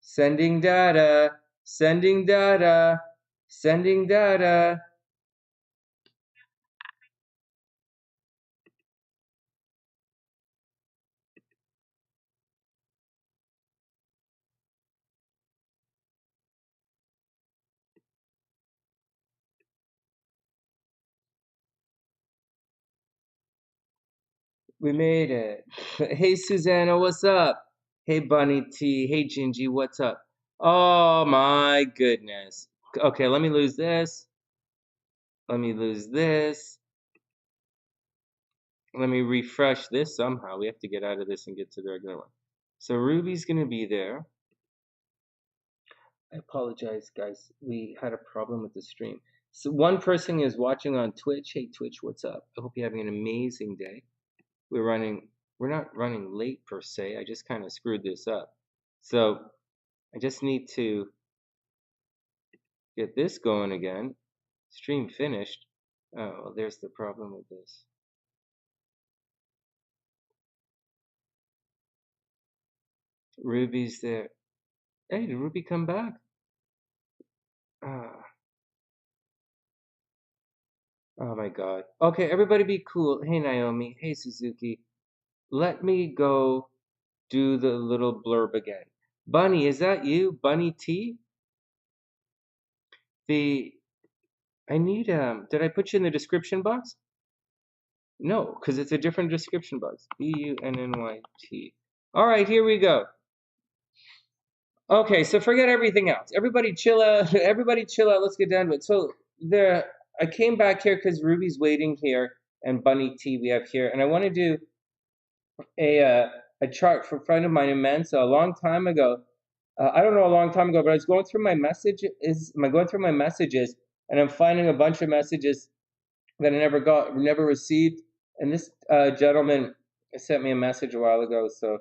Sending data. Sending data. Sending data. We made it. Hey, Susanna, what's up? Hey, Bunny T. Hey, Gingy, what's up? Oh, my goodness. Okay, let me lose this. Let me lose this. Let me refresh this somehow. We have to get out of this and get to the regular one. So Ruby's going to be there. I apologize, guys. We had a problem with the stream. So one person is watching on Twitch. Hey, Twitch, what's up? I hope you're having an amazing day. We're not running late per se. I just kind of screwed this up. So I just need to get this going again. Stream finished. Oh, well, there's the problem with this. Ruby's there. Hey, did Ruby come back? Ah, oh my God. Okay, everybody be cool. Hey, Naomi. Hey, Suzuki. Let me go do the little blurb again. Bunny, is that you? Bunny T? I need, did I put you in the description box? No, because it's a different description box. BUNNYT. All right, here we go. Okay, so forget everything else. Everybody chill out. Everybody chill out. Let's get down to it. So I came back here because Ruby's waiting here and Bunny T we have here, and I want to do a chart for a friend of mine in Mensa a long time ago. I don't know a long time ago, but I was going through my messages. Am I going through my messages, and I'm finding a bunch of messages that I never received. And this gentleman sent me a message a while ago. So,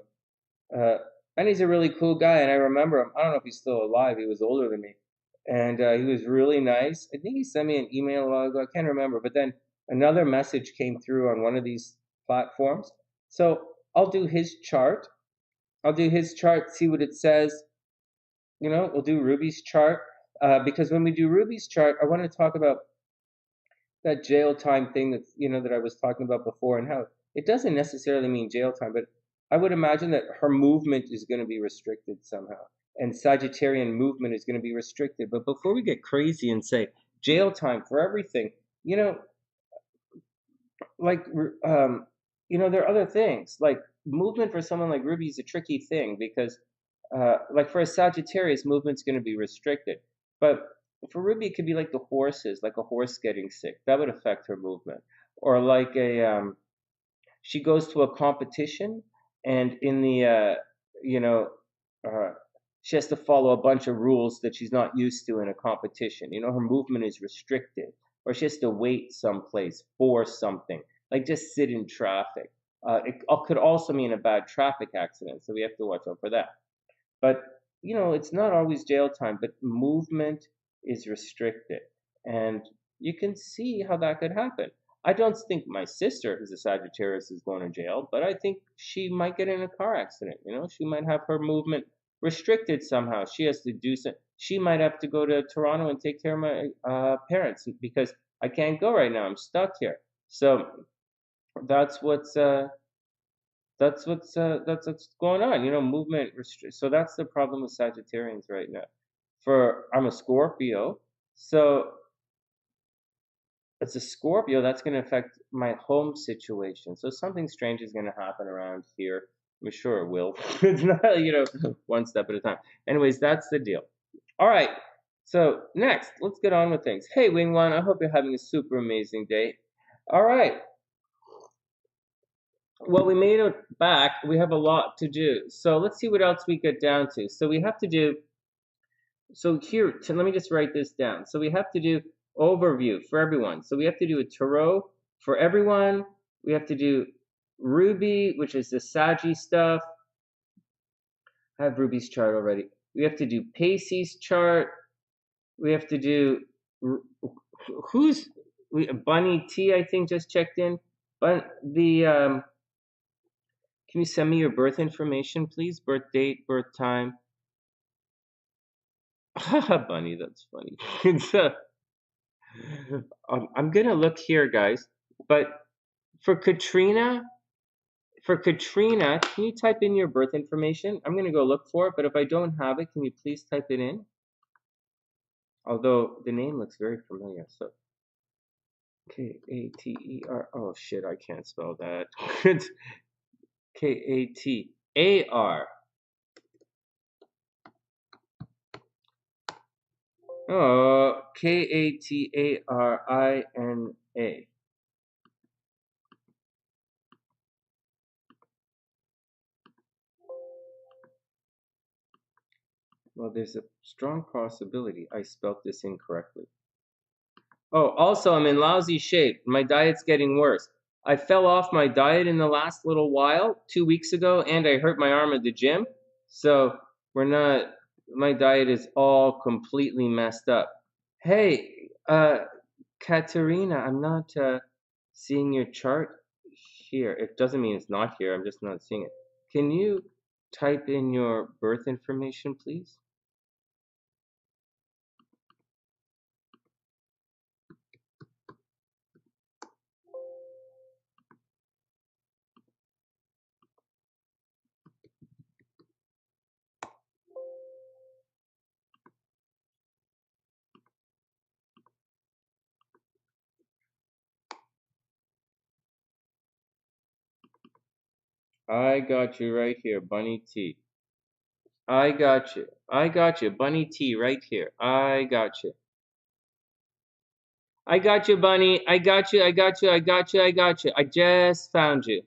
and he's a really cool guy, and I remember him. I don't know if he's still alive. He was older than me, and he was really nice. I think he sent me an email a while ago. I can't remember, but then another message came through on one of these platforms. So I'll do his chart. I'll do his chart, see what it says. We'll do Ruby's chart because when we do Ruby's chart, I want to talk about that jail time thing that I was talking about before, and how it doesn't necessarily mean jail time, but I would imagine that her movement is going to be restricted somehow, and Sagittarian movement is going to be restricted. But before we get crazy and say jail time for everything, like there are other things like movement for someone like Ruby is a tricky thing because like for a Sagittarius, movement's going to be restricted, but for Ruby it could be like the horses, like a horse getting sick, that would affect her movement. Or like she goes to a competition, and in the you know uh, she has to follow a bunch of rules that she's not used to in a competition. Her movement is restricted, or she has to wait someplace for something, like just sit in traffic. It could also mean a bad traffic accident, so we have to watch out for that. But it's not always jail time, but movement is restricted, and you can see how that could happen. I don't think my sister, who's a Sagittarius, is going to jail, but I think she might get in a car accident. She might have her movement restricted somehow. She has to do some. She might have to go to Toronto and take care of my parents because I can't go right now. I'm stuck here. So that's what's uh, that's what's going on. Movement restrict. So that's the problem with Sagittarians right now. I'm a Scorpio, so it's a Scorpio that's going to affect my home situation. So something strange is going to happen around here. I'm sure it will. It's not, one step at a time. Anyways, that's the deal. All right. So next, let's get on with things. Hey, Wing One, I hope you're having a super amazing day. All right. Well, we made it back. We have a lot to do. So let's see what else we get down to. So we have to do, so here, let me just write this down. So we have to do overview for everyone. So we have to do a tarot for everyone. We have to do Ruby, which is the Saggy stuff. I have Ruby's chart already. We have to do Pacey's chart. We have to do, Bunny T, I think, just checked in. But can you send me your birth information, please? Birth date, birth time. Bunny, that's funny. It's, I'm gonna look here, guys. But for Katrina, can you type in your birth information? I'm gonna go look for it, but if I don't have it, can you please type it in? Although the name looks very familiar, so Kater. Oh shit, I can't spell that. It's Katar. Oh, Katarina. Well, there's a strong possibility I spelt this incorrectly. Oh, also, I'm in lousy shape. My diet's getting worse. I fell off my diet in the last little while, 2 weeks ago, and I hurt my arm at the gym. So my diet is all completely messed up. Hey, Katerina, I'm not seeing your chart here. It doesn't mean it's not here. I'm just not seeing it. Can you type in your birth information, please? I got you right here, Bunny T. I got you. I got you, Bunny T, right here. I got you. I got you, Bunny. I got you. I got you. I got you. I got you. I just found you.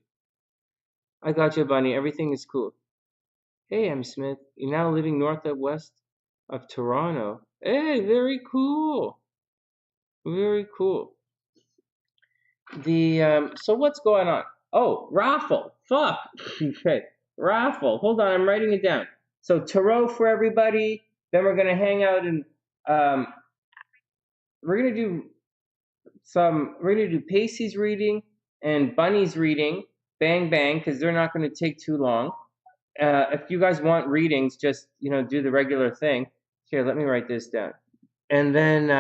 I got you, Bunny. Everything is cool. Hey, M. Smith. You're now living north and west of Toronto. Hey, very cool. Very cool. So what's going on? Oh, raffle. Fuck. Okay. Raffle. Hold on, I'm writing it down. So tarot for everybody. Then we're gonna hang out and um we're gonna do Pacey's reading and Bunny's reading. Bang bang, because they're not gonna take too long. If you guys want readings, just do the regular thing. Here, let me write this down. And then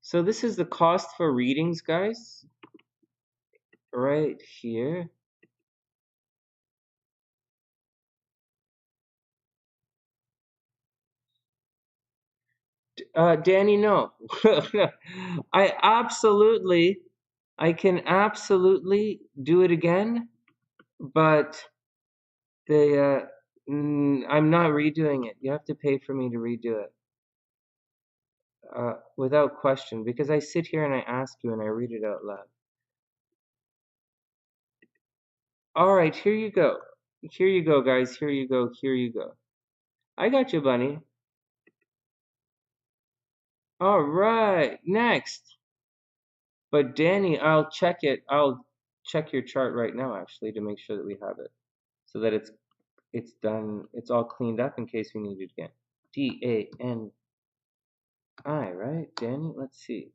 so this is the cost for readings, guys, right here. Danny, no. I can absolutely do it again, but I'm not redoing it. You have to pay for me to redo it, without question, because I sit here and I ask you and I read it out loud. All right, here you go. Here you go, guys. Here you go. Here you go. I got you, Bunny. All right, next. But Danny, I'll check it. I'll check your chart right now, actually, to make sure that we have it, so that it's done. It's all cleaned up in case we need it again. Dani, right? Danny. Let's see.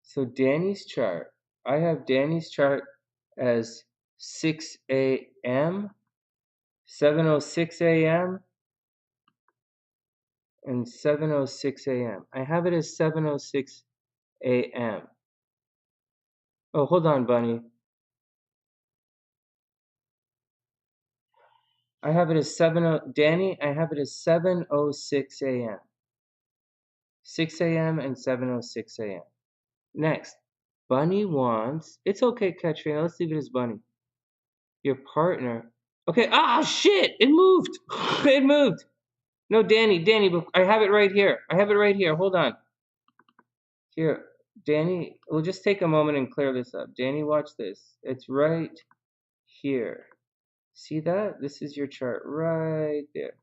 So Danny's chart. I have Danny's chart as 6 a.m., 7:06 a.m., and 7:06 a.m. I have it as 7:06 a.m. Oh, hold on, Bunny. I have it as Danny, I have it as 7:06 a.m. 6 a.m. and 7:06 a.m. Next, Bunny wants. It's okay, Katrina. Let's leave it as Bunny. Your partner. Okay. Ah, shit! It moved. It moved. No, Danny. I have it right here. I have it right here. Hold on. Here, Danny. We'll just take a moment and clear this up. Danny, watch this. It's right here. See that? This is your chart right there.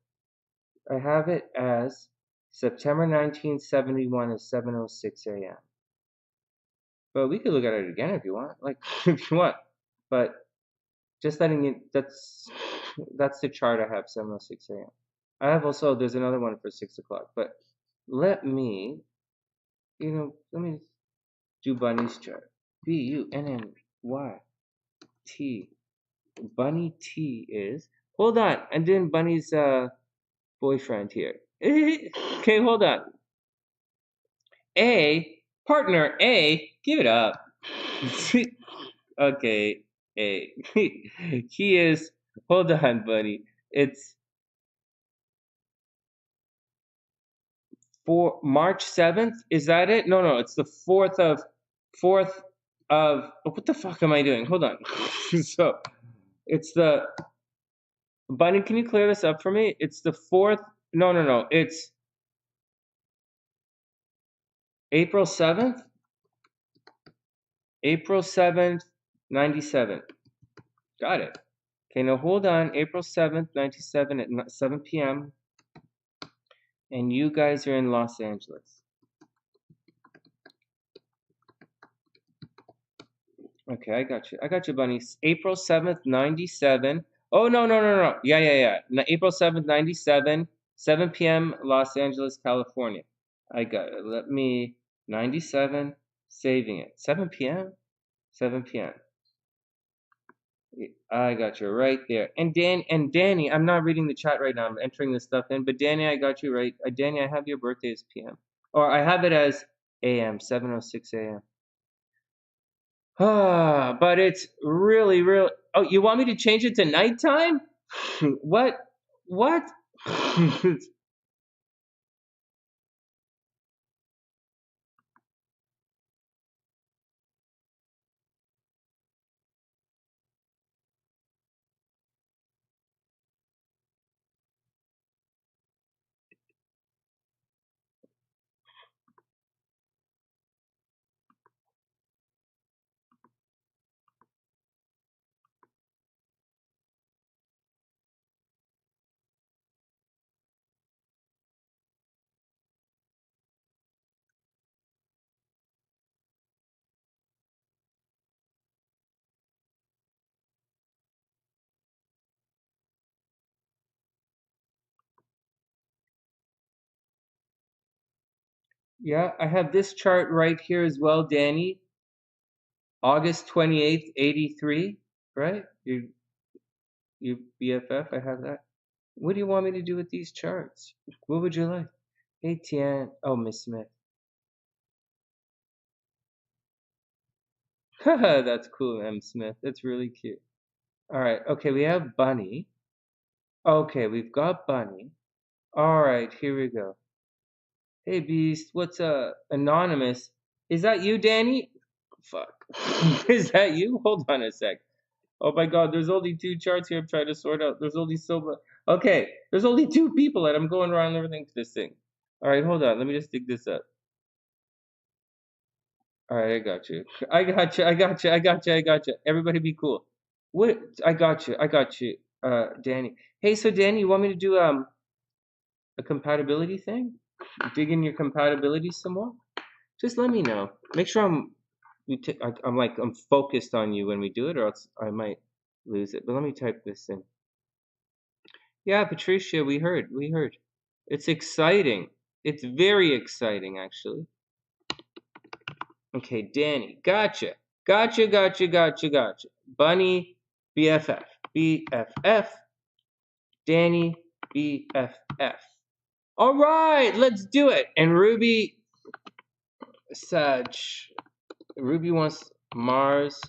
I have it as September 1971 at 7:06 a.m. But we could look at it again if you want, like if you want. But just letting you, that's the chart I have, 7:06 a.m. I have also, there's another one for 6 o'clock. But let me let me do Bunny's chart. Bunny T. Bunny T is. Hold on. I'm doing Bunny's boyfriend here. Okay, hold on. Partner A, give it up. Okay, A. He is. Hold on, buddy. It's for March 7th. Is that it? No. It's the 4th of. What the fuck am I doing? Hold on. So it's the Bunny. Can you clear this up for me? It's the 4th. No. It's April 7th. April 7th, 97. Got it. Okay, now hold on. April 7th, 97 at 7 p.m. And you guys are in Los Angeles. Okay, I got you. I got you, Bunny. April 7th, 97. Oh, no. Yeah. April 7th, 97, 7 p.m., Los Angeles, California. I got it. Let me, 97, saving it. 7 p.m.? 7 p.m. I got you right there. And Danny, I'm not reading the chat right now. I'm entering this stuff in. But Danny, I got you right. Danny, I have your birthday as PM. Or I have it as AM, 7:06 AM. But it's really. Oh, you want me to change it to nighttime? What? What? Yeah, I have this chart right here as well, Danny. August 28th, 83, right? You BFF, I have that. What do you want me to do with these charts? What would you like? Hey, Tian. Oh, Miss Smith. Haha, that's cool, M. Smith. That's really cute. All right. Okay, we have Bunny. Okay, we've got Bunny. All right, here we go. Hey, Beast. What's anonymous? Is that you, Danny? Fuck. Is that you? Hold on a sec. Oh my God, there's only 2 charts here I'm trying to sort out. There's only so much. Okay, there's only 2 people and I'm going around everything to this thing. All right, hold on. Let me just dig this up. All right, I got you. I got you. Everybody be cool. What? I got you. Danny. Hey, so Danny, you want me to do a compatibility thing? Dig in your compatibility some more? Just let me know. Make sure I'm focused on you when we do it, or else I might lose it. But let me type this in. Yeah, Patricia, we heard. It's exciting. It's very exciting, actually. Okay, Danny, gotcha. Bunny, BFF. Danny, BFF. All right, let's do it. And Ruby, Ruby wants Mars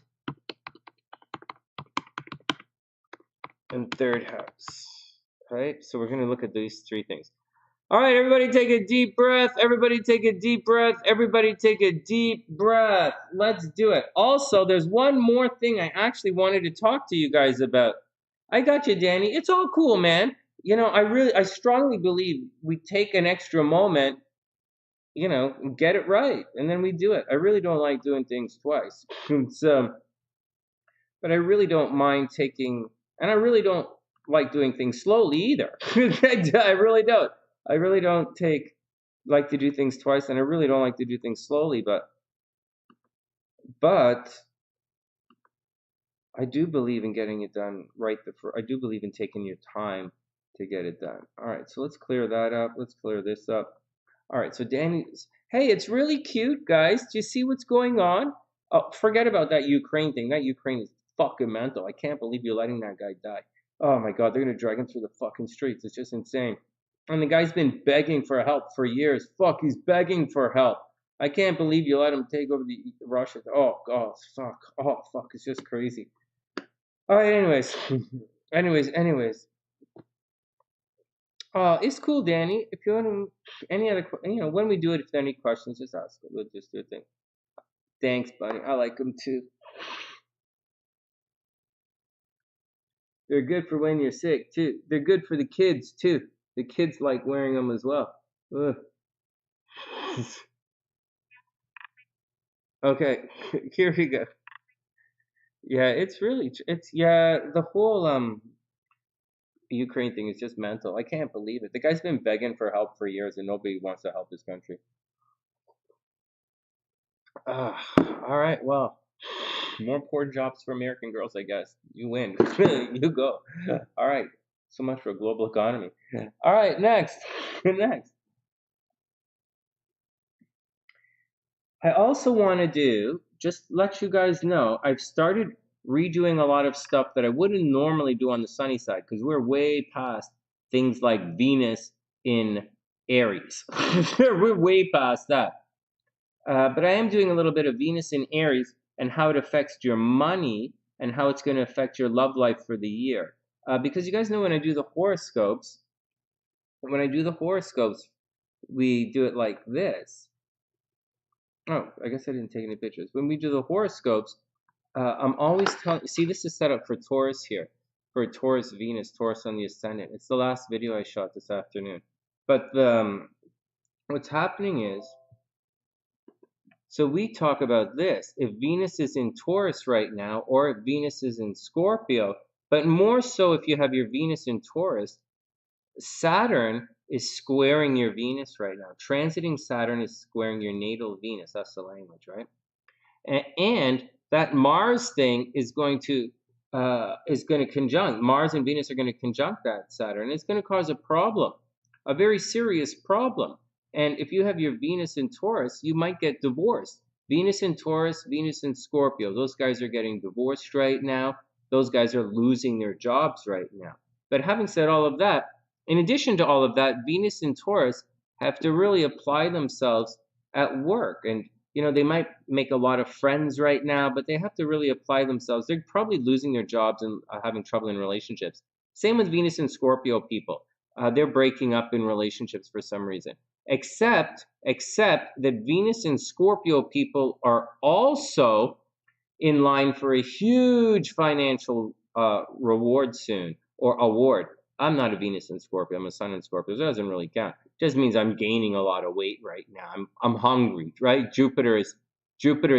in 3rd house. Right? So we're going to look at these 3 things. All right, everybody take a deep breath. Everybody take a deep breath. Let's do it. Also, there's one more thing I actually wanted to talk to you guys about. I got you, Danny. It's all cool, man. I strongly believe we take an extra moment, get it right, and then we do it. I really don't like doing things twice. But I really don't mind taking, and I really don't like doing things slowly either. I really don't. I really don't like to do things twice, and I really don't like to do things slowly. But I do believe in getting it done right. I do believe in taking your time to get it done. All right, so let's clear that up. Let's clear this up. All right, so Danny, Hey, it's really cute, guys. Do you see what's going on? Oh, forget about that Ukraine thing. That Ukraine is fucking mental. I can't believe you're letting that guy die. Oh my God, they're gonna drag him through the fucking streets. It's just insane. And the guy's been begging for help for years. Fuck, he's begging for help. I can't believe you let him take over the Russia. Oh God, fuck. Oh fuck, it's just crazy. All right, anyways, anyways. It's cool, Danny. If you want any other, when we do it, if there are any questions, just ask. We'll just do a thing. Thanks, buddy. I like them too. They're good for when you're sick too. They're good for the kids too. The kids like wearing them as well. Ugh. Okay, here we go. Yeah, the whole Ukraine thing is just mental. I can't believe it. The guy's been begging for help for years and nobody wants to help this country. All right, well, more poor jobs for American girls, I guess. You win. You go. All right. So much for a global economy. All right, next. Next. I also want to just let you guys know, I've started redoing a lot of stuff that I wouldn't normally do on the sunny side because we're way past things like Venus in Aries. We're way past that. But I am doing a little bit of Venus in Aries and how it affects your money and how it's going to affect your love life for the year. Because you guys know when I do the horoscopes, we do it like this. Oh, I guess I didn't take any pictures. When we do the horoscopes, I'm always telling, see, this is set up for Taurus here, for Taurus Venus, Taurus on the ascendant. It's the last video I shot this afternoon. But what's happening is, so we talk about this. If Venus is in Taurus right now, or if Venus is in Scorpio, but more so if you have your Venus in Taurus, Saturn is squaring your Venus right now. Transiting Saturn is squaring your natal Venus. That's the language, right? And that Mars thing is going to conjunct. Mars and Venus are going to conjunct that Saturn. It's going to cause a problem, a very serious problem. And if you have your Venus in Taurus, you might get divorced. Venus in Taurus, Venus in Scorpio. Those guys are getting divorced right now. Those guys are losing their jobs right now. But having said all of that, in addition to all of that, Venus and Taurus have to really apply themselves at work. And, they might make a lot of friends right now, but they have to really apply themselves. They're probably losing their jobs and having trouble in relationships. Same with Venus and Scorpio people. They're breaking up in relationships for some reason. Except that Venus and Scorpio people are also in line for a huge financial reward soon, or award. I'm not a Venus in Scorpio. I'm a Sun in Scorpio. So it doesn't really count. It just means I'm gaining a lot of weight right now. I'm hungry, right? Jupiter is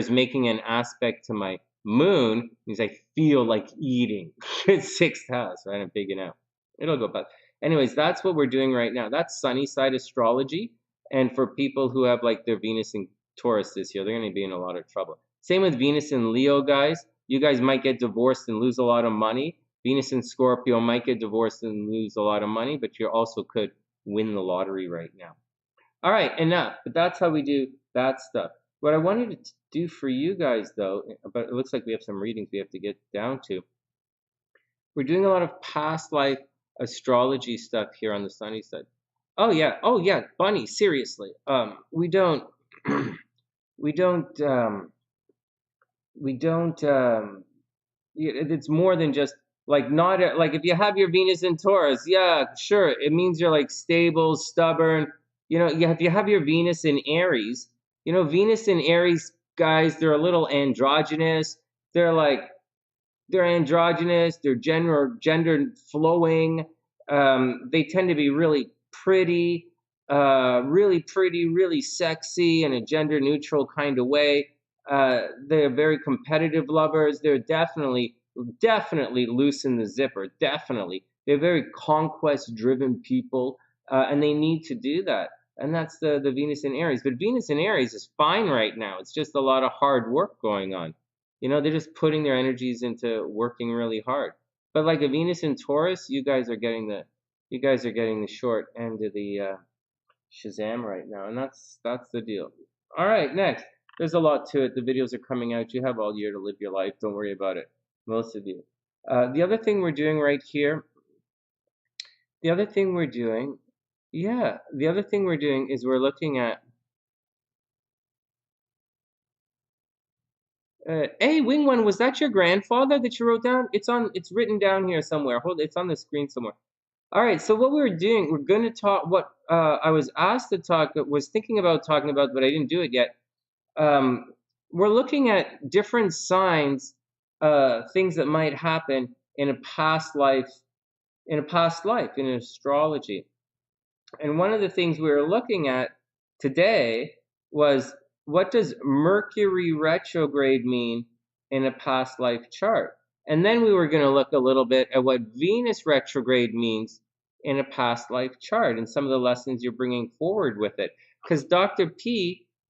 making an aspect to my moon. Means I feel like eating. It's sixth house, right? I'm pigging out. It'll go back. Anyways, that's what we're doing right now. That's SunnySide Astrology. And for people who have like their Venus in Taurus this year, they're going to be in a lot of trouble. Same with Venus and Leo, guys. You guys might get divorced and lose a lot of money. Venus and Scorpio might get divorced and lose a lot of money, but you also could win the lottery right now. All right, enough. But that's how we do that stuff. What I wanted to do for you guys, though, but it looks like we have some readings we have to get down to. We're doing a lot of past life astrology stuff here on the sunny side. Oh yeah, Bunny, seriously. We don't it's more than just like, not like, if you have your Venus in Taurus, yeah, sure, it means you're like stable, stubborn. If you have your Venus in Aries, Venus in Aries guys, they're a little androgynous. They're androgynous, they're gender flowing. They tend to be really pretty, really sexy in a gender neutral kind of way. They're very competitive lovers. They're definitely loosen the zipper. Definitely. They're very conquest driven people, and they need to do that. And that's the Venus in Aries. But Venus in Aries is fine right now. It's just a lot of hard work going on. They're just putting their energies into working really hard. But like a Venus in Taurus, you guys are getting the short end of the Shazam right now, and that's the deal. All right, next. There's a lot to it. The videos are coming out. You have all year to live your life. Don't worry about it. Most of you. The other thing we're doing right here. The other thing we're doing. Yeah, the other thing we're doing is we're looking at. Hey, Wing One, was that your grandfather that you wrote down? It's written down here somewhere. Hold, it's on the screen somewhere. All right, so what we're doing, we're going to talk. What I was asked to talk, was thinking about talking about, but I didn't do it yet. We're looking at different signs, things that might happen in a past life, in astrology. And one of the things we were looking at today was, what does Mercury retrograde mean in a past life chart? And then we were going to look a little bit at what Venus retrograde means in a past life chart and some of the lessons you're bringing forward with it. Because Dr.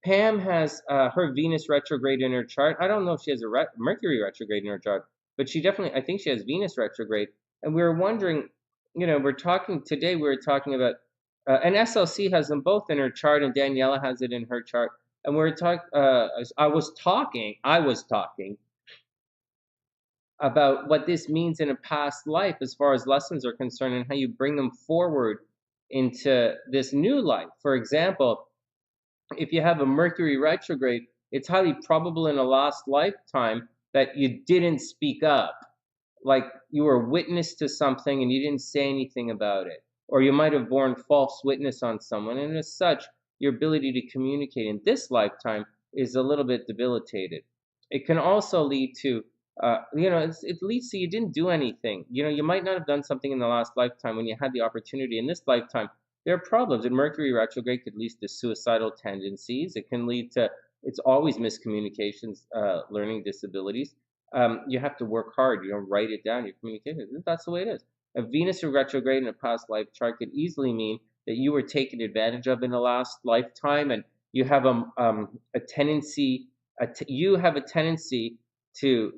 Pam has her Venus retrograde in her chart. I don't know if she has a Mercury retrograde in her chart, but she definitely, I think she has Venus retrograde. And we were wondering, we were talking about and SLC has them both in her chart, and Daniela has it in her chart. And we're talking. I was talking about what this means in a past life, as far as lessons are concerned, and how you bring them forward into this new life. For example, if you have a Mercury retrograde, it's highly probable in a last lifetime that you didn't speak up, like you were witness to something and you didn't say anything about it, or you might have borne false witness on someone, and as such, your ability to communicate in this lifetime is a little bit debilitated. It can also lead to, it leads to you didn't do anything. You might not have done something in the last lifetime when you had the opportunity. In this lifetime, there are problems, and Mercury retrograde could lead to suicidal tendencies. It can lead to, it's always miscommunications, learning disabilities. You have to work hard. Write it down. Your communication. That's the way it is. A Venus retrograde in a past life chart could easily mean that you were taken advantage of in the last lifetime, and you have a tendency. You have a tendency to,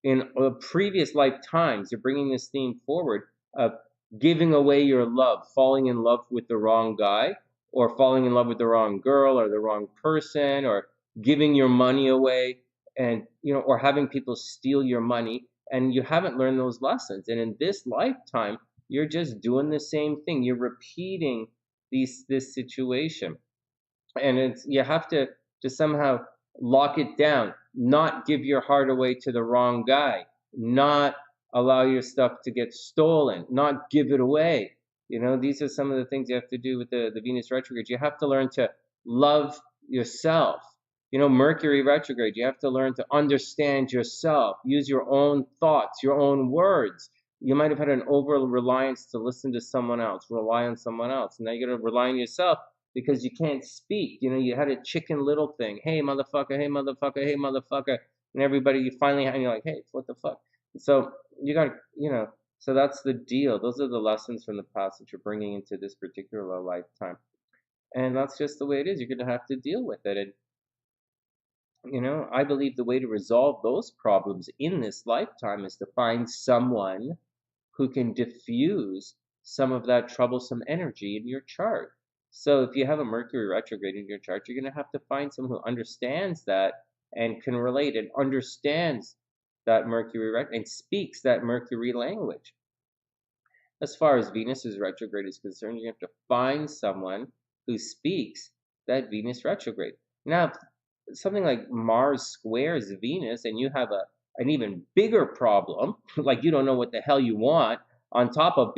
in previous lifetimes, you're bringing this theme forward of giving away your love, falling in love with the wrong guy, or falling in love with the wrong girl, or the wrong person, or giving your money away, and or having people steal your money, and you haven't learned those lessons. And in this lifetime, you're just doing the same thing. You're repeating this situation, and you have to somehow lock it down, not give your heart away to the wrong guy, not allow your stuff to get stolen, not give it away. These are some of the things you have to do with the Venus retrograde. You have to learn to love yourself. Mercury retrograde, you have to learn to understand yourself, use your own thoughts, your own words. You might have had an over reliance to listen to someone else, rely on someone else. Now you got to rely on yourself because you can't speak. You had a Chicken Little thing. Hey, motherfucker, hey, motherfucker, hey, motherfucker. And everybody, you finally, and you're like, hey, what the fuck? So you got to, so that's the deal. Those are the lessons from the past that you're bringing into this particular lifetime. And that's just the way it is. You're going to have to deal with it. And, I believe the way to resolve those problems in this lifetime is to find someone who can diffuse some of that troublesome energy in your chart. So if you have a Mercury retrograde in your chart, you're going to have to find someone who understands that and can relate and understands that Mercury and speaks that Mercury language. As far as Venus's retrograde is concerned, you have to find someone who speaks that Venus retrograde. Now, something like Mars squares Venus, and you have an even bigger problem, like you don't know what the hell you want, on top of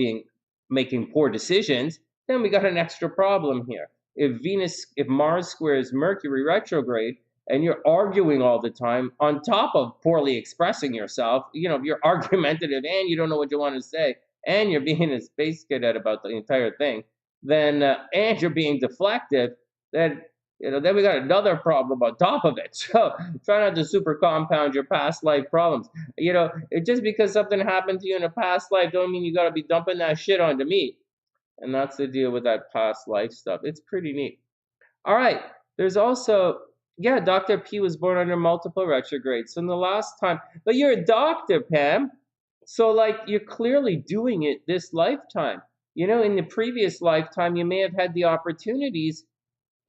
making poor decisions, then we got an extra problem here. If Mars squares Mercury retrograde, and you're arguing all the time, on top of poorly expressing yourself, you're argumentative and you don't know what you want to say, and you're being a space cadet about the entire thing, then and you're being deflective, then then we got another problem on top of it. So try not to super compound your past life problems. Just because something happened to you in a past life don't mean you got to be dumping that shit onto me. And that's the deal with that past life stuff. It's pretty neat. All right. There's also, yeah, Dr. P was born under multiple retrogrades. So in the last time, but you're a doctor, Pam. So you're clearly doing it this lifetime. in the previous lifetime, you may have had the opportunities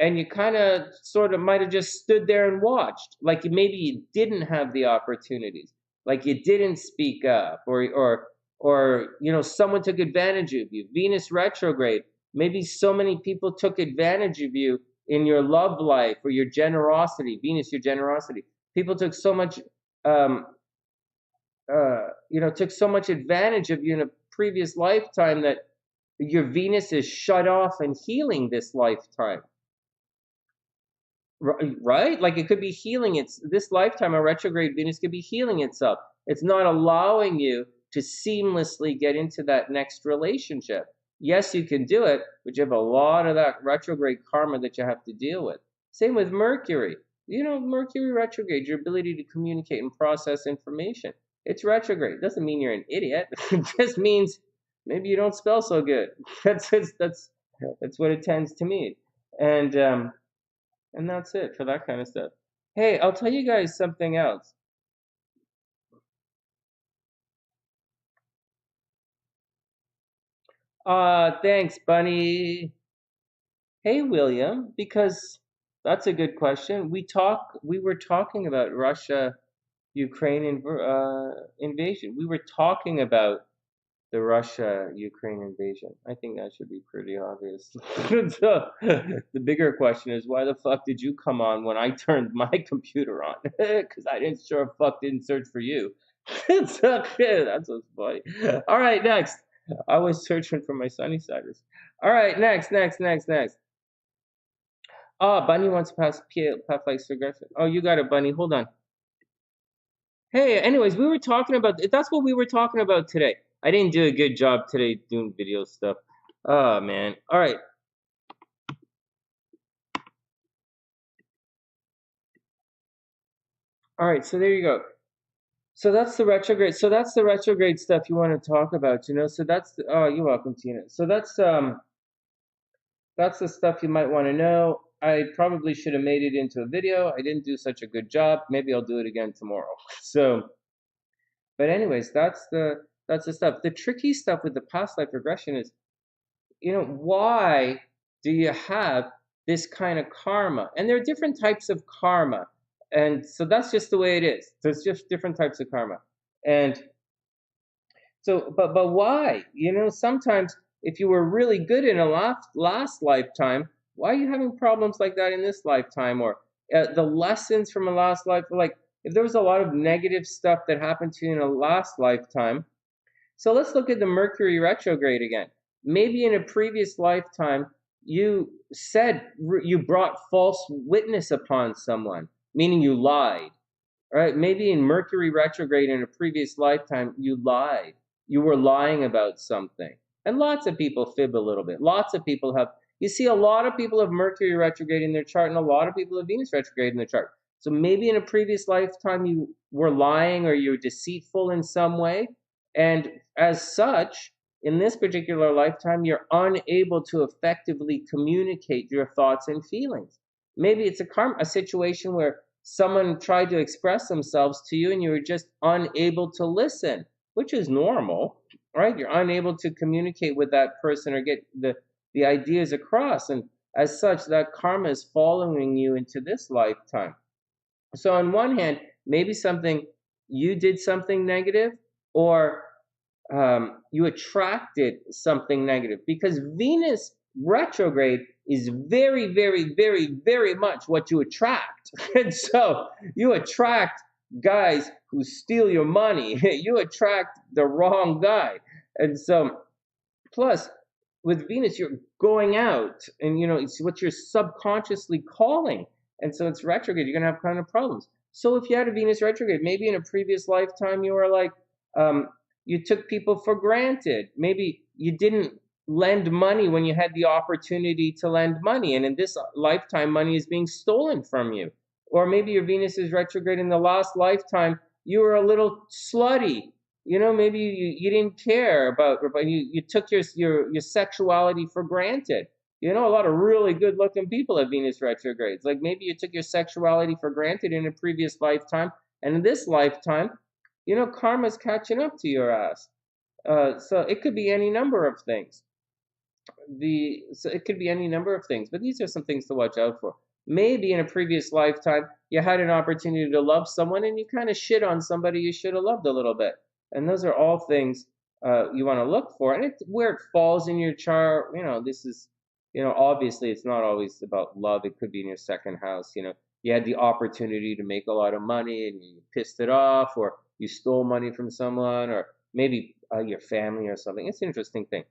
and you kind of sort of might have just stood there and watched. Like maybe you didn't have the opportunities, like you didn't speak up, or someone took advantage of you. Venus retrograde, maybe so many people took advantage of you in your love life or your generosity. Venus, your generosity. People took so much, took so much advantage of you in a previous lifetime that your Venus is shut off and healing this lifetime. Right? Like it could be healing. It's this lifetime, a retrograde Venus could be healing itself. It's not allowing you to seamlessly get into that next relationship. Yes, you can do it, but you have a lot of that retrograde karma that you have to deal with. Same with Mercury. Mercury retrograde, your ability to communicate and process information. It's retrograde. It doesn't mean you're an idiot. It just means maybe you don't spell so good. That's what it tends to mean. And that's it for that kind of stuff. Hey, I'll tell you guys something else. Thanks, Bunny. Hey, William, because that's a good question. We were talking about Russia, Ukraine invasion. We were talking about the Russia-Ukraine invasion. I think that should be pretty obvious. So, the bigger question is, why the fuck did you come on when I turned my computer on? Because I didn't didn't search for you. That's what's funny. All right, next. I was searching for my SunnySiders. All right, next. Oh, Bunny wants to pass life regression. Oh, you got it, Bunny. Hold on. Hey, anyways, we were talking about, that's what we were talking about today. I didn't do a good job today doing video stuff. Oh, man. All right. All right, so there you go. So that's the retrograde. So that's the retrograde stuff you want to talk about, So that's oh, you're welcome, Tina. So that's the stuff you might want to know. I probably should have made it into a video. I didn't do such a good job. Maybe I'll do it again tomorrow. So, but anyways, that's the stuff. The tricky stuff with the past life regression is, why do you have this kind of karma? And there are different types of karma. And so that's just the way it is. There's just different types of karma. And so, but why? Sometimes if you were really good in a last lifetime, why are you having problems like that in this lifetime? Or the lessons from a last life, like if there was a lot of negative stuff that happened to you in a last lifetime. So let's look at the Mercury retrograde again. Maybe in a previous lifetime, you brought false witness upon someone, meaning you lied. Right? Maybe in Mercury retrograde in a previous lifetime, you lied. You were lying about something. And lots of people fib a little bit. Lots of people you see a lot of people have Mercury retrograde in their chart and a lot of people have Venus retrograde in their chart. So maybe in a previous lifetime you were lying or you were deceitful in some way. And as such, in this particular lifetime, you're unable to effectively communicate your thoughts and feelings. Maybe it's a situation where someone tried to express themselves to you and you were just unable to listen, which is normal, right? You're unable to communicate with that person or get the ideas across. And as such, that karma is following you into this lifetime. So on one hand, maybe you did something negative, or you attracted something negative, because Venus retrograde is very, very, very, very much what you attract. And so you attract guys who steal your money. You attract the wrong guy. And so, plus, with Venus, you're going out, and it's what you're subconsciously calling. And so it's retrograde. You're gonna have kind of problems. So if you had a Venus retrograde, maybe in a previous lifetime you were like, you took people for granted. Maybe you didn't lend money when you had the opportunity to lend money, and in this lifetime, money is being stolen from you. Or maybe your Venus is retrograde in the last lifetime. You were a little slutty. Maybe you didn't care about, you took your sexuality for granted. A lot of really good-looking people have Venus retrogrades. Like maybe you took your sexuality for granted in a previous lifetime, and in this lifetime, karma's catching up to your ass. So it could be any number of things. So it could be any number of things, but these are some things to watch out for. Maybe in a previous lifetime you had an opportunity to love someone and you kind of shit on somebody you should have loved a little bit, and those are all things you want to look for. And it's where it falls in your chart. This is, obviously it's not always about love. It could be in your second house. You had the opportunity to make a lot of money and you pissed it off, or you stole money from someone, or maybe your family or something. It's an interesting thing.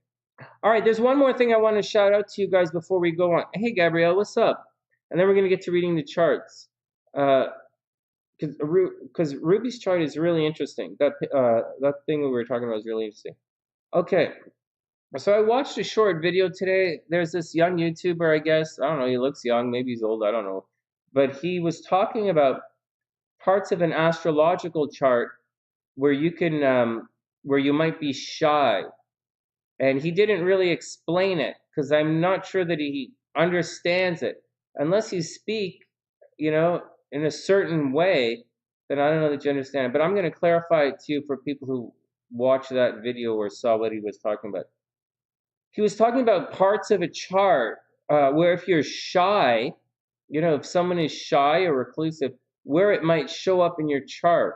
All right, there's one more thing I want to shout out to you guys before we go on. Hey, Gabrielle, what's up? And then we're going to get to reading the charts. Because Ruby's chart is really interesting. That thing we were talking about is really interesting. Okay, so I watched a short video today. There's this young YouTuber, I guess. I don't know, he looks young. Maybe he's old. I don't know. But he was talking about parts of an astrological chart where where you might be shy. And he didn't really explain it because I'm not sure that he understands it. Unless you speak, in a certain way, then I don't know that you understand it. But I'm going to clarify it to you for people who watched that video or saw what he was talking about. He was talking about parts of a chart where if you're shy, if someone is shy or reclusive, where it might show up in your chart.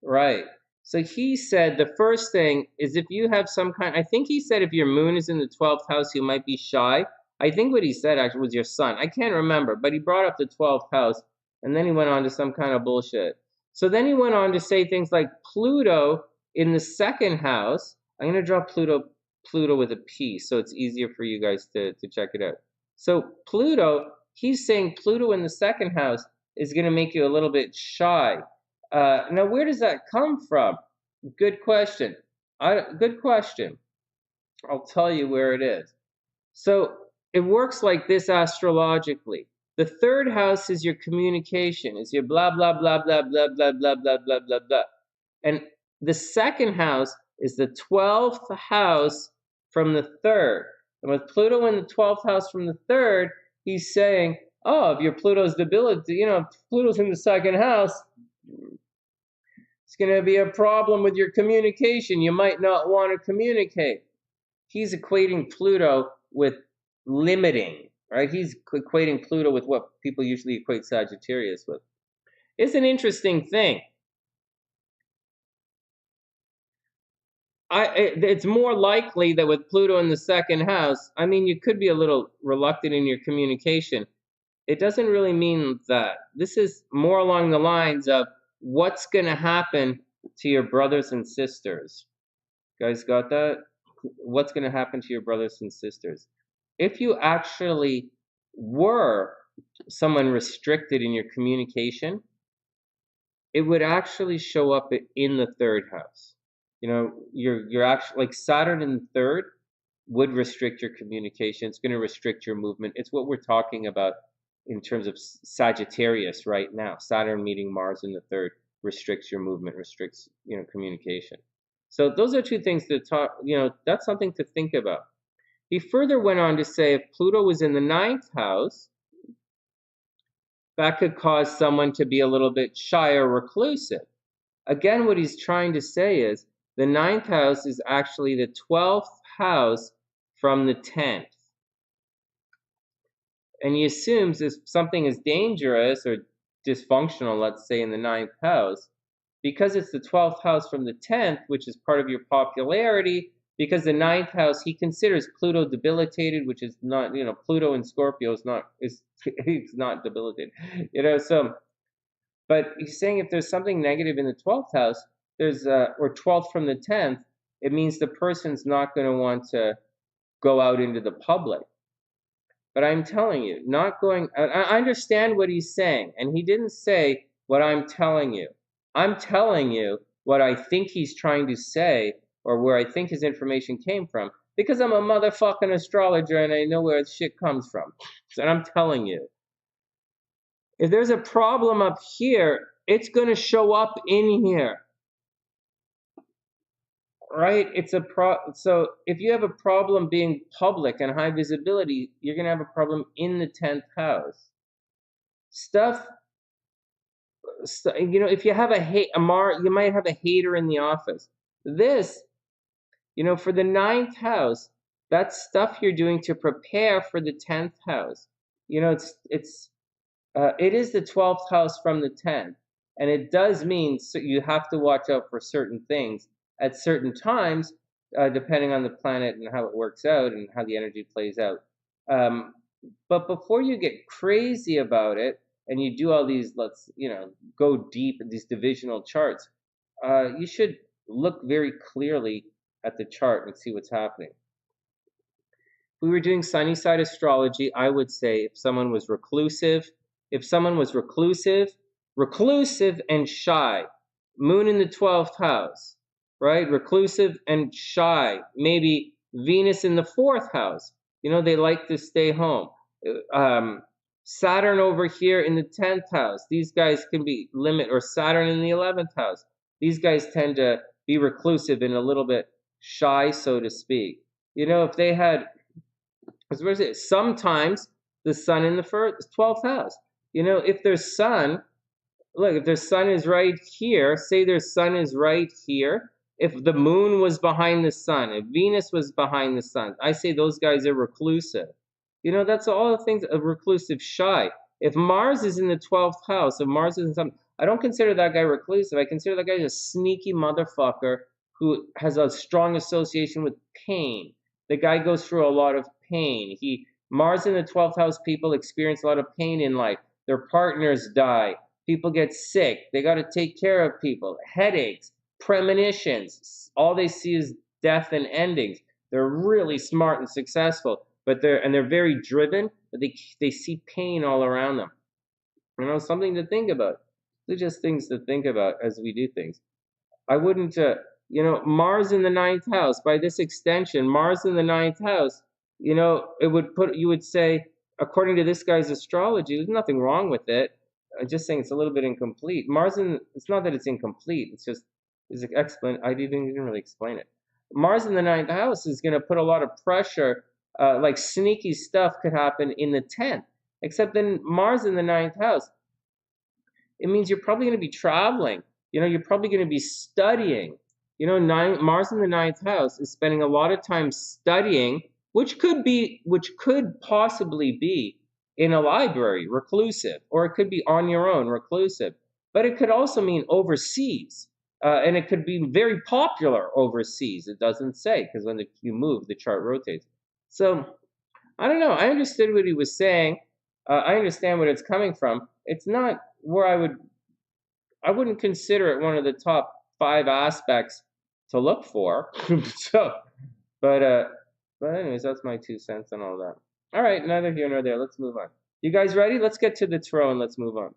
Right. So he said the first thing is if you have I think he said if your moon is in the 12th house, you might be shy. I think what he said actually was your sun. I can't remember, but he brought up the 12th house and then he went on to some kind of bullshit. So then he went on to say things like Pluto in the second house. I'm going to draw Pluto with a P so it's easier for you guys to check it out. So Pluto, he's saying Pluto in the second house is going to make you a little bit shy. Now, where does that come from? Good question. Good question. I'll tell you where it is. So it works like this astrologically. The third house is your communication, is your blah, blah, blah, blah, blah, blah, blah, blah, blah, blah, blah. And the second house is the 12th house from the third. And with Pluto in the 12th house from the third, he's saying, oh, if your Pluto's debility, if Pluto's in the second house, it's going to be a problem with your communication. You might not want to communicate. He's equating Pluto with limiting, right? He's equating Pluto with what people usually equate Sagittarius with. It's an interesting thing. It's more likely that with Pluto in the second house, you could be a little reluctant in your communication. It doesn't really mean that. This is more along the lines of what's going to happen to your brothers and sisters. You guys got that? What's going to happen to your brothers and sisters? If you actually were someone restricted in your communication, it would actually show up in the third house. You're actually like Saturn in the third would restrict your communication. It's going to restrict your movement. It's what we're talking about in terms of Sagittarius right now. Saturn meeting Mars in the third restricts your movement, restricts communication. So those are two things to talk. That's something to think about. He further went on to say if Pluto was in the 9th house, that could cause someone to be a little bit shy or reclusive. Again, what he's trying to say is the 9th house is actually the 12th house from the 10th. And he assumes if something is dangerous or dysfunctional, let's say in the 9th house, because it's the 12th house from the 10th, which is part of your popularity, because the 9th house, he considers Pluto debilitated, which is not, Pluto in Scorpio he's not debilitated, but he's saying if there's something negative in the 12th house, or 12th from the 10th, it means the person's not going to want to go out into the public. But I'm telling you, I understand what he's saying, and he didn't say what I'm telling you. I'm telling you what I think he's trying to say, or where I think his information came from, because I'm a motherfucking astrologer and I know where shit comes from. So I'm telling you. If there's a problem up here, it's going to show up in here. Right? So if you have a problem being public and high visibility, you're going to have a problem in the 10th house. If you have you might have a hater in the office. This, for the 9th house, That's stuff you're doing to prepare for the 10th house. You know, it is the 12th house from the 10th, and it does mean so you have to watch out for certain things at certain times, depending on the planet and how it works out and how the energy plays out. But before you get crazy about it and you do all these, go deep in these divisional charts, you should look very clearly at the chart and see what's happening. If we were doing SunnySide astrology, I would say if someone was reclusive and shy, moon in the 12th house, right? Reclusive and shy, maybe Venus in the 4th house. They like to stay home. Saturn over here in the 10th house. These guys can be or Saturn in the 11th house. These guys tend to be reclusive and a little bit shy, so to speak. If they had, sometimes the sun in the 12th house. If their sun, if their sun is right here, say their sun is right here, if the moon was behind the sun, if Venus was behind the sun, I say those guys are reclusive. That's all the things, a reclusive, shy. If Mars is in the 12th house, if Mars is in something, I don't consider that guy reclusive. I consider that guy a sneaky motherfucker who has a strong association with pain. The guy goes through a lot of pain. Mars in the 12th house people experience a lot of pain in life. Their partners die. People get sick. They got to take care of people. Headaches, premonitions. All they see is death and endings. They're really smart and successful, but they're very driven, but they see pain all around them. Something to think about. They're just things to think about as we do things. I wouldn't, Mars in the 9th house, by this extension, Mars in the 9th house, you would say, according to this guy's astrology, there's nothing wrong with it. I'm just saying it's a little bit incomplete. It's not that it's incomplete, it's just, I didn't really explain it. Mars in the 9th house is going to put a lot of pressure, like sneaky stuff could happen in the 10th, except then Mars in the 9th house, it means you're probably going to be traveling. You're probably going to be studying. Mars in the 9th house is spending a lot of time studying, which could possibly be in a library, reclusive, or it could be on your own, reclusive. But it could also mean overseas, and it could be very popular overseas. It doesn't say, because when you move, the chart rotates. So, I don't know. I understood what he was saying. I understand what it's coming from. It's not where I wouldn't consider it one of the top 5 aspects to look for. But anyways, that's my 2 cents on all that. All right, neither here nor there. Let's move on. You guys ready? Let's get to the tarot and let's move on.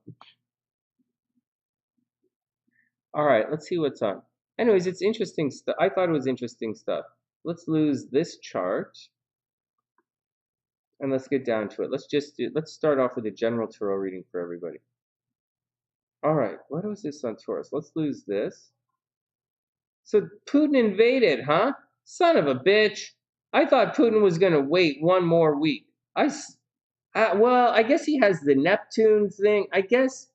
All right, let's see what's on. Anyways, it's interesting stuff. I thought it was interesting stuff. Let's lose this chart. And let's get down to it. Let's start off with a general tarot reading for everybody. All right, what was this on Taurus? Let's lose this. So Putin invaded, huh? Son of a bitch. I thought Putin was going to wait one more week. Well, I guess he has the Neptune thing. I guess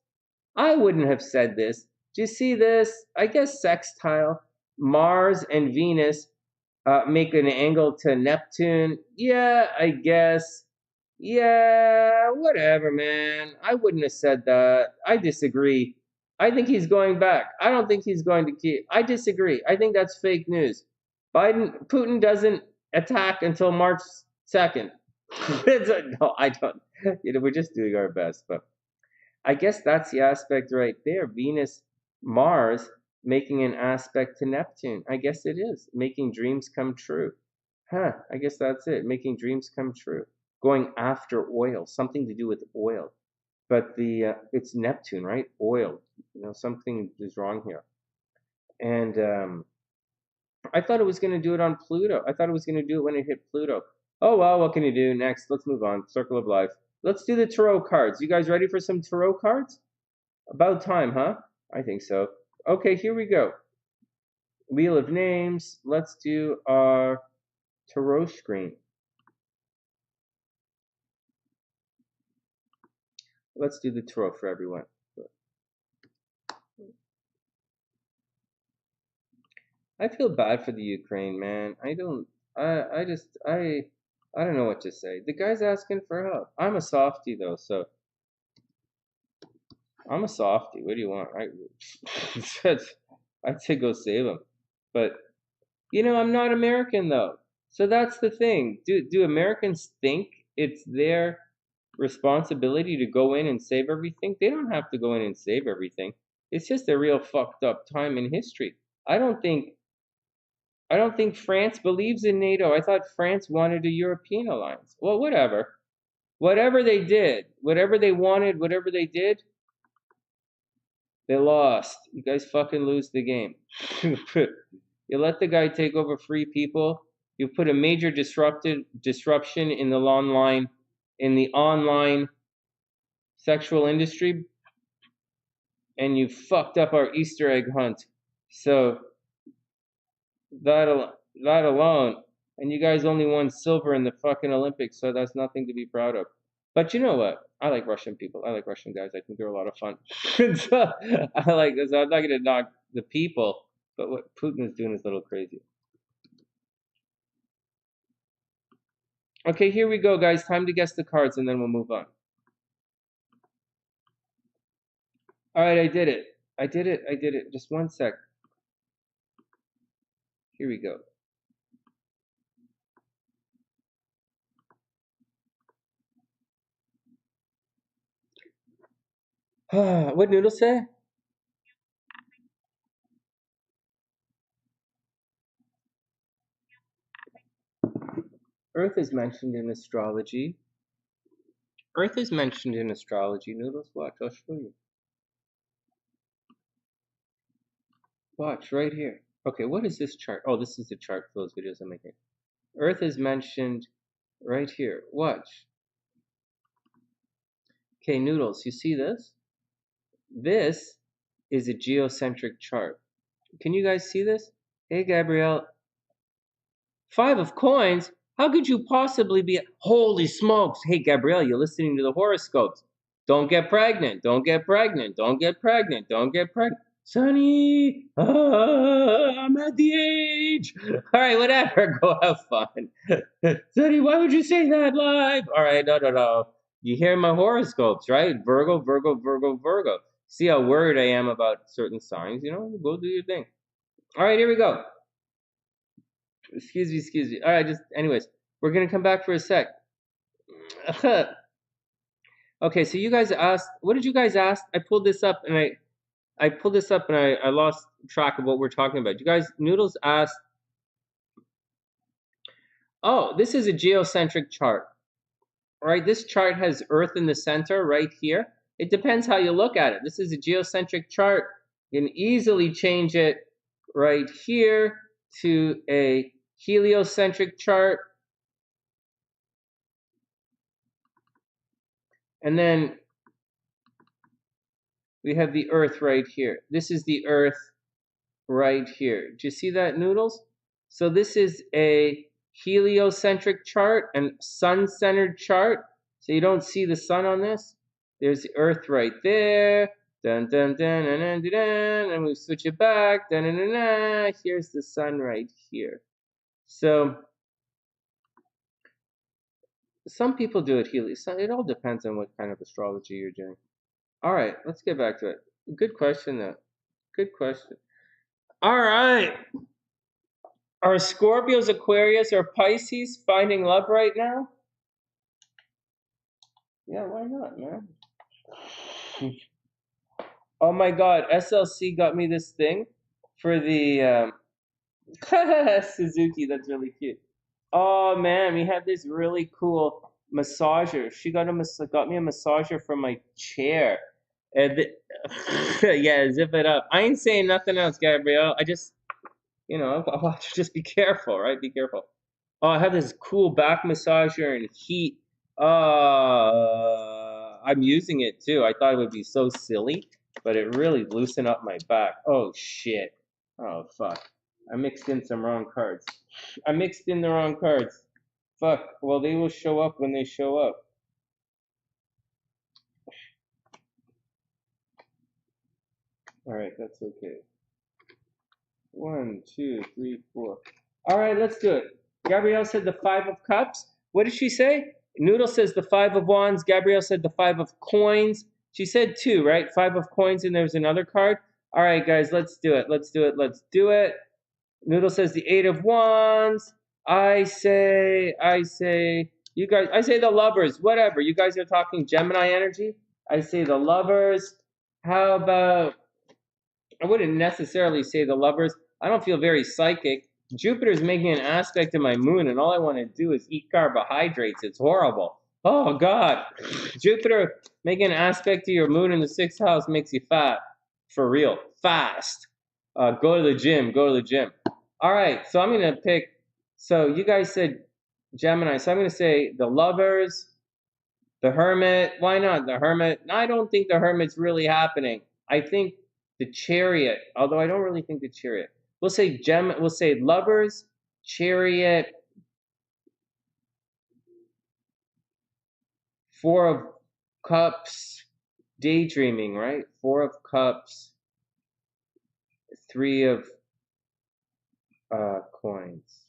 I wouldn't have said this. Do you see this? I guess sextile. Mars and Venus make an angle to Neptune. Yeah, I guess. Yeah, whatever, man. I wouldn't have said that. I disagree. I think he's going back. I don't think he's going to keep. I disagree. I think that's fake news. Putin doesn't attack until March 2nd. No, I don't. We're just doing our best, but I guess that's the aspect right there. Venus, Mars making an aspect to Neptune. I guess it is. Making dreams come true. Huh, I guess that's it. Making dreams come true. Going after oil, something to do with oil. But it's Neptune, right? Oil. Something is wrong here. And I thought it was going to do it on Pluto. I thought it was going to do it when it hit Pluto. Oh, well, what can you do? Next, let's move on. Circle of life. Let's do the tarot cards. You guys ready for some tarot cards? About time, huh? I think so. Okay, here we go. Wheel of Names. Let's do our tarot screen. Let's do the tarot for everyone. I feel bad for the Ukraine, man. I don't I don't know what to say. The guy's asking for help. I'm a softie though, so I'm a softie. What do you want? I'd say go save him. But I'm not American though. So that's the thing. Do Americans think it's their responsibility to go in and save everything? They don't have to go in and save everything. It's just a real fucked up time in history. I don't think I don't think France believes in NATO. I thought France wanted a European alliance. Well, whatever. Whatever they did, whatever they wanted, whatever they did, they lost. You guys fucking lose the game. You let the guy take over free people. You put a major disruption in the online sexual industry, and you fucked up our Easter egg hunt. So that alone, and you guys only won silver in the fucking Olympics, so that's nothing to be proud of. But you know what? I like Russian people. I like Russian guys. I think they're a lot of fun. So I like this. I'm not gonna knock the people, but what Putin is doing is a little crazy. Okay, here we go, guys. Time to guess the cards, and then we'll move on. All right, I did it. I did it. I did it. Just one sec. Here we go. What Noodle say? Earth is mentioned in astrology. Earth is mentioned in astrology. Noodles, watch. I'll show you. Watch right here. Okay, what is this chart? Oh, this is the chart for those videos I'm making. Earth is mentioned right here. Watch. Okay, Noodles, you see this? This is a geocentric chart. Can you guys see this? Hey, Gabrielle. 5 of coins? How could you possibly be? Holy smokes. Hey, Gabrielle, you're listening to the horoscopes. Don't get pregnant. Don't get pregnant. Don't get pregnant. Don't get pregnant. Sonny, I'm at the age. All right, whatever. Go have fun. Sonny, why would you say that live? All right, no. You hear my horoscopes, right? Virgo, Virgo, Virgo, Virgo. See how worried I am about certain signs, Go do your thing. All right, here we go. Excuse me. All right, anyways, we're gonna come back for a sec. Okay, so you guys asked, what did you guys ask? I pulled this up and I lost track of what we're talking about. You guys, Noodles asked, oh, this is a geocentric chart, right? This chart has Earth in the center right here. It depends how you look at it. This is a geocentric chart. You can easily change it right here to a heliocentric chart. And then we have the Earth right here. This is the Earth right here. Do you see that, Noodles? So this is a heliocentric chart and sun-centered chart. So you don't see the sun on this. There's the Earth right there. Dun dun dun dun dun dun, dun. And we switch it back. Dun dun dun dun. Here's the sun right here. So some people do it helio. It all depends on what kind of astrology you're doing. All right, let's get back to it. Good question, though. Good question. All right. Are Scorpios, Aquarius, or Pisces finding love right now? Yeah, why not, man? Oh my God, SLC got me this thing for the Suzuki. That's really cute. Oh man, we have this really cool massager. She got me a massager for my chair. And yeah, zip it up. I ain't saying nothing else, Gabrielle. I just, I'll have to just be careful, right? Be careful. Oh, I have this cool back massager and heat. I'm using it too. I thought it would be so silly, but it really loosened up my back. Oh shit. Oh fuck. I mixed in some wrong cards. I mixed in the wrong cards. Fuck. Well, they will show up when they show up. All right, that's okay. 1, 2, 3, 4. All right, let's do it. Gabrielle said the Five of Cups. What did she say? Noodle says the Five of Wands. Gabrielle said the Five of Coins. She said two, right? Five of Coins, and there's another card. All right, guys, let's do it. Let's do it. Let's do it. Noodle says the Eight of Wands. I say, you guys, I say the Lovers, whatever. You guys are talking Gemini energy. I say the Lovers. How about, I wouldn't necessarily say the Lovers. I don't feel very psychic. Jupiter's making an aspect to my moon, and all I want to do is eat carbohydrates. It's horrible. Oh, God. Jupiter making an aspect to your moon in the 6th house makes you fat. For real. Fast. Go to the gym. Go to the gym. All right. So I'm going to pick. So you guys said Gemini. So I'm going to say the Lovers, the Hermit. Why not the Hermit? I don't think the Hermit's really happening. I think the Chariot, although I don't really think the Chariot. We'll say we'll say Lovers, Chariot, Four of Cups, daydreaming, right? Four of Cups, Three of Coins.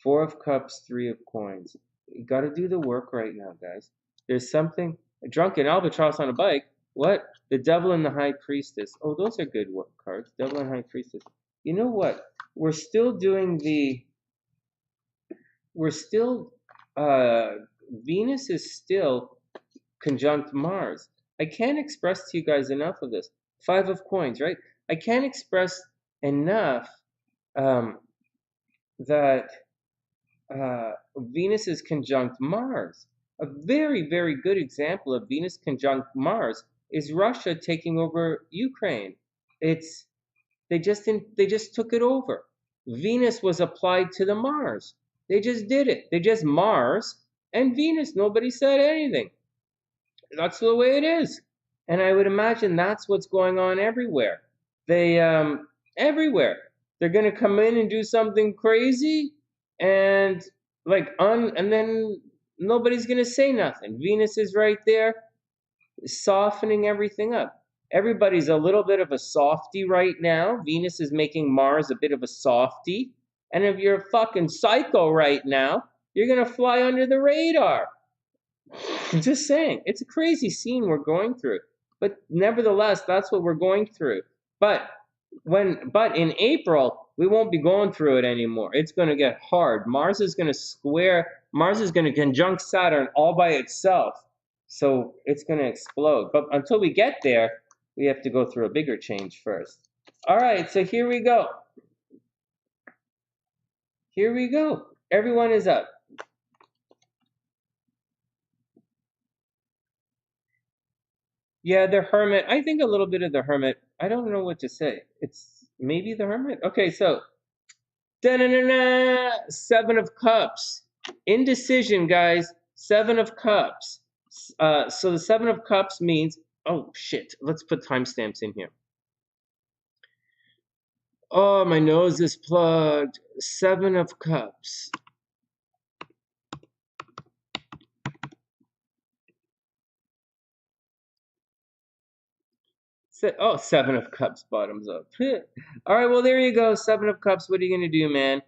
Four of Cups, Three of Coins. You got to do the work right now, guys. There's something. A drunken albatross on a bike. What? The Devil and the High Priestess. Oh, those are good work cards. Devil and High Priestess. You know what? We're still doing the. We're still. Venus is still conjunct Mars. I can't express to you guys enough of this. Five of Coins, right? I can't express enough that Venus is conjunct Mars. A very, very good example of Venus conjunct Mars is Russia taking over Ukraine. They just took it over. Venus was applied to the Mars. They just did it. They just Mars and Venus. Nobody said anything. That's the way it is. And I would imagine that's what's going on everywhere. They everywhere. They're gonna come in and do something crazy, and and then nobody's gonna say nothing. Venus is right there, softening everything up. Everybody's a little bit of a softy right now. Venus is making Mars a bit of a softy. And if you're a fucking psycho right now, you're gonna fly under the radar. I'm just saying, it's a crazy scene we're going through. But nevertheless, that's what we're going through. But in April, we won't be going through it anymore. It's going to get hard. Mars is going to conjunct Saturn all by itself. So it's going to explode. But until we get there, we have to go through a bigger change first. All right, so here we go. Here we go. Everyone is up. Yeah, the Hermit. I think a little bit of the Hermit. I don't know what to say. It's maybe the Hermit. Okay, so Seven of Cups. Indecision, guys. Seven of Cups. So the Seven of Cups means, oh shit, let's put timestamps in here. Oh, my nose is plugged. Seven of Cups. Seven of Cups, bottoms up. All right, well, there you go. Seven of Cups. What are you going to do, man?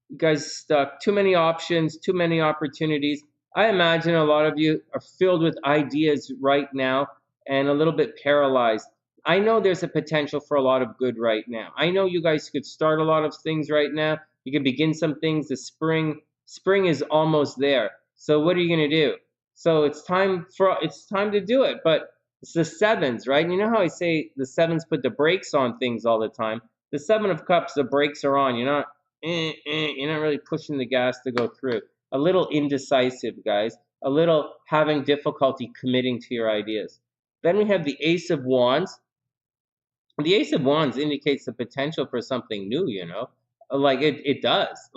You guys stuck. Too many options, too many opportunities. I imagine a lot of you are filled with ideas right now and a little bit paralyzed. I know there's a potential for a lot of good right now. I know you guys could start a lot of things right now. You could begin some things. The spring is almost there. So what are you going to do? So it's time to do it. But it's the sevens, right? You know how I say the sevens put the brakes on things all the time? The Seven of Cups, the brakes are on. You're not really pushing the gas to go through. A little indecisive, guys. A little having difficulty committing to your ideas. Then we have the Ace of Wands. The Ace of Wands indicates the potential for something new, you know? Like it does.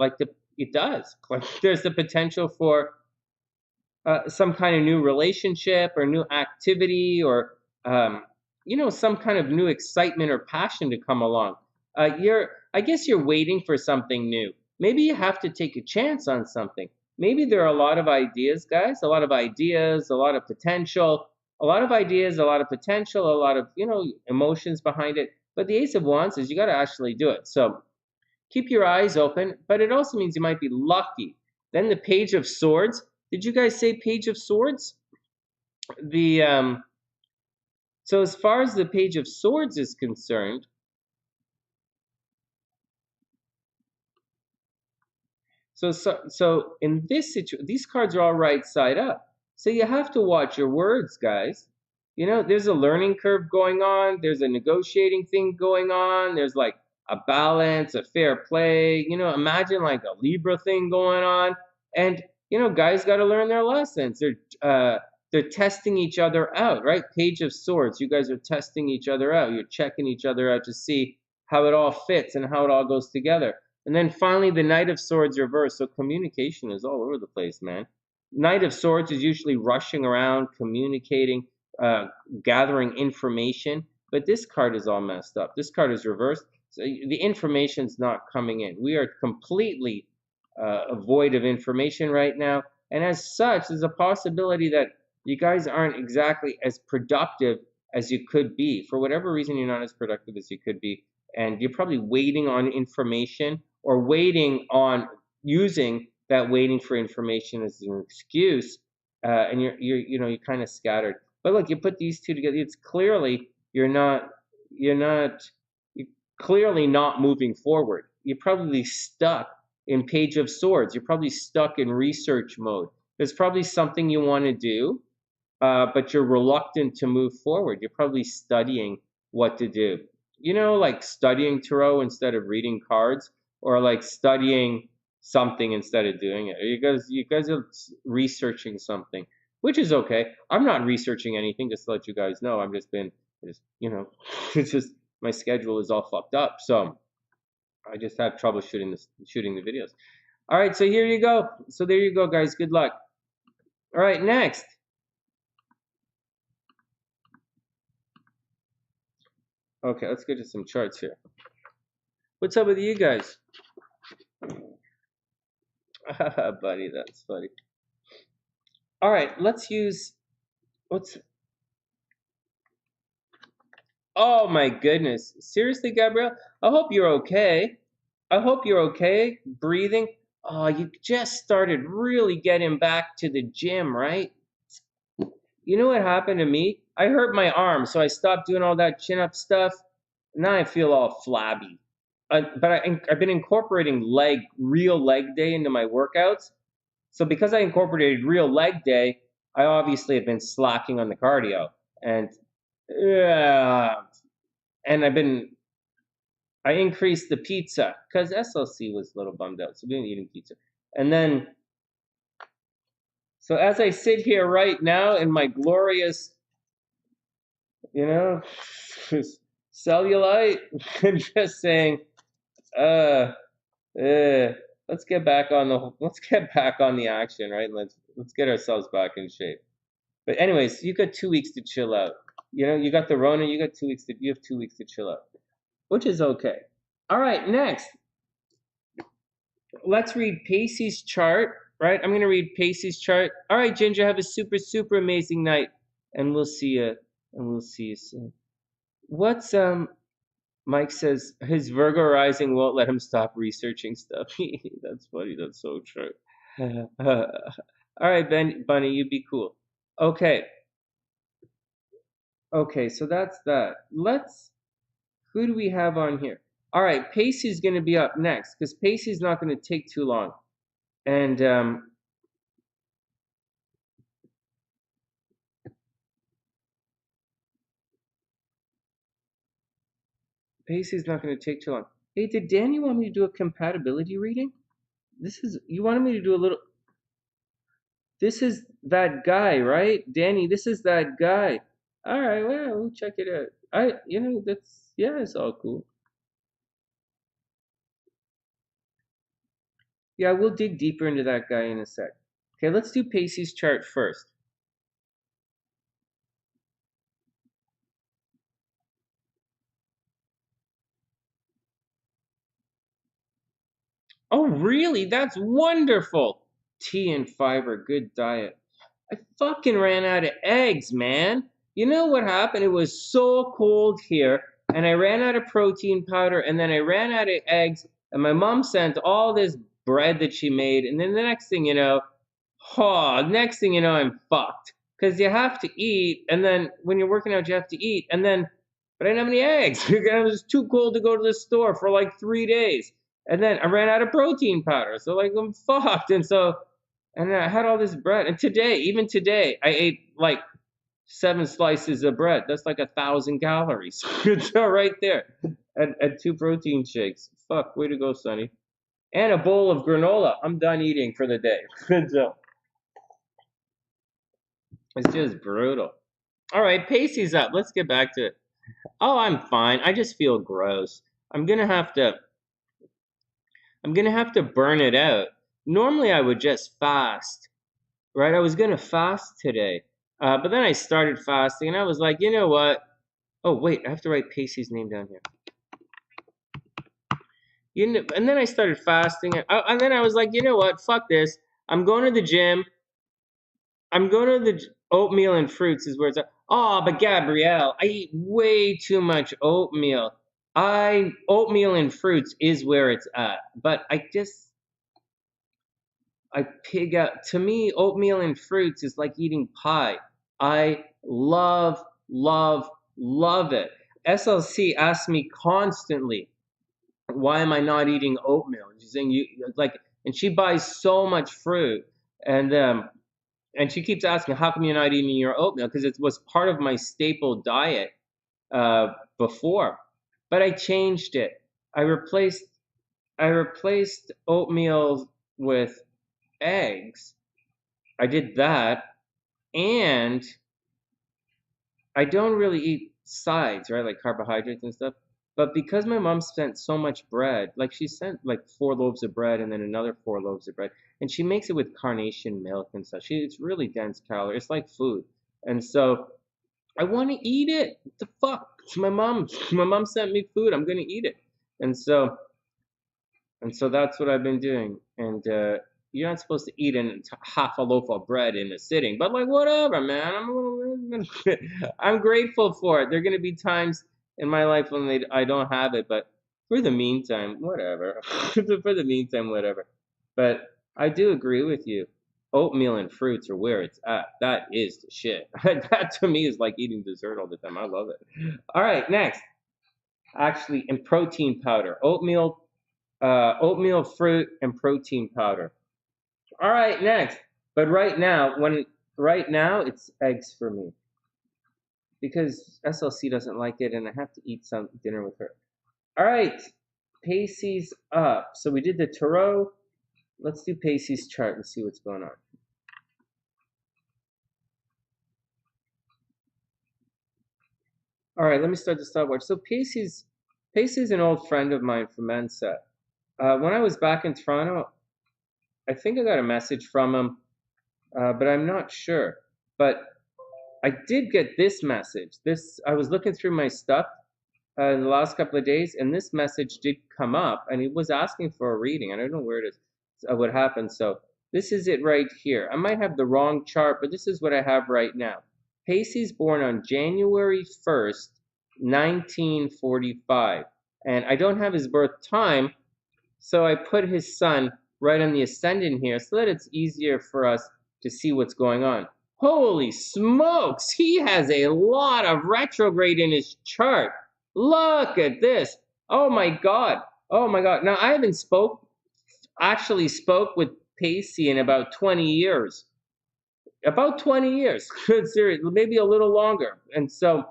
It does. Like there's the potential for some kind of new relationship or new activity or some kind of new excitement or passion to come along. I guess you're waiting for something new. Maybe you have to take a chance on something. Maybe there are a lot of ideas, guys, a lot of ideas, a lot of potential, a lot of ideas, a lot of potential, a lot of, emotions behind it. But the Ace of Wands is you got to actually do it. So keep your eyes open, but it also means you might be lucky. Then the Page of Swords. Did you guys say Page of Swords? So as far as the Page of Swords is concerned, so in this situation, these cards are all right side up. So you have to watch your words, guys. You know, there's a learning curve going on. There's a negotiating thing going on. There's like a balance, a fair play. You know, imagine like a Libra thing going on. And you know, guys got to learn their lessons. They're testing each other out, right? Page of Swords. You guys are testing each other out. You're checking each other out to see how it all fits and how it all goes together. And then finally, the Knight of Swords reversed. So communication is all over the place, man. Knight of Swords is usually rushing around, communicating, gathering information. But this card is all messed up. This card is reversed. So the information's not coming in. We are completely void of information right now. And as such, there's a possibility that you guys aren't exactly as productive as you could be. For whatever reason, you're not as productive as you could be. And you're probably waiting on information or waiting on using that waiting for information as an excuse, and you're kind of scattered. But look, you put these two together. It's clearly you're clearly not moving forward. You're probably stuck in Page of Swords. You're probably stuck in research mode. There's probably something you want to do, but you're reluctant to move forward. You're probably studying what to do. You know, like studying tarot instead of reading cards, or like studying something instead of doing it. You guys are researching something, which is okay. I'm not researching anything, just to let you guys know. You know, it's just my schedule is all fucked up, so I just have trouble shooting the videos. All right, so here you go. So there you go, guys. Good luck. All right, next. Okay, let's get to some charts here. What's up with you guys? Buddy, that's funny. All right, let's use Oh my goodness. Seriously, Gabrielle? I hope you're okay. I hope you're okay breathing. Oh, you just started really getting back to the gym, right? You know what happened to me? I hurt my arm, so I stopped doing all that chin-up stuff. Now I feel all flabby. But I've been incorporating real leg day into my workouts. So because I incorporated real leg day, I obviously have been slacking on the cardio. And I increased the pizza because SLC was a little bummed out. So we've been eating pizza. And then, so as I sit here right now in my glorious, you know, cellulite, I'm just saying, let's get back on the action, right? Let's get ourselves back in shape. But anyways, you got 2 weeks to chill out. You know, you got the Rona, you have 2 weeks to chill out, which is okay. All right, next, let's read Pacey's chart, right? I'm gonna read Pacey's chart. All right, Ginger, have a super, super amazing night, and we'll see you soon. What's Mike says his Virgo rising won't let him stop researching stuff. That's funny. That's so true. All right, Bunny, you be cool. Okay. Okay, so that's that. Who do we have on here? All right, Pacey's going to be up next because Pacey's not going to take too long. And Pacey's not going to take too long. Hey, did Danny want me to do a compatibility reading? You wanted me to do a little. This is that guy, right? Danny, this is that guy. All right, well, we'll check it out. It's all cool. Yeah, we'll dig deeper into that guy in a sec. Okay, let's do Pacey's chart first. Oh, really? That's wonderful. Tea and fiber, good diet. I fucking ran out of eggs, man. You know what happened? It was so cold here, and I ran out of protein powder, and then I ran out of eggs, And my mom sent all this bread that she made, and then the next thing you know, I'm fucked. Because you have to eat, and then when you're working out, you have to eat, and then, but I didn't have any eggs. It was too cold to go to the store for like 3 days. And then I ran out of protein powder, so like I'm fucked. And I had all this bread, and even today, I ate like 7 slices of bread. That's like 1,000 calories. So right there, and 2 protein shakes. Fuck, way to go, Sonny. And a bowl of granola. I'm done eating for the day. So it's just brutal. All right, Pacey's up. Let's get back to it. Oh, I'm fine. I just feel gross. I'm gonna have to burn it out. Normally I would just fast, right? I was gonna fast today, but then I started fasting, and I was like, you know what? Oh wait, I have to write Pacey's name down here. And then I started fasting, and then I was like, you know what? Fuck this. I'm going to the gym. I'm going to the oatmeal and fruits is where it's at. Oh, but Gabrielle, I eat way too much oatmeal. Oatmeal and fruits is where it's at. But I pig out. To me, oatmeal and fruits is like eating pie. I love, love, love it. SLC asks me constantly, why am I not eating oatmeal? And she's saying and she buys so much fruit, and she keeps asking, how come you're not eating your oatmeal? Because it was part of my staple diet before, but I changed it. I replaced oatmeal with eggs. I did that, and I don't really eat sides, right, like carbohydrates and stuff. But because my mom sent so much bread, like she sent like 4 loaves of bread and then another 4 loaves of bread, and she makes it with carnation milk and stuff. It's really dense calorie. It's like food, and so I want to eat it. What the fuck? My mom sent me food. I'm gonna eat it, and so that's what I've been doing. And you're not supposed to eat half a loaf of bread in a sitting, but like whatever, man. I'm grateful for it. There are gonna be times in my life when I don't have it, but for the meantime, whatever. For the meantime, whatever. But I do agree with you. Oatmeal and fruits are where it's at. That is the shit. That to me is like eating dessert all the time. I love it. All right, next. Actually, in protein powder, oatmeal, fruit, and protein powder. All right, next. But right now, it's eggs for me because SLC doesn't like it, and I have to eat some dinner with her. All right, Pacey's up. So we did the tarot. Let's do Pacey's chart and see what's going on. All right, let me start the stopwatch. So Pacey's an old friend of mine from Mensa. When I was back in Toronto, I think I got a message from him, but I'm not sure. But I did get this message. I was looking through my stuff in the last couple of days, and this message did come up, and he was asking for a reading. I don't know where it is, what happened. So this is it right here. I might have the wrong chart, but this is what I have right now. Pacey's born on January 1st, 1945, and I don't have his birth time, so I put his sun right on the ascendant here so that it's easier for us to see what's going on. Holy smokes, he has a lot of retrograde in his chart. Look at this. Oh my God. Oh my God. Now I haven't actually spoke with Pacey in about 20 years. About 20 years. Seriously, maybe a little longer. And so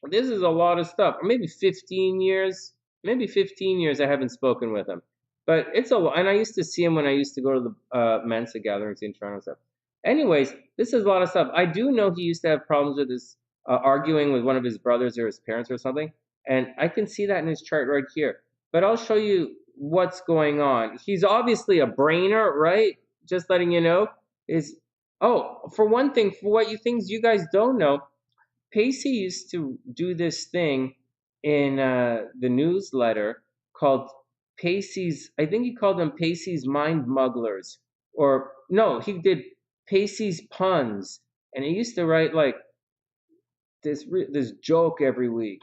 this is a lot of stuff. Or maybe 15 years. Maybe 15 years I haven't spoken with him. But it's a lot. And I used to see him when I used to go to the Mensa gatherings in Toronto and stuff. Anyways, this is a lot of stuff. I do know he used to have problems with his arguing with one of his brothers or his parents or something. And I can see that in his chart right here. But I'll show you what's going on. He's obviously a brainer, right? Just letting you know. For one thing, things you guys don't know, Pacey used to do this thing in the newsletter called Pacey's, I think he called them Pacey's Mind Mugglers. Or, no, he did Pacey's Puns. And he used to write like this joke every week,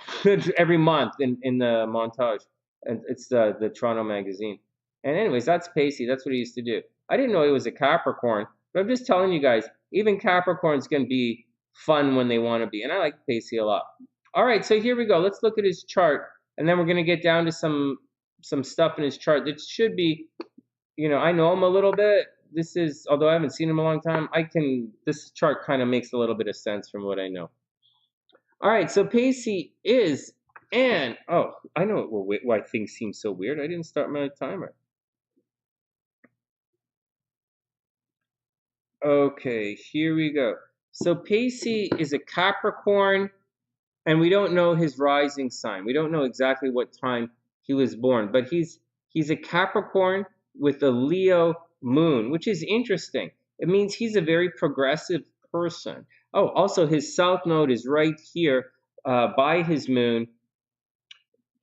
every month in the montage. And it's the Toronto Magazine. And anyways, that's Pacey. That's what he used to do. I didn't know he was a Capricorn, but I'm just telling you guys, even Capricorns can be fun when they want to be. And I like Pacey a lot. All right, so here we go. Let's look at his chart, and then we're going to get down to some stuff in his chart that should be, I know him a little bit. This is, although I haven't seen him a long time, this chart kind of makes a little bit of sense from what I know. All right, so Pacey is, and, oh, I know why things seem so weird. I didn't start my timer. Okay, here we go. So Pacey is a Capricorn, and we don't know his rising sign. We don't know exactly what time he was born, but he's a Capricorn with a Leo moon, which is interesting. It means he's a very progressive person. Oh, also his south node is right here by his moon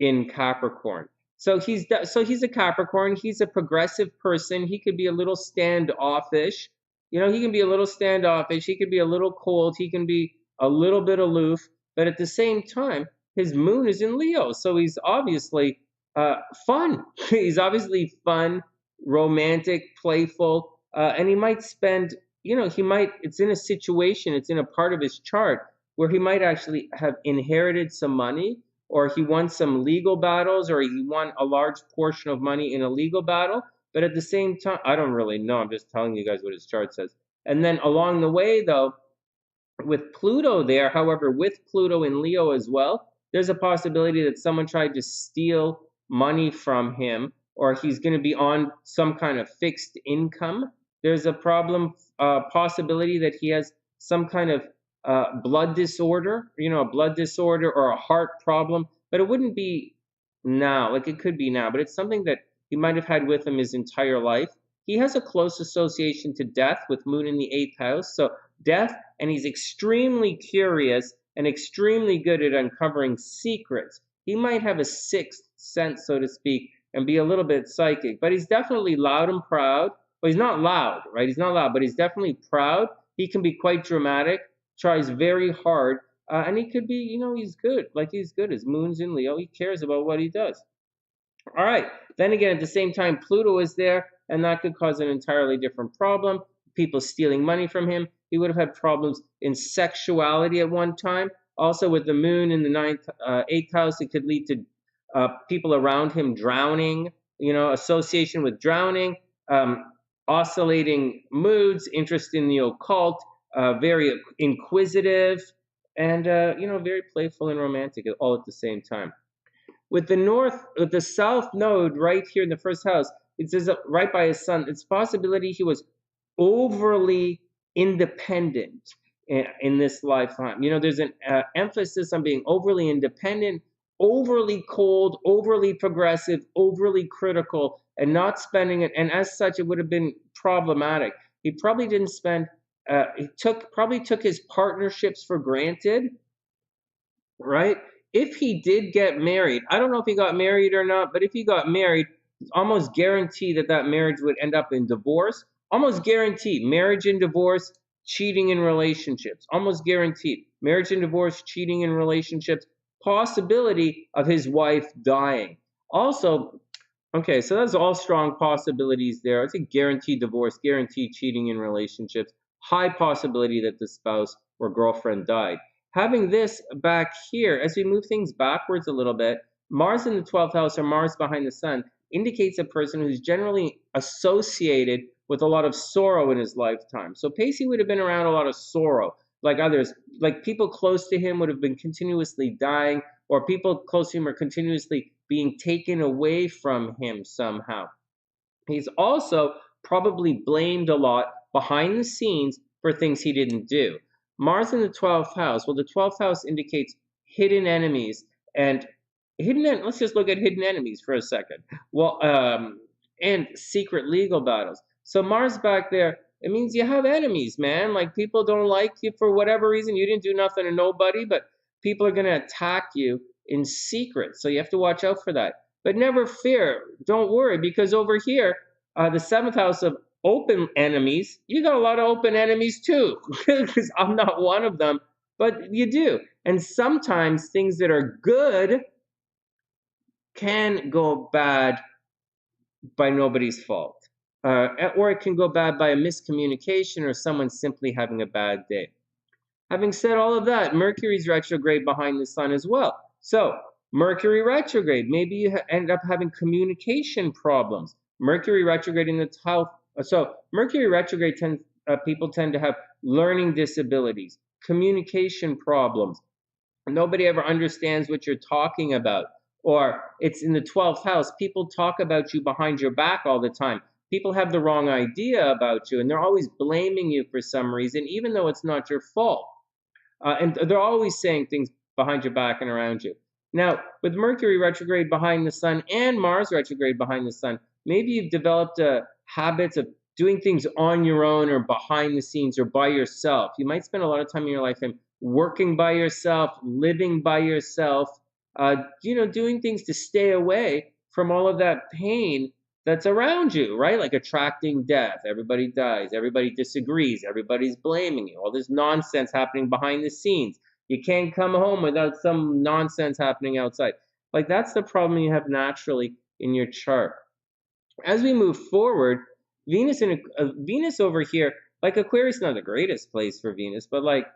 in Capricorn. So he's a Capricorn. He's a progressive person. He could be a little standoffish. He can be a little standoffish. He could be a little cold. He can be a little bit aloof. But at the same time, his moon is in Leo, so he's obviously fun. He's obviously fun, romantic, playful, and he might spend. It's in a situation. It's in a part of his chart where he might actually have inherited some money, or he won some legal battles, or he won a large portion of money in a legal battle. But at the same time, I don't really know. I'm just telling you guys what his chart says. And then along the way, though, with Pluto there, however, with Pluto in Leo as well, there's a possibility that someone tried to steal money from him, or he's going to be on some kind of fixed income. There's a possibility that he has some kind of blood disorder, a blood disorder or a heart problem, but it wouldn't be now. Like, it could be now, but it's something that he might have had with him his entire life. He has a close association to death with Moon in the 8th house, so death, and he's extremely curious and extremely good at uncovering secrets. He might have a sixth sense, so to speak, and be a little bit psychic, but he's definitely loud and proud. Well, he's not loud, right? He's not loud, but he's definitely proud. He can be quite dramatic, tries very hard, and he could be, he's good. Like, he's good. His moon's in Leo. He cares about what he does. All right. Then again, at the same time, Pluto is there, and that could cause an entirely different problem. People stealing money from him. He would have had problems in sexuality at one time. Also, with the moon in the 8th house, it could lead to people around him drowning, association with drowning, oscillating moods, interest in the occult, very inquisitive, and, very playful and romantic all at the same time. With the south node right here in the first house, it says right by his sun, it's a possibility he was overly independent in this lifetime. There's an emphasis on being overly independent, overly cold, overly progressive, overly critical, and not spending it. And as such, it would have been problematic. He probably didn't spend. Probably took his partnerships for granted, right? If he did get married, I don't know if he got married or not, but if he got married, it's almost guaranteed that marriage would end up in divorce. Almost guaranteed. Marriage and divorce, cheating in relationships. Almost guaranteed. Marriage and divorce, cheating in relationships. Possibility of his wife dying. Also, okay, so that's all strong possibilities there. It's a guaranteed divorce, guaranteed cheating in relationships. High possibility that the spouse or girlfriend died. Having this back here, as we move things backwards a little bit, Mars in the 12th house, or Mars behind the sun, indicates a person who's generally associated with a lot of sorrow in his lifetime. So Pacey would have been around a lot of sorrow, like others. Like, people close to him would have been continuously dying, or people close to him are continuously being taken away from him somehow. He's also probably blamed a lot behind the scenes for things he didn't do. Mars in the 12th house. Well, the 12th house indicates hidden enemies, and let's just look at hidden enemies for a second. Well, and secret legal battles. So Mars back there, it means you have enemies, man. Like, people don't like you for whatever reason. You didn't do nothing to nobody, but people are going to attack you in secret. So you have to watch out for that. But never fear. Don't worry, because over here, the 7th house of open enemies, you got a lot of open enemies too, because I'm not one of them, but you do. And sometimes things that are good can go bad by nobody's fault. Or it can go bad by a miscommunication or someone simply having a bad day. Having said all of that, Mercury's retrograde behind the sun as well. So, Mercury retrograde, maybe you end up having communication problems. Mercury retrograde in the 12th. So, Mercury retrograde people tend to have learning disabilities, communication problems. Nobody ever understands what you're talking about. Or it's in the 12th house. People talk about you behind your back all the time. People have the wrong idea about you, and they're always blaming you for some reason, even though it's not your fault. And they're always saying things behind your back and around you. Now, with Mercury retrograde behind the sun and Mars retrograde behind the sun, maybe you've developed habits of doing things on your own or behind the scenes or by yourself. You might spend a lot of time in your lifetime working by yourself, living by yourself, doing things to stay away from all of that pain that's around you, right? Like attracting death. Everybody dies. Everybody disagrees. Everybody's blaming you. All this nonsense happening behind the scenes. You can't come home without some nonsense happening outside. Like that's the problem you have naturally in your chart. As we move forward, Venus over here, like Aquarius, not the greatest place for Venus, but like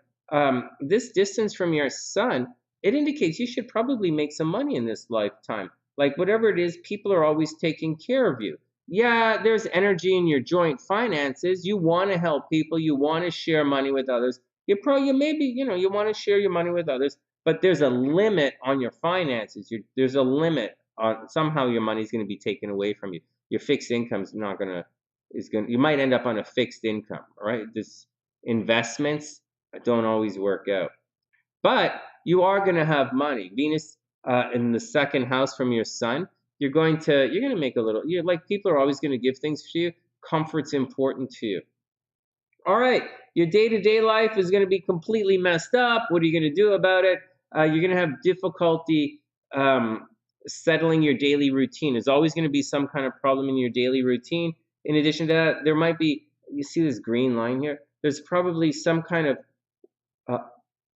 this distance from your sun, it indicates you should probably make some money in this lifetime. Like whatever it is, people are always taking care of you. Yeah, there's energy in your joint finances. You want to help people. You want to share money with others. You want to share your money with others, but there's a limit on your finances. There's a limit on somehow your money's going to be taken away from you. Your fixed income's not going to, you might end up on a fixed income, right? This investments don't always work out. But you are going to have money. Venus in the second house from your sun, you're going to make a little, people are always going to give things to you. Comfort's important to you. All right, your day-to-day life is going to be completely messed up. What are you going to do about it? You're going to have difficulty settling your daily routine. There's always going to be some kind of problem in your daily routine. In addition to that, there might be, you see this green line here? There's probably some kind of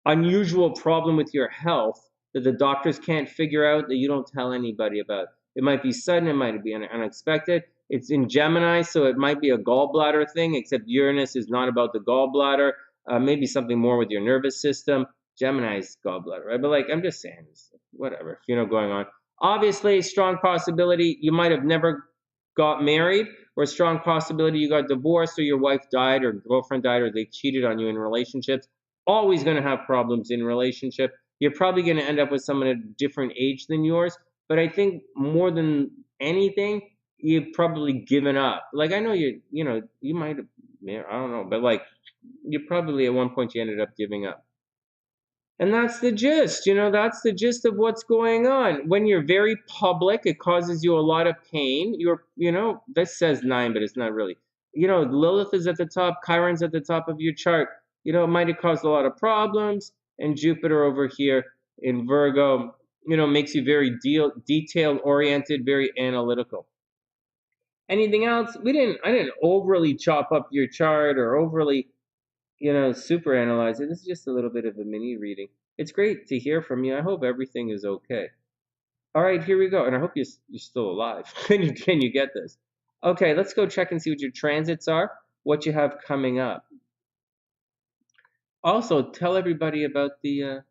unusual problem with your health that the doctors can't figure out that you don't tell anybody about. It might be sudden, it might be unexpected. It's in Gemini, so it might be a gallbladder thing, except Uranus is not about the gallbladder. Maybe something more with your nervous system. Gemini's gallbladder, right? But like, I'm just saying, whatever, going on. Obviously, strong possibility you might have never got married, or strong possibility you got divorced, or your wife died, or girlfriend died, or they cheated on you in relationships. Always going to have problems in relationship. You're probably going to end up with someone at a different age than yours. But I think more than anything, you've probably given up. Like I know you might have, I don't know, but like you probably at one point you ended up giving up. And that's the gist, that's the gist of what's going on. When you're very public, it causes you a lot of pain. This says 9, but it's not really. Lilith is at the top, Chiron's at the top of your chart. It might have caused a lot of problems. And Jupiter over here in Virgo, makes you very detail-oriented, very analytical. Anything else? I didn't overly chop up your chart or overly, super analyze it. This is just a little bit of a mini reading. It's great to hear from you. I hope everything is okay. All right, here we go. And I hope you're still alive. Can you get this? Okay, let's go check and see what your transits are, what you have coming up. Also, tell everybody about the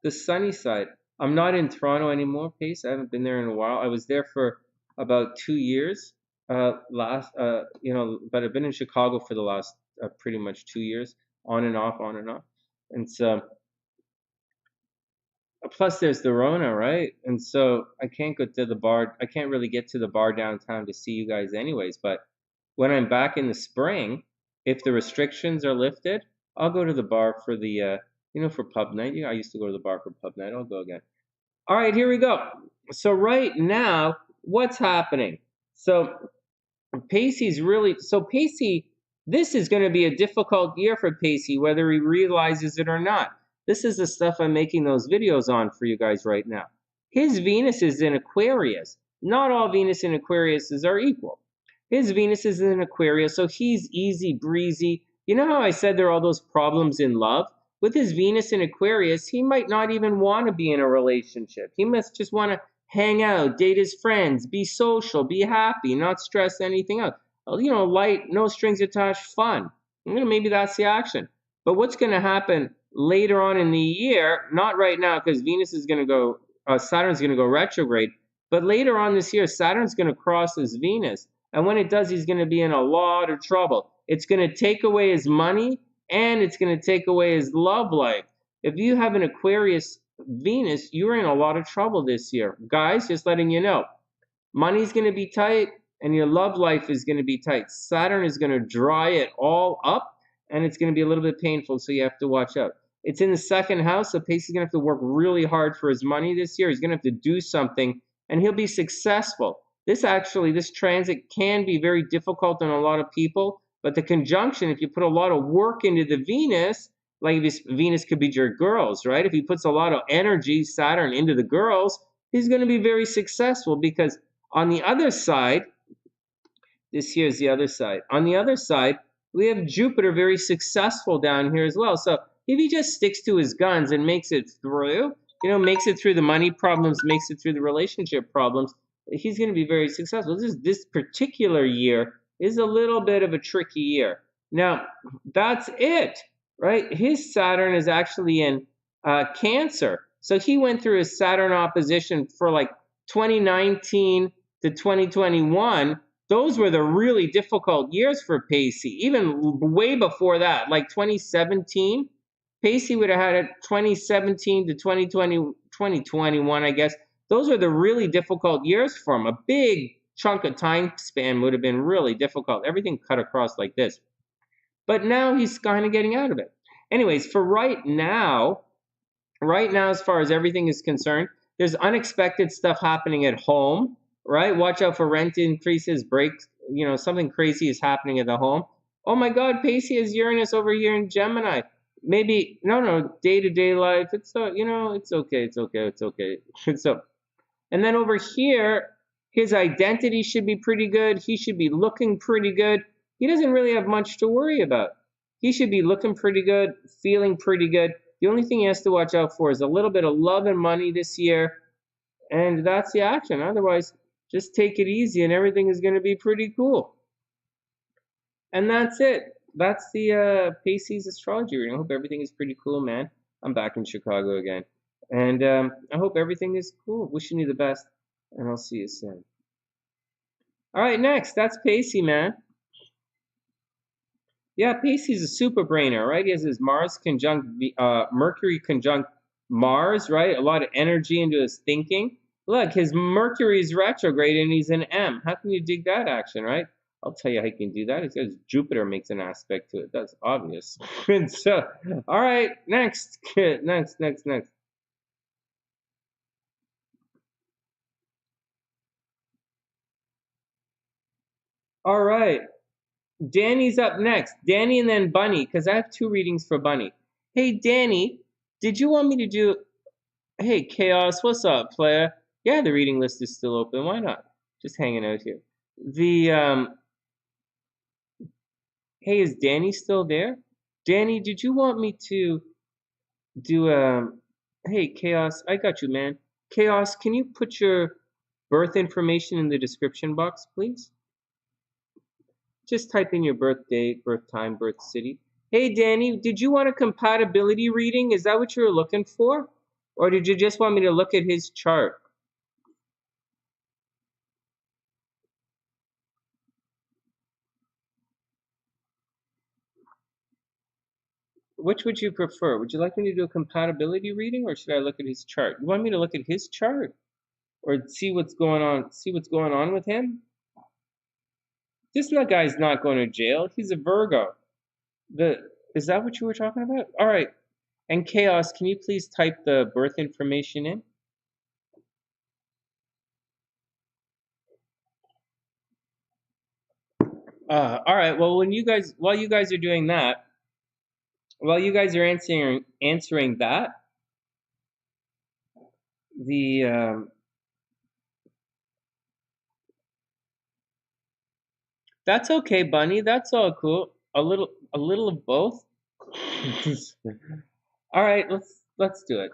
TheSunnySide. I'm not in Toronto anymore, Pace. I haven't been there in a while. I was there for about 2 years but I've been in Chicago for the last pretty much 2 years, on and off. And so, plus there's the Rona, right? And so I can't go to the bar. I can't really get to the bar downtown to see you guys anyways. But when I'm back in the spring, if the restrictions are lifted, I'll go to the bar for the, for pub night. I used to go to the bar for pub night. I'll go again. All right, here we go. So right now, what's happening? So Pacey, this is going to be a difficult year for Pacey, whether he realizes it or not. This is the stuff I'm making those videos on for you guys right now. His Venus is in Aquarius. Not all Venus in Aquariuses are equal. His Venus is in Aquarius, so he's easy breezy. You know how I said there are all those problems in love? With his Venus in Aquarius, he might not even want to be in a relationship. He must just want to hang out, date his friends, be social, be happy, not stress anything out. Light, no strings attached fun. Maybe that's the action. But what's going to happen later on in the year, not right now because Venus is going to go, Saturn's going to go retrograde, but later on this year, Saturn's going to cross his Venus. And when it does, he's going to be in a lot of trouble. It's going to take away his money and it's going to take away his love life. If you have an Aquarius Venus, you're in a lot of trouble this year. Guys, just letting you know. Money's going to be tight and your love life is going to be tight. Saturn is going to dry it all up and it's going to be a little bit painful, so you have to watch out. It's in the second house, so Pacey's going to have to work really hard for his money this year. He's going to have to do something and he'll be successful. This transit can be very difficult on a lot of people, but the conjunction, if you put a lot of work into the Venus, like this Venus could be your girls, right? If he puts a lot of energy, Saturn, into the girls, he's going to be very successful because on the other side, this here is the other side. On the other side, we have Jupiter very successful down here as well. So if he just sticks to his guns and makes it through, makes it through the money problems, makes it through the relationship problems, he's going to be very successful. This particular year is a little bit of a tricky year. Now, that's it, right? His Saturn is actually in Cancer. So he went through a Saturn opposition for like 2019 to 2021. Those were the really difficult years for Pacey. Even way before that, like 2017, Pacey would have had it 2017 to 2021, I guess. Those were the really difficult years for him. A big chunk of time span would have been really difficult. Everything cut across like this. But now he's kind of getting out of it. Anyways, for right now, as far as everything is concerned, there's unexpected stuff happening at home, right? Watch out for rent increases, breaks, something crazy is happening at the home. Oh my God, Pacey has Uranus over here in Gemini. Maybe, no, day-to-day life, it's okay. So, and then over here, his identity should be pretty good. He should be looking pretty good. He doesn't really have much to worry about. He should be looking pretty good, feeling pretty good. The only thing he has to watch out for is a little bit of love and money this year. And that's the action. Otherwise, just take it easy and everything is going to be pretty cool. And that's it. That's the Pacey's astrology reading. I hope everything is pretty cool, man. I'm back in Chicago again. And I hope everything is cool. Wishing you the best. And I'll see you soon. All right, next. That's Pacey, man. Yeah, Pacey's a super brainer, right? He has his Mars conjunct, Mercury conjunct Mars, right? A lot of energy into his thinking. Look, his Mercury is retrograde and he's an M. How can you dig that action, right? I'll tell you how you can do that. It's because Jupiter makes an aspect to it. That's obvious. And so, all right, next. next. All right. Danny's up next. Danny and then Bunny, because I have two readings for Bunny. Hey, Danny, did you want me to do... Hey, Chaos, what's up, player? Yeah, the reading list is still open. Why not? Just hanging out here. Hey, is Danny still there? Danny, did you want me to do Hey, Chaos, I got you, man. Chaos, can you put your birth information in the description box, please? Just type in your birth date, birth time, birth city. Hey, Danny, did you want a compatibility reading? Is that what you were looking for? Or did you just want me to look at his chart? Which would you prefer? Would you like me to do a compatibility reading or should I look at his chart? You want me to look at his chart? Or see what's going on with him? This guy's not going to jail. He's a Virgo. Is that what you were talking about? All right. And Chaos, can you please type the birth information in? All right. Well, while you guys are doing that, while you guys are answering that, that's okay, Bunny. That's all cool. A little of both. All right, let's do it.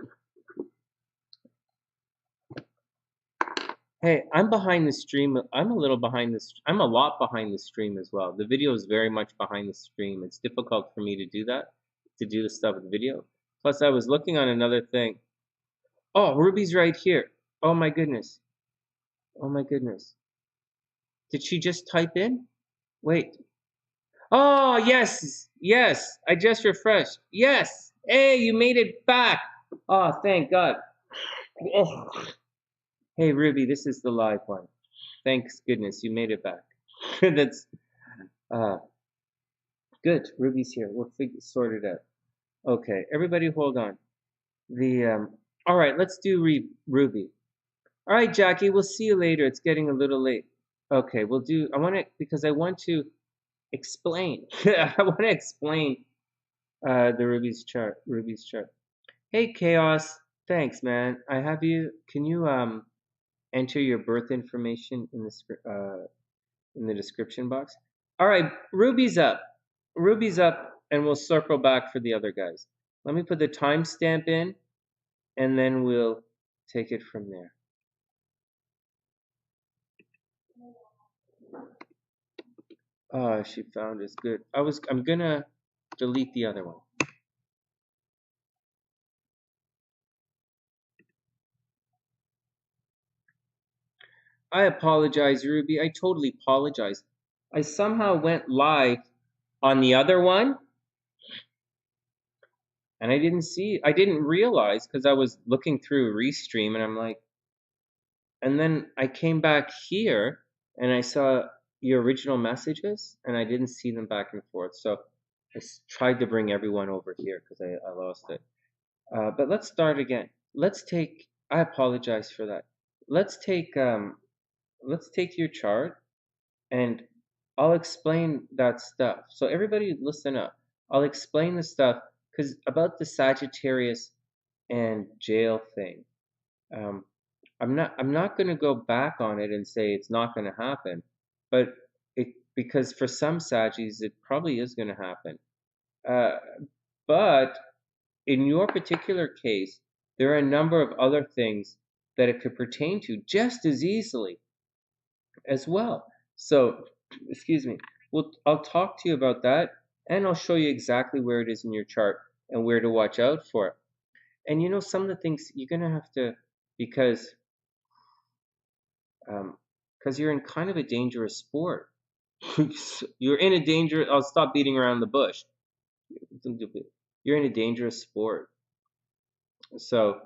Hey, I'm behind the stream. I'm a little behind this. I'm a lot behind the stream as well. The video is very much behind the stream. It's difficult for me to do that, to do the stuff with the video. Plus, I was looking on another thing. Oh, Ruby's right here. Oh my goodness. Oh my goodness. Did she just type in? Wait. Oh, yes. Yes. I just refreshed. Yes. Hey, you made it back. Oh, thank God. Oh. Hey, Ruby, this is the live one. Thanks goodness you made it back. That's uh good. Ruby's here. We'll sort it out. Okay, everybody hold on. The all right, let's do Ruby. All right, Jackie, we'll see you later. It's getting a little late. Okay, we'll do because I want to explain. I want to explain the Ruby's chart. Hey, Chaos. Thanks, man. I have you. Can you enter your birth information in the description box? All right, Ruby's up. Ruby's up, and we'll circle back for the other guys. Let me put the timestamp in, and then we'll take it from there. Oh, she found us. Good. I'm gonna delete the other one. I apologize, Ruby. I totally apologize. I somehow went live on the other one, and I didn't realize because I was looking through Restream, and I'm like, and then I came back here and I saw your original messages, and I didn't see them back and forth. So I tried to bring everyone over here because I lost it. But let's start again. I apologize for that. Let's take your chart, and I'll explain that stuff. So everybody listen up. I'll explain the stuff because about the Sagittarius and jail thing. Um, I'm not going to go back on it and say it's not going to happen, but because for some Sagis it probably is going to happen. Uh, but in your particular case, there are a number of other things that it could pertain to just as easily as well. So, excuse me. I'll talk to you about that, and I'll show you exactly where it is in your chart and where to watch out for. And some of the things you're gonna have to, because you're in kind of a dangerous sport. You're in a danger. I'll stop beating around the bush. You're in a dangerous sport. So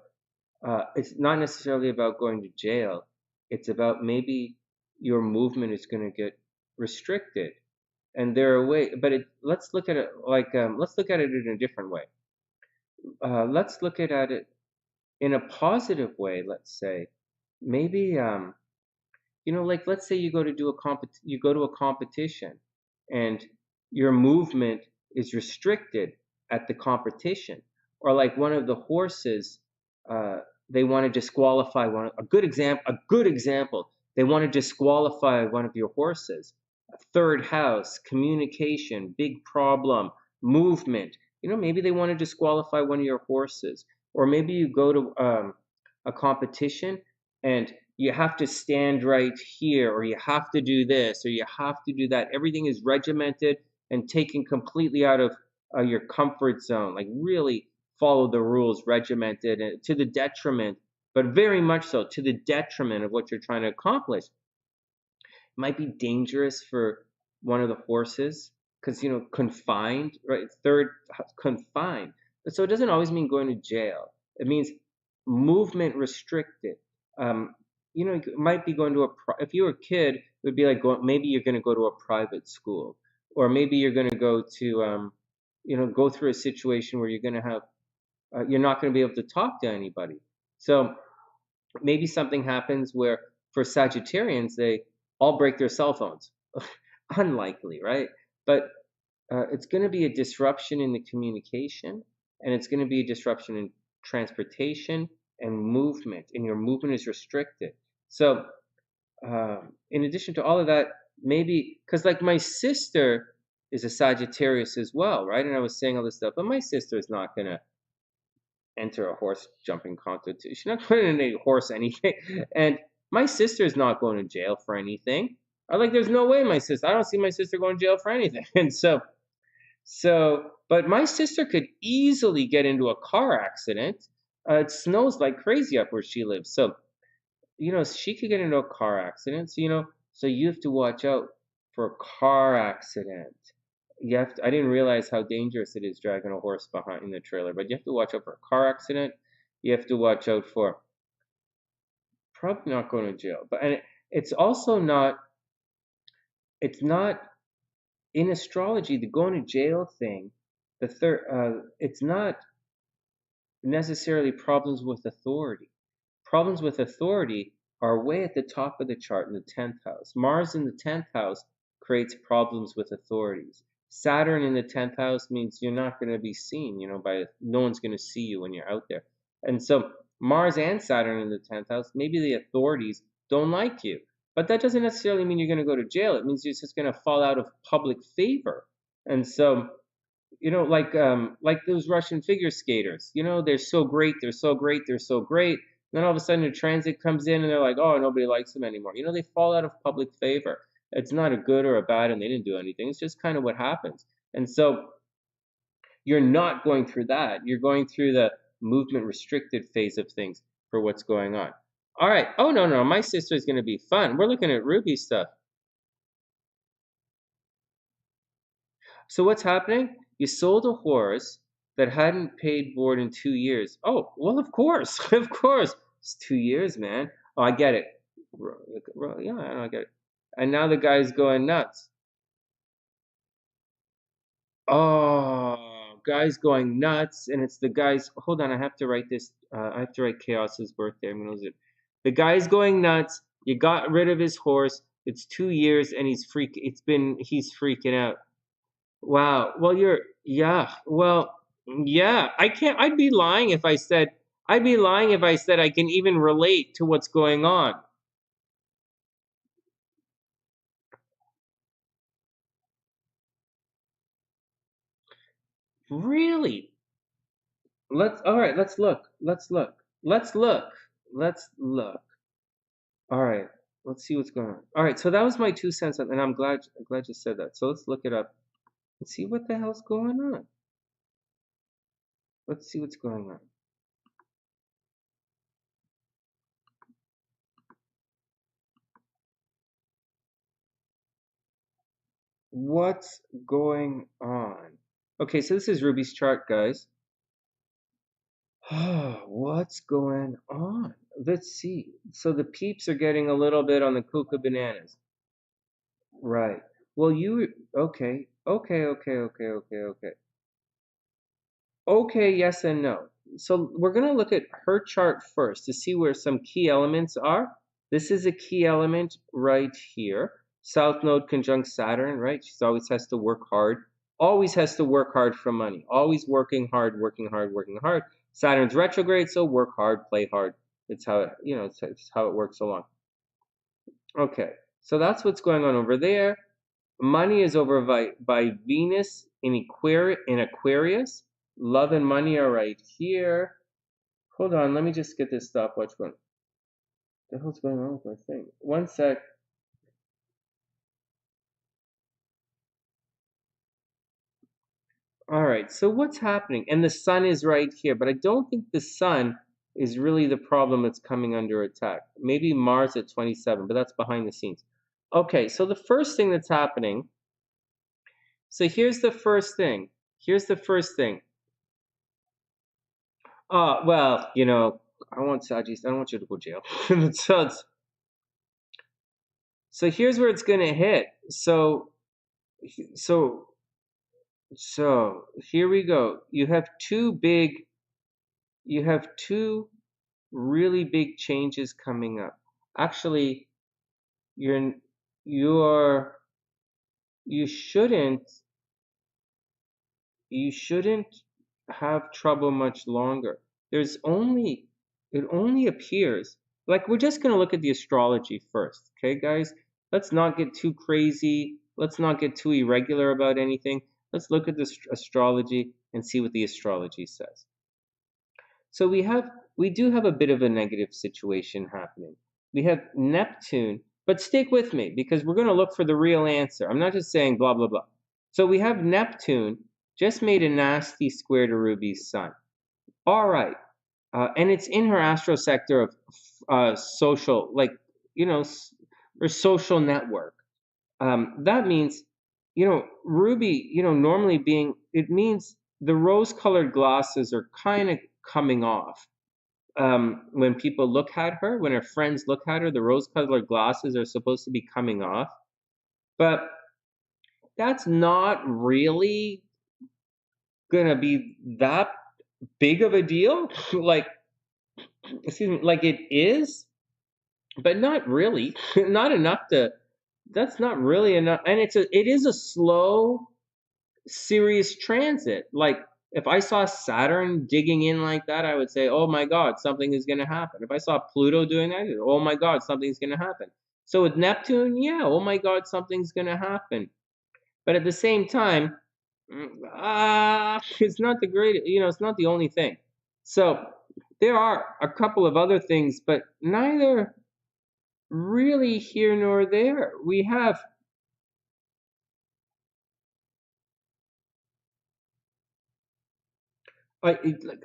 it's not necessarily about going to jail. It's about maybe your movement is going to get restricted, and there are ways. But let's look at it let's look at it in a different way. Let's look at it in a positive way. Let's say maybe like let's say you go to a competition, and your movement is restricted at the competition, or like one of the horses, uh, they want to disqualify a good example, they want to disqualify one of your horses. Third house, communication, big problem, movement. Maybe they want to disqualify one of your horses, or maybe you go to a competition, and you have to stand right here, or you have to do this, or you have to do that. Everything is regimented and taken completely out of your comfort zone. Like really follow the rules, regimented, and to the detriment, but very much so to the detriment of what you're trying to accomplish. It might be dangerous for one of the horses because confined, right? Third, confined. So it doesn't always mean going to jail. It means movement restricted. Um, you might be going to if you were a kid, it would be like maybe you're going to go to a private school, or maybe you're going to go to go through a situation where you're going to have you're not going to be able to talk to anybody. So maybe something happens where for Sagittarians they all break their cell phones. Unlikely, right? But it's going to be a disruption in the communication, and it's going to be a disruption in transportation and movement, and your movement is restricted. So in addition to all of that, maybe because like my sister is a Sagittarius as well, right? And I was saying all this stuff, but my sister is not going to enter a horse jumping competition. She's not going to enter a horse anything. And My sister's not going to jail for anything. I like, there's no way I don't see my sister going to jail for anything. And but my sister could easily get into a car accident. It snows like crazy up where she lives. So, she could get into a car accident. So you have to watch out for a car accident. I didn't realize how dangerous it is dragging a horse behind in the trailer, but you have to watch out for a car accident. You have to watch out for probably not going to jail. And it's also not in astrology, the going to jail thing. It's not necessarily problems with authority. Problems with authority are way at the top of the chart in the 10th house. Mars in the 10th house creates problems with authorities. Saturn in the 10th house means you're not going to be seen, no one's going to see you when you're out there. And so Mars and Saturn in the 10th house, maybe the authorities don't like you. But that doesn't necessarily mean you're going to go to jail. It means you're just going to fall out of public favor. And so, like those Russian figure skaters, they're so great, they're so great, they're so great. And then all of a sudden a transit comes in and they're like, oh, nobody likes them anymore. They fall out of public favor. It's not a good or a bad and they didn't do anything. It's just kind of what happens. And so you're not going through that. You're going through the movement restricted phase of things for what's going on. All right. Oh, no. My sister's going to be fun. We're looking at Ruby stuff. So what's happening? You sold a horse that hadn't paid board in 2 years. Oh, well, of course. Of course. It's 2 years, man. Oh, I get it. Yeah, I get it. And now the guy's going nuts. Oh, guy's going nuts. And it's the guy's. Hold on. I have to write this. I have to write Chaos's birthday. I'm going to lose it. The guy's going nuts. You got rid of his horse. It's 2 years and he's freaking out. Wow. Well, yeah. I'd be lying if I said I can even relate to what's going on. Really? All right, let's look. All right. Let's see what's going on. All right, so that was my 2 cents and I'm glad you said that. So let's look it up and see what the hell's going on. Let's see what's going on. What's going on? Okay, so this is Ruby's chart, guys. What's going on? Let's see. So the peeps are getting a little bit on the cuckoo bananas. Right. Well, okay. Okay, yes and no. So we're going to look at her chart first to see where some key elements are. This is a key element right here. South Node conjunct Saturn, right? She always has to work hard. Always has to work hard for money. Always working hard. Saturn's retrograde, so work hard, play hard. It's how it's how it works along. Okay, so that's what's going on over there. Money is over by Venus in Aquarius. Love and money are right here. Hold on, let me just get this stopwatch going. What the hell's going on with my thing? One sec. All right, so what's happening? And the sun is right here, but I don't think the sun is really the problem that's coming under attack. Maybe Mars at 27, but that's behind the scenes. Okay, so the first thing that's happening. So here's the first thing. Well, I don't want Sagis. I don't want you to go to jail. So here's where it's gonna hit. So here we go. You have two really big changes coming up. Actually, you shouldn't have trouble much longer. It only appears like we're just going to look at the astrology first, okay, guys? Let's not get too crazy. Let's not get too irregular about anything. Let's look at the astrology and see what the astrology says. So we do have a bit of a negative situation happening. we have Neptune, but stick with me because we're going to look for the real answer. I'm not just saying blah, blah, blah. So we have Neptune just made a nasty square to Ruby's sun. All right. And it's in her astro sector of social, like, her social network. That means, Ruby, normally it means the rose-colored glasses are kind of coming off. When people look at her, when her friends look at her, the rose-colored glasses are supposed to be coming off. But that's not really gonna be that big of a deal. Like, excuse me, like it is, but not really. Not enough to. That's not really enough, and it is a slow, serious transit. Like if I saw Saturn digging in like that, I would say, "Oh my God, something is going to happen." If I saw Pluto doing that, "Oh my God, something's going to happen." So with Neptune, yeah, oh my God, something's going to happen. But at the same time, it's not the great. It's not the only thing. So there are a couple of other things, but neither really here nor there. We have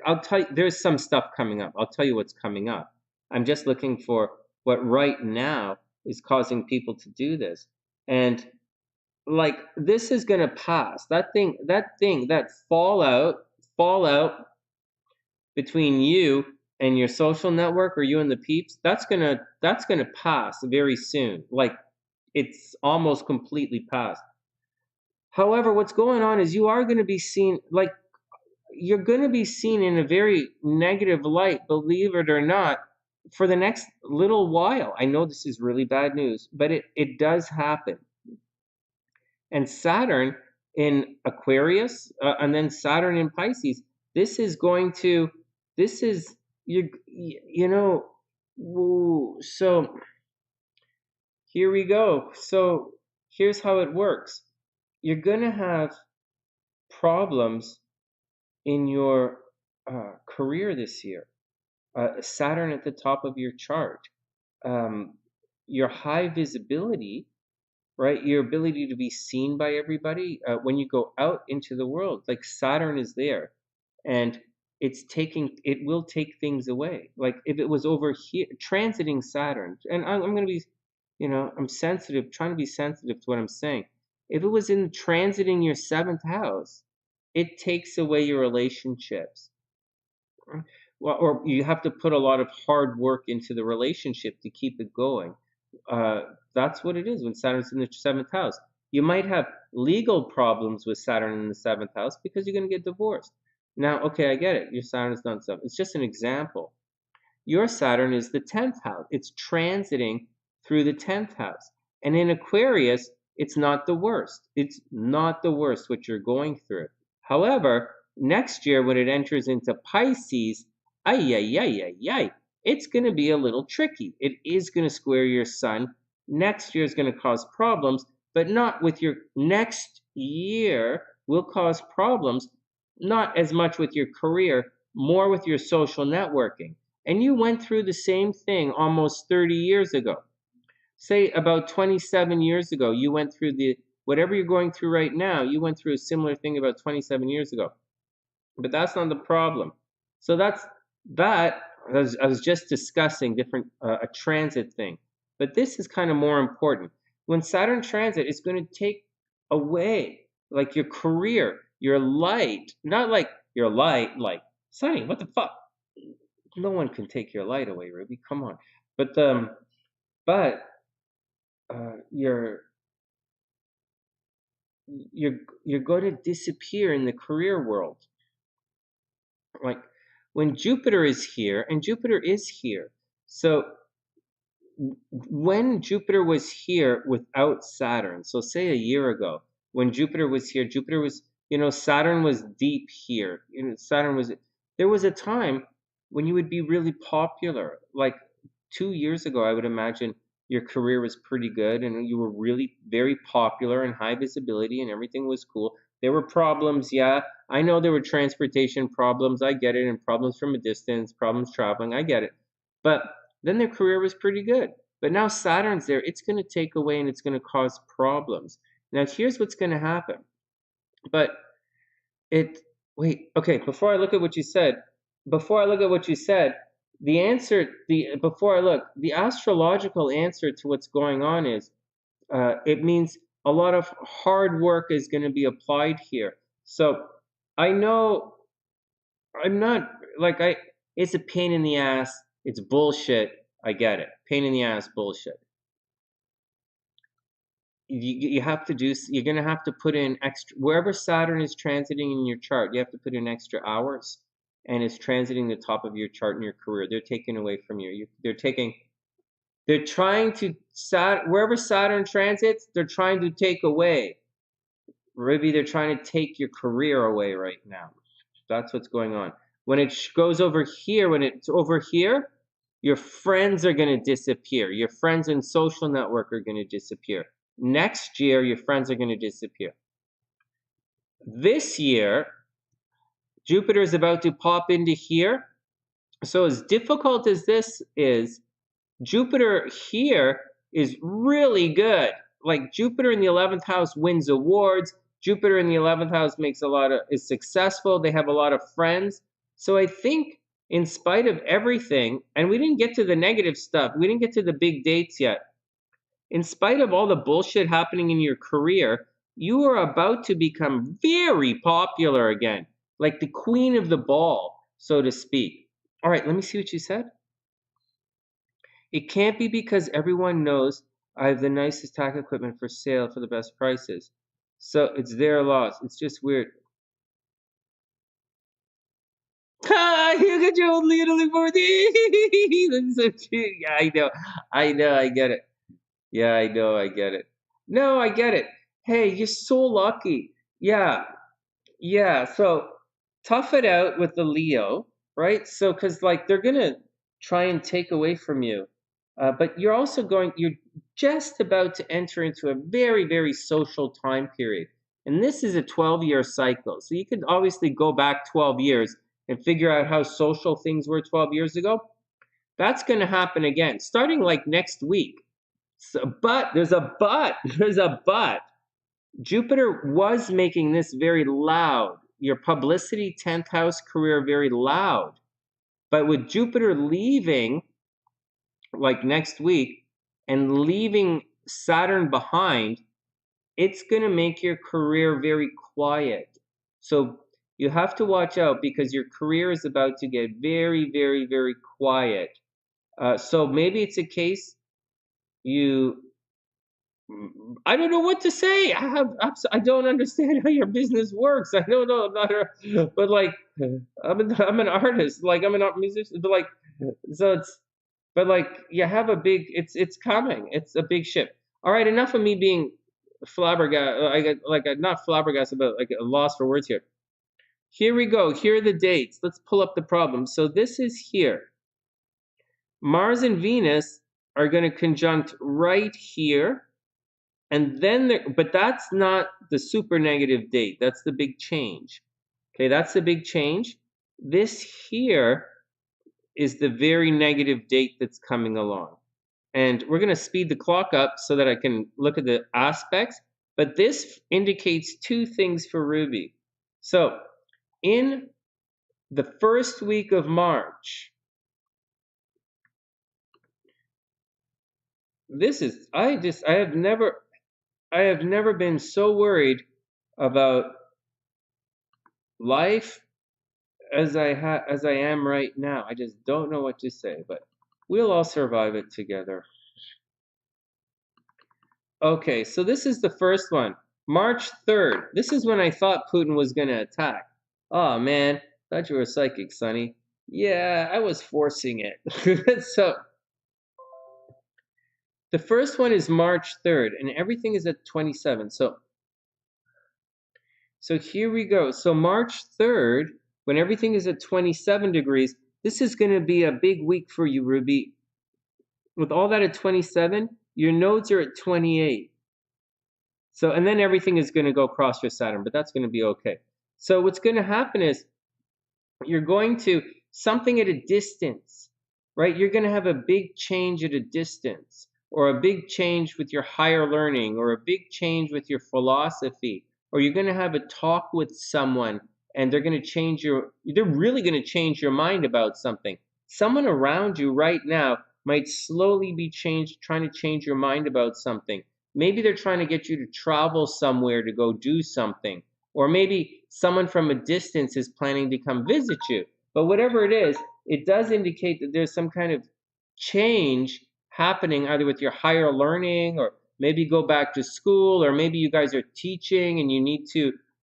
I'll tell you, there's some stuff coming up. I'll tell you what's coming up. I'm just looking for what right now is causing people to do this. And like this is gonna pass. That fallout between you and your social network or you and the peeps, that's gonna pass very soon. Like it's almost completely past. However, what's going on is you are gonna be seen like you're going to be seen in a very negative light, believe it or not, for the next little while. I know this is really bad news, but it does happen. And Saturn in Aquarius, and then Saturn in Pisces, this is going to, this is, you know, so here we go. So here's how it works. You're going to have problems in your career this year. Saturn at the top of your chart, um, your high visibility, right? Your ability to be seen by everybody when you go out into the world, like Saturn is there, and it will take things away. Like if it was over here, transiting Saturn, and I'm going to be, I'm sensitive, trying to be sensitive to what I'm saying. If it was in transiting your seventh house, it takes away your relationships. Well, or you have to put a lot of hard work into the relationship to keep it going. Uh, that's what it is when Saturn's in the seventh house. You might have legal problems with Saturn in the seventh house because you're going to get divorced. Now, okay, I get it. Your Saturn is not seven. It's just an example. Your Saturn is the 10th house. It's transiting through the 10th house. And in Aquarius, it's not the worst. It's not the worst what you're going through. However, next year when it enters into Pisces, ay, ay, ay, ay, ay, it's going to be a little tricky. It is going to square your sun. Next year is going to cause problems, but not with your next year will cause problems, not as much with your career, more with your social networking. And you went through the same thing almost 30 years ago. Say about 27 years ago, you went through whatever you're going through right now, you went through a similar thing about 27 years ago. But that's not the problem. So that I was just discussing different a transit thing. But this is kind of more important. When Saturn transit, it's going to take away like your career, your light, not like your light, like Sonny, what the fuck? No one can take your light away, Ruby. Come on. But you're you're going to disappear in the career world. Like when Jupiter is here, and Jupiter is here. So when Jupiter was here without Saturn, so say a year ago, when Jupiter was here, Jupiter was, Saturn was deep here. There was a time when you would be really popular. Like 2 years ago, I would imagine your career was pretty good and you were really very popular and high visibility and everything was cool. There were problems, yeah. I know there were transportation problems, I get it, and problems from a distance, problems traveling, I get it. But then their career was pretty good. But now Saturn's there, it's going to take away and it's going to cause problems. Now, here's what's going to happen. But wait, okay, before I look at what you said, the answer, the astrological answer to what's going on is, it means a lot of hard work is going to be applied here. So I know I'm not like it's a pain in the ass. It's bullshit. I get it. Pain in the ass bullshit. You have to do, you're going to have to put in extra, wherever Saturn is transiting in your chart, you have to put in extra hours, and it's transiting the top of your chart in your career. They're taking away from you. They're trying to, wherever Saturn transits, they're trying to take away. Ruby, they're trying to take your career away right now. That's what's going on. When it goes over here, when it's over here, your friends are going to disappear. Your friends and social network are going to disappear. Next year, your friends are going to disappear. This year, Jupiter is about to pop into here. So as difficult as this is, Jupiter here is really good. Like Jupiter in the 11th house wins awards. Jupiter in the 11th house is successful. They have a lot of friends. So I think in spite of everything, and we didn't get to the negative stuff, we didn't get to the big dates yet. In spite of all the bullshit happening in your career, you are about to become very popular again, like the queen of the ball, so to speak. All right, let me see what you said. It can't be because everyone knows I have the nicest tack equipment for sale for the best prices. So it's their loss. It's just weird. Ha! You got your own little for That's so cute. Yeah, I know. I get it. Yeah, I know, I get it. No, I get it. Hey, you're so lucky. Yeah, yeah. So tough it out with the Leo, right? So, because like they're gonna try and take away from you, but you're just about to enter into a very, very social time period. And this is a 12-year cycle. So you could obviously go back 12 years and figure out how social things were 12 years ago. That's going to happen again, starting like next week. So, but there's a but. There's a but. Jupiter was making this very loud. Your publicity 10th house career very loud. But with Jupiter leaving like next week and leaving Saturn behind, it's going to make your career very quiet. So you have to watch out because your career is about to get very, very, very quiet. So maybe it's a case I don't know what to say. I don't understand how your business works. I don't know, but like, I'm an artist. Like, I'm an art musician. But like, so you have it's coming. It's a big shift. All right, enough of me being flabbergasted. Not flabbergasted, but like a loss for words here. Here we go. Here are the dates. Let's pull up the problem. So this is here. Mars and Venus are going to conjunct right here. And then but that's not the super negative date. That's the big change. Okay, that's the big change. This here is the very negative date that's coming along. And we're going to speed the clock up so that I can look at the aspects. But this indicates two things for Ruby. So in the first week of March, I have never been so worried about life as I am right now. I just don't know what to say, but we'll all survive it together. Okay, so this is the first one. March 3rd. This is when I thought Putin was going to attack. Oh man, thought you were psychic, Sonny. Yeah, I was forcing it. So the first one is March 3rd, and everything is at 27. So here we go. So March 3rd, when everything is at 27 degrees, this is going to be a big week for you, Ruby. With all that at 27, your nodes are at 28. So, and then everything is going to go across your Saturn, but that's going to be okay. So what's going to happen is you're going to something at a distance, right? You're going to have a big change at a distance, or a big change with your higher learning, or a big change with your philosophy, or you're going to have a talk with someone and they're really going to change your mind about something. Someone around you right now might slowly be trying to change your mind about something. Maybe they're trying to get you to travel somewhere to go do something. Or maybe someone from a distance is planning to come visit you. But whatever it is, it does indicate that there's some kind of change happening either with your higher learning, or maybe go back to school, or maybe you guys are teaching and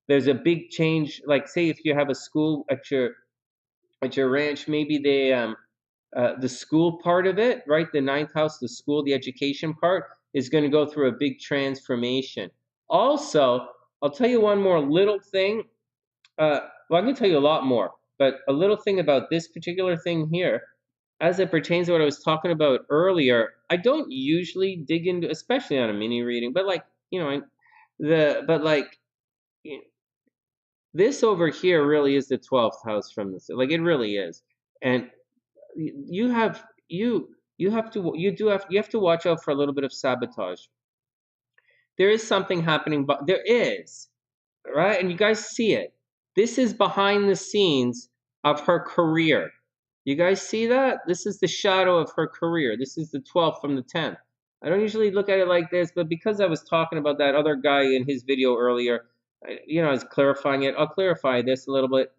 there's a big change. Like, say if you have a school at your ranch, maybe the school part of it, right? The ninth house, the school, the education part is going to go through a big transformation. Also, I'll tell you one more little thing. Well, I'm going to tell you a lot more, but a little thing about this particular thing here, as it pertains to what I was talking about earlier. I don't usually dig into, especially on a mini reading, but like, this over here really is the 12th house from this. Like, it really is. And you have to watch out for a little bit of sabotage. There is something happening, but there is, right? And you guys see it. This is behind the scenes of her career. You guys see that? This is the shadow of her career. This is the 12th from the 10th. I don't usually look at it like this, but because I was talking about that other guy in his video earlier, I was clarifying it. I'll clarify this a little bit.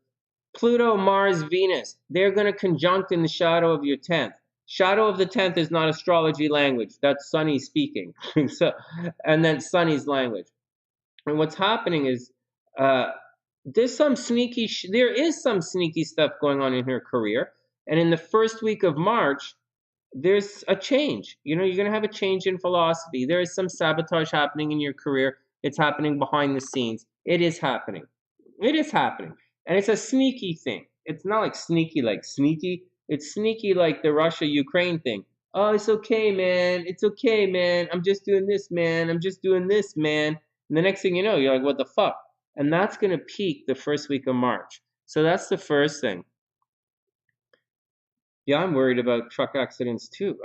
Pluto, Mars, Venus, they're going to conjunct in the shadow of your 10th. Shadow of the 10th is not astrology language. That's Sonny speaking. And then Sonny's language. And what's happening is there is some sneaky stuff going on in her career. And in the first week of March, there's a change. You're going to have a change in philosophy. There is some sabotage happening in your career. It's happening behind the scenes. It is happening. It is happening. And it's a sneaky thing. It's not like sneaky. It's sneaky like the Russia-Ukraine thing. Oh, it's okay, man. It's okay, man. I'm just doing this, man. I'm just doing this, man. And the next thing you know, you're like, what the fuck? And that's going to peak the first week of March. So that's the first thing. Yeah, I'm worried about truck accidents too.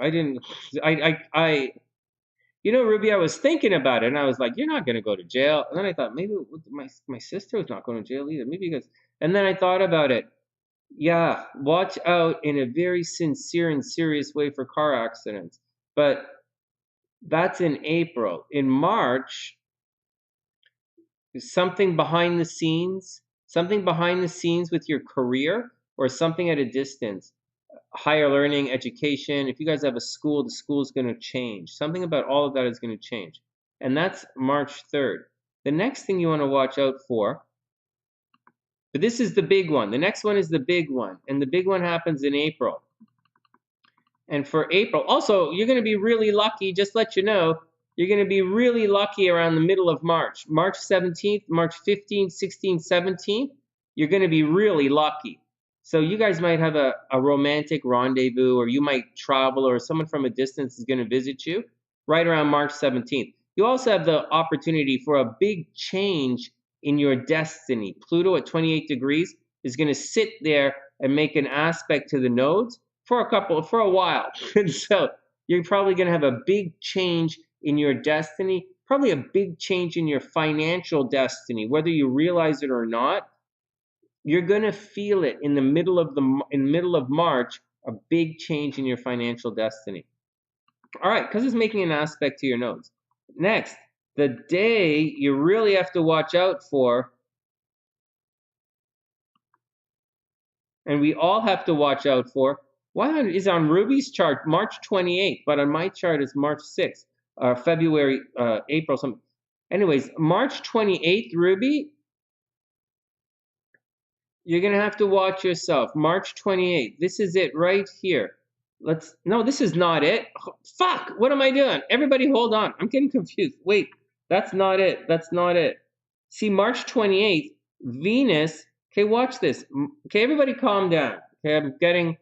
Ruby, I was thinking about it, and I was like, you're not going to go to jail. And then I thought, maybe my sister was not going to jail either. Maybe because, and then I thought about it. Yeah, watch out in a very sincere and serious way for car accidents. But that's in April. In March, something behind the scenes with your career, or something at a distance. Higher learning, education. If you guys have a school, the school is going to change. Something about all of that is going to change. And that's March 3rd. The next thing you want to watch out for, but this is the big one. The next one is the big one. And the big one happens in April. And for April, also, you're going to be really lucky, just let you know, you're going to be really lucky around the middle of March. March 17th, March 15th, 16th, 17th, you're going to be really lucky. So you guys might have a romantic rendezvous, or you might travel, or someone from a distance is going to visit you right around March 17th. You also have the opportunity for a big change in your destiny. Pluto at 28 degrees is going to sit there and make an aspect to the nodes for a while. And so you're probably going to have a big change in your destiny, probably a big change in your financial destiny, whether you realize it or not. You're going to feel it in the middle of March, a big change in your financial destiny. All right, because it's making an aspect to your nodes. Next, the day you really have to watch out for, and we all have to watch out for, is on Ruby's chart March 28th, but on my chart it's March 6th, or February, April, something. Anyways, March 28th, Ruby, you're going to have to watch yourself. March 28th. This is it right here. No, this is not it. Fuck, what am I doing? Everybody hold on. I'm getting confused. Wait, that's not it. That's not it. See, March 28th, Venus. Okay, watch this. Okay, everybody calm down. Okay,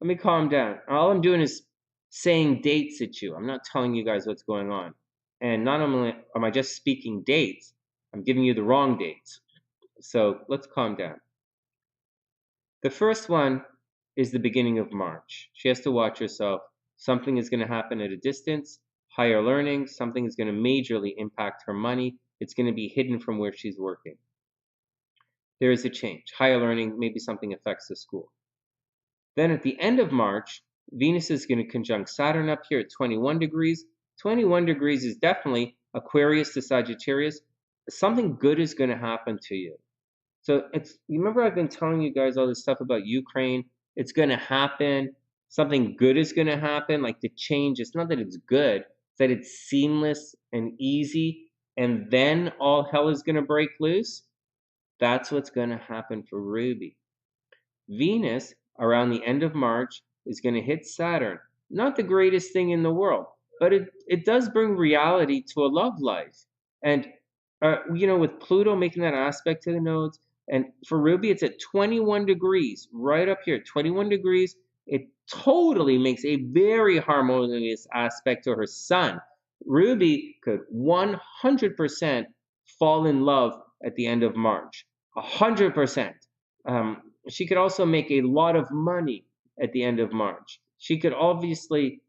let me calm down. All I'm doing is saying dates at you. I'm not telling you guys what's going on. And not only am I just speaking dates, I'm giving you the wrong dates. So let's calm down. The first one is the beginning of March. She has to watch herself. Something is going to happen at a distance, higher learning, something is going to majorly impact her money. It's going to be hidden from where she's working. There is a change. Higher learning, maybe something affects the school. Then at the end of March, Venus is going to conjunct Saturn up here at 21 degrees. 21 degrees is definitely Aquarius to Sagittarius. Something good is going to happen to you. So you remember I've been telling you guys all this stuff about Ukraine. It's going to happen. Something good is going to happen. Like the change. It's not that it's good. It's that it's seamless and easy. And then all hell is going to break loose. That's what's going to happen for Ruby. Venus, around the end of March, is going to hit Saturn. Not the greatest thing in the world, but it does bring reality to a love life. And, with Pluto making that aspect to the nodes, and for Ruby, it's at 21 degrees, right up here, 21 degrees. It totally makes a very harmonious aspect to her sun. Ruby could 100% fall in love at the end of March. 100%. She could also make a lot of money at the end of March. She could obviously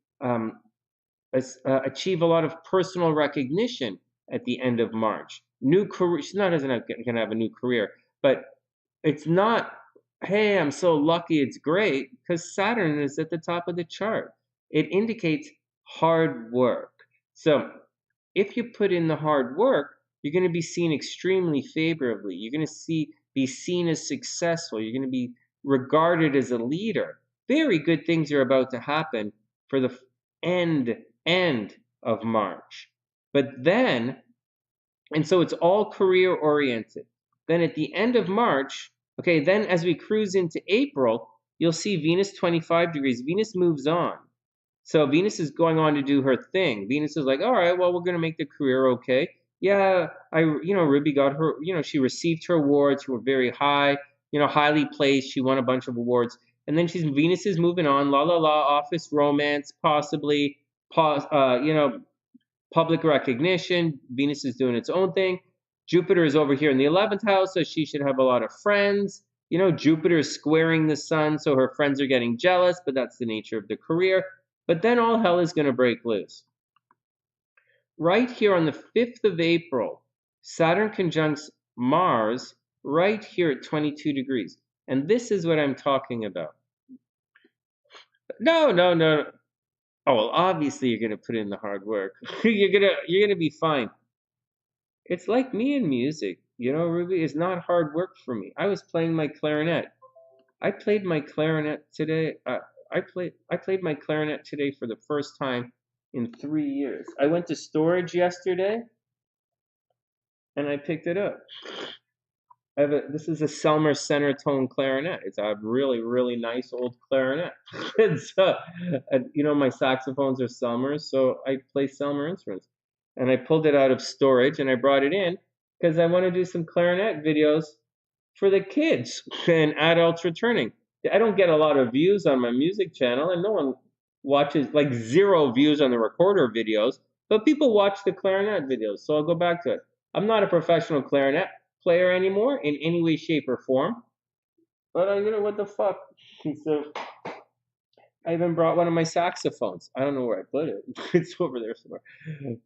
achieve a lot of personal recognition at the end of March. New career. She's not going to have a new career, but it's not, hey, I'm so lucky, it's great, because Saturn is at the top of the chart. It indicates hard work. So if you put in the hard work, you're going to be seen extremely favorably. You're going to be seen as successful. You're going to be regarded as a leader. Very good things are about to happen for the end of March. But then, and so it's all career oriented. Then at the end of March, okay, then as we cruise into April, you'll see Venus 25 degrees. Venus moves on. So Venus is going on to do her thing. Venus is like, all right, well, we're going to make the career okay. Yeah, Ruby got her, she received her awards. She was very high, highly placed. She won a bunch of awards. And then Venus is moving on, la, la, la, office romance, possibly, public recognition. Venus is doing its own thing. Jupiter is over here in the 11th house, so she should have a lot of friends. Jupiter is squaring the sun, so her friends are getting jealous, but that's the nature of the career. But then all hell is going to break loose. Right here on the 5th of April, Saturn conjuncts Mars right here at 22 degrees. And this is what I'm talking about. No. Oh, well, obviously you're going to put in the hard work. you're going to be fine. It's like me in music. Ruby, it's not hard work for me. I was playing my clarinet. I played my clarinet today. I played my clarinet today for the first time in 3 years. I went to storage yesterday, and I picked it up. This is a Selmer center tone clarinet. It's a really, really nice old clarinet. My saxophones are Selmers, so I play Selmer instruments. And I pulled it out of storage, and I brought it in because I want to do some clarinet videos for the kids and adults returning. I don't get a lot of views on my music channel, and no one watches, like 0 views on the recorder videos, but people watch the clarinet videos, so I'll go back to it. I'm not a professional clarinet player anymore in any way, shape, or form, but what the fuck? So I even brought one of my saxophones. I don't know where I put it. It's over there somewhere.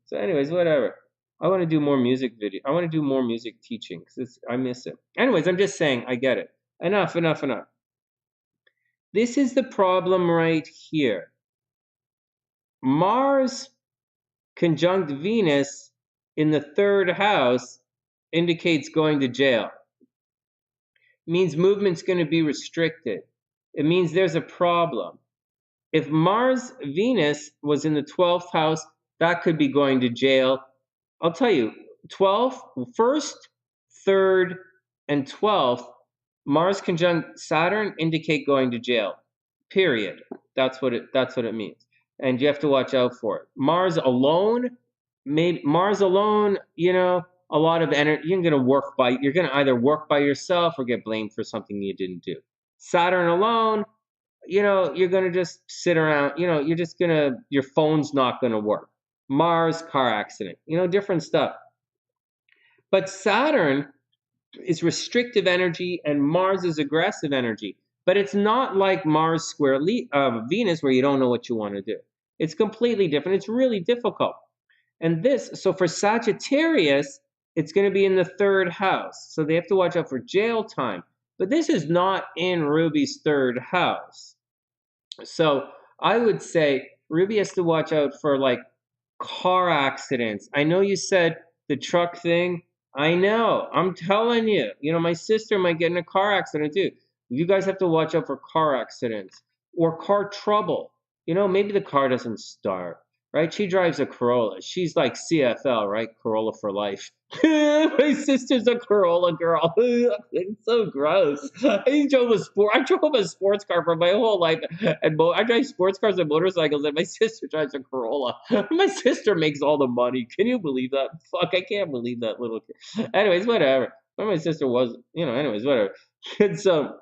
So anyways, whatever. I want to do more music video. I want to do more music teaching because I miss it. Anyways, I'm just saying, I get it. Enough. This is the problem right here. Mars conjunct Venus in the 3rd house indicates going to jail. It means movement's going to be restricted. It means there's a problem. If Mars Venus was in the 12th house, that could be going to jail. I'll tell you, 12th, 1st, 3rd, and 12th, Mars conjunct Saturn indicate going to jail. Period. That's what it means. And you have to watch out for it. Mars alone, a lot of energy. You're going to either work by yourself or get blamed for something you didn't do. Saturn alone, you're going to just sit around, your phone's not going to work. Mars, car accident, different stuff. But Saturn is restrictive energy and Mars is aggressive energy. But it's not like Mars square Venus where you don't know what you want to do. It's completely different. It's really difficult. And so for Sagittarius, it's going to be in the 3rd house. So they have to watch out for jail time. But this is not in Ruby's 3rd house. So I would say Ruby has to watch out for like car accidents. I know you said the truck thing. I know. I'm telling you. You know, my sister might get in a car accident too. You guys have to watch out for car accidents or car trouble. You know, maybe the car doesn't start, right? She drives a Corolla. She's like CFL, right? Corolla for life. My sister's a Corolla girl. It's so gross. I drove a sports car for my whole life, and I drive sports cars and motorcycles, and my sister drives a Corolla. My sister makes all the money. Can you believe that? Fuck, I can't believe that little kid. Anyways, whatever. But my sister was, anyways, whatever. And so,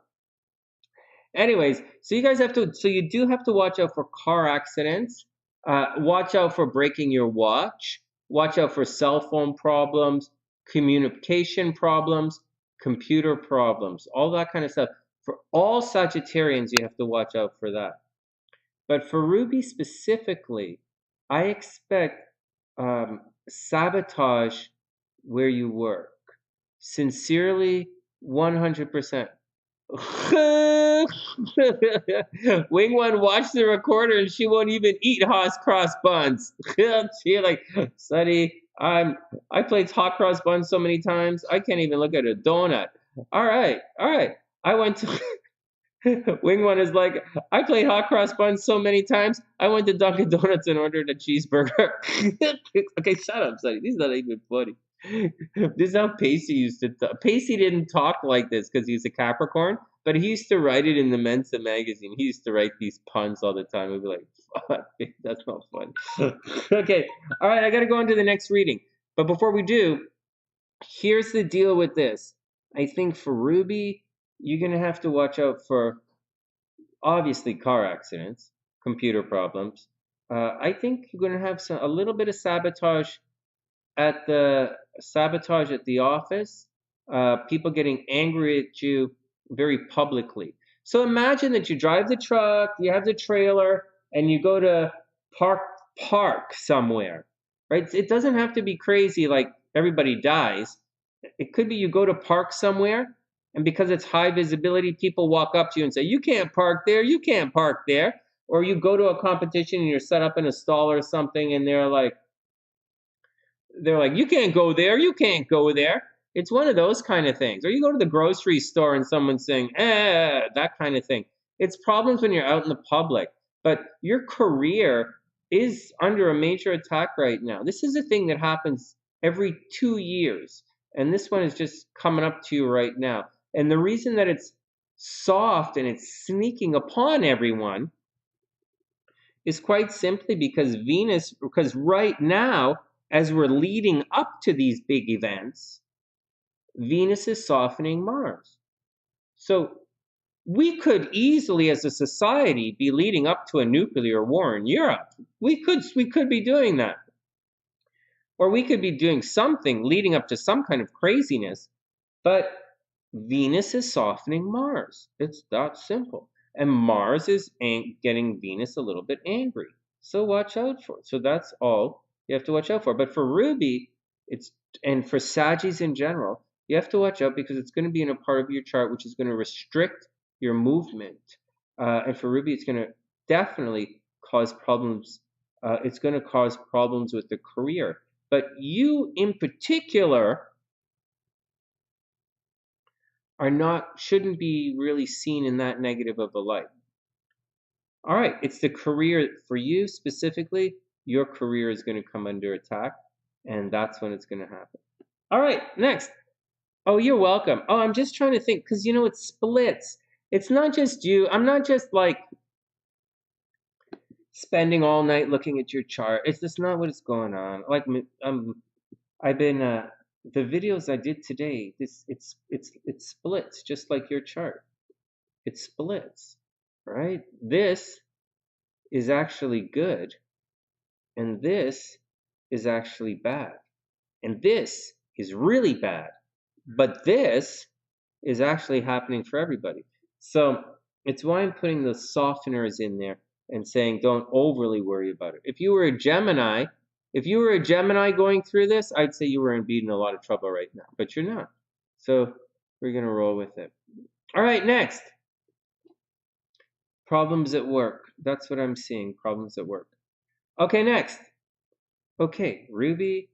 anyways, so you do have to watch out for car accidents. Watch out for breaking your watch. Watch out for cell phone problems, communication problems, computer problems, all that kind of stuff. For all Sagittarians, you have to watch out for that. But for Ruby specifically, I expect sabotage where you work. Sincerely, 100%. Wing One watched the recorder and she won't even eat hot cross buns. She like, Sonny, I played hot cross buns so many times I can't even look at a donut. All right. I went to Wing One is like, I played hot cross buns so many times I went to Dunkin' Donuts and ordered a cheeseburger. Okay, shut up, Sonny. This is not even funny. This is how Pacey used to talk. Pacey didn't talk like this because he's a Capricorn, but he used to write it in the Mensa magazine. He used to write these puns all the time. He'd be like, fuck, that's not funny. Okay, all right, I got to go on to the next reading. But before we do, here's the deal with this. I think for Ruby, you're going to have to watch out for, obviously, car accidents, computer problems. I think you're going to have a little bit of sabotage at the office, people getting angry at you very publicly. So imagine that you drive the truck, you have the trailer, and you go to park somewhere, right? It doesn't have to be crazy like everybody dies. It could be you go to park somewhere, and because it's high visibility, people walk up to you and say, "You can't park there. You can't park there." Or you go to a competition and you're set up in a stall or something, and they're like, you can't go there, you can't go there. It's one of those kind of things. Or you go to the grocery store and someone's saying, that kind of thing. It's problems when you're out in the public. But your career is under a major attack right now. This is a thing that happens every 2 years. And this one is just coming up to you right now. And the reason that it's soft and it's sneaking upon everyone is quite simply because right now, as we're leading up to these big events, Venus is softening Mars. So we could easily, as a society, be leading up to a nuclear war in Europe. We could be doing that. Or we could be doing something leading up to some kind of craziness. But Venus is softening Mars. It's that simple. And Mars is getting Venus a little bit angry. So watch out for it. So that's all you have to watch out for. But for Ruby, and for Saggies in general, you have to watch out because it's going to be in a part of your chart which is going to restrict your movement. And for Ruby, it's going to definitely cause problems. It's going to cause problems with the career. But you, in particular, shouldn't be really seen in that negative of a light. All right, it's the career for you specifically. Your career is going to come under attack, and that's when it's going to happen. All right, next. Oh, you're welcome. Oh, I'm just trying to think because it splits. It's not just you. I'm not just like spending all night looking at your chart. It's just not what's going on. Like I've been the videos I did today. It splits just like your chart. It splits, right? This is actually good, and this is actually bad, and this is really bad, but this is actually happening for everybody. So It's why I'm putting the softeners in there and saying don't overly worry about it. If you were a Gemini, going through this, I'd say you were in a lot of trouble right now, but you're not. So we're gonna roll with it. All right, next. Problems at work. That's what I'm seeing. Problems at work. Okay, next. Okay, Ruby,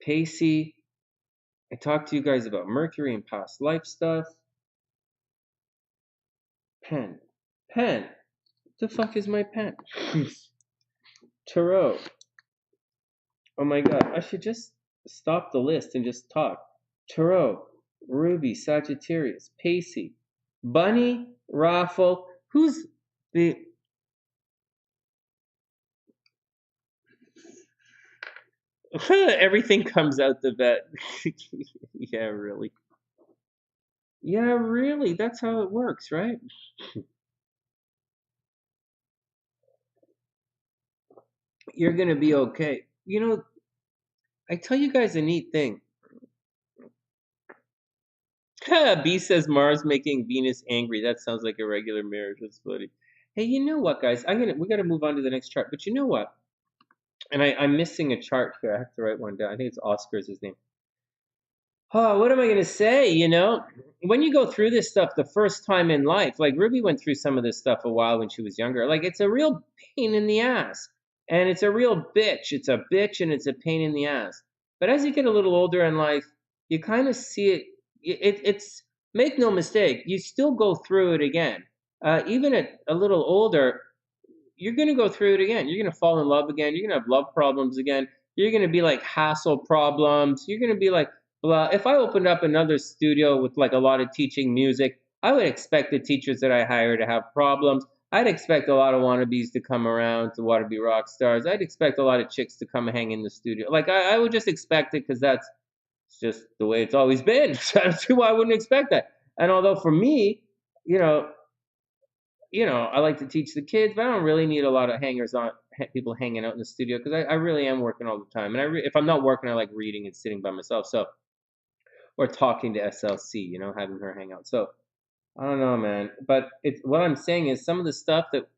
Pacey. I talked to you guys about Mercury and past life stuff. Pen. Pen. The fuck is my pen? Tarot. Oh my god, I should just stop the list and just talk. Tarot, Ruby, Sagittarius, Pacey, Bunny, Raffle. Who's the... Everything comes out the vet. Yeah, really. Yeah, really. That's how it works, right? You're gonna be okay. You know, I tell you guys a neat thing. B says Mars making Venus angry. That sounds like a regular marriage. That's funny. Hey, you know what, guys? We gotta move on to the next chart. But you know what? And I'm missing a chart here. I have to write one down. I think it's Oscar is his name. Oh, what am I gonna say? You know, when you go through this stuff the first time in life, like Ruby went through some of this stuff a while when she was younger. Like it's a real pain in the ass, and it's a real bitch. It's a bitch, and it's a pain in the ass. But as you get a little older in life, you kind of see it. It's make no mistake, you still go through it again. Even at a little older, you're going to go through it again. You're going to fall in love again. You're going to have love problems again. You're going to be like hassle problems. You're going to be like, blah. If I opened up another studio with like a lot of teaching music, I would expect the teachers that I hire to have problems. I'd expect a lot of wannabes to come around to want to be rock stars. I'd expect a lot of chicks to come hang in the studio. Like I would just expect it because that's just the way it's always been. So I don't see why I wouldn't expect that. And although for me, you know, I like to teach the kids, but I don't really need a lot of people hanging out in the studio because I really am working all the time. And if I'm not working, I like reading and sitting by myself. So, or talking to SLC, having her hang out. So I don't know, man. But what I'm saying is some of the stuff that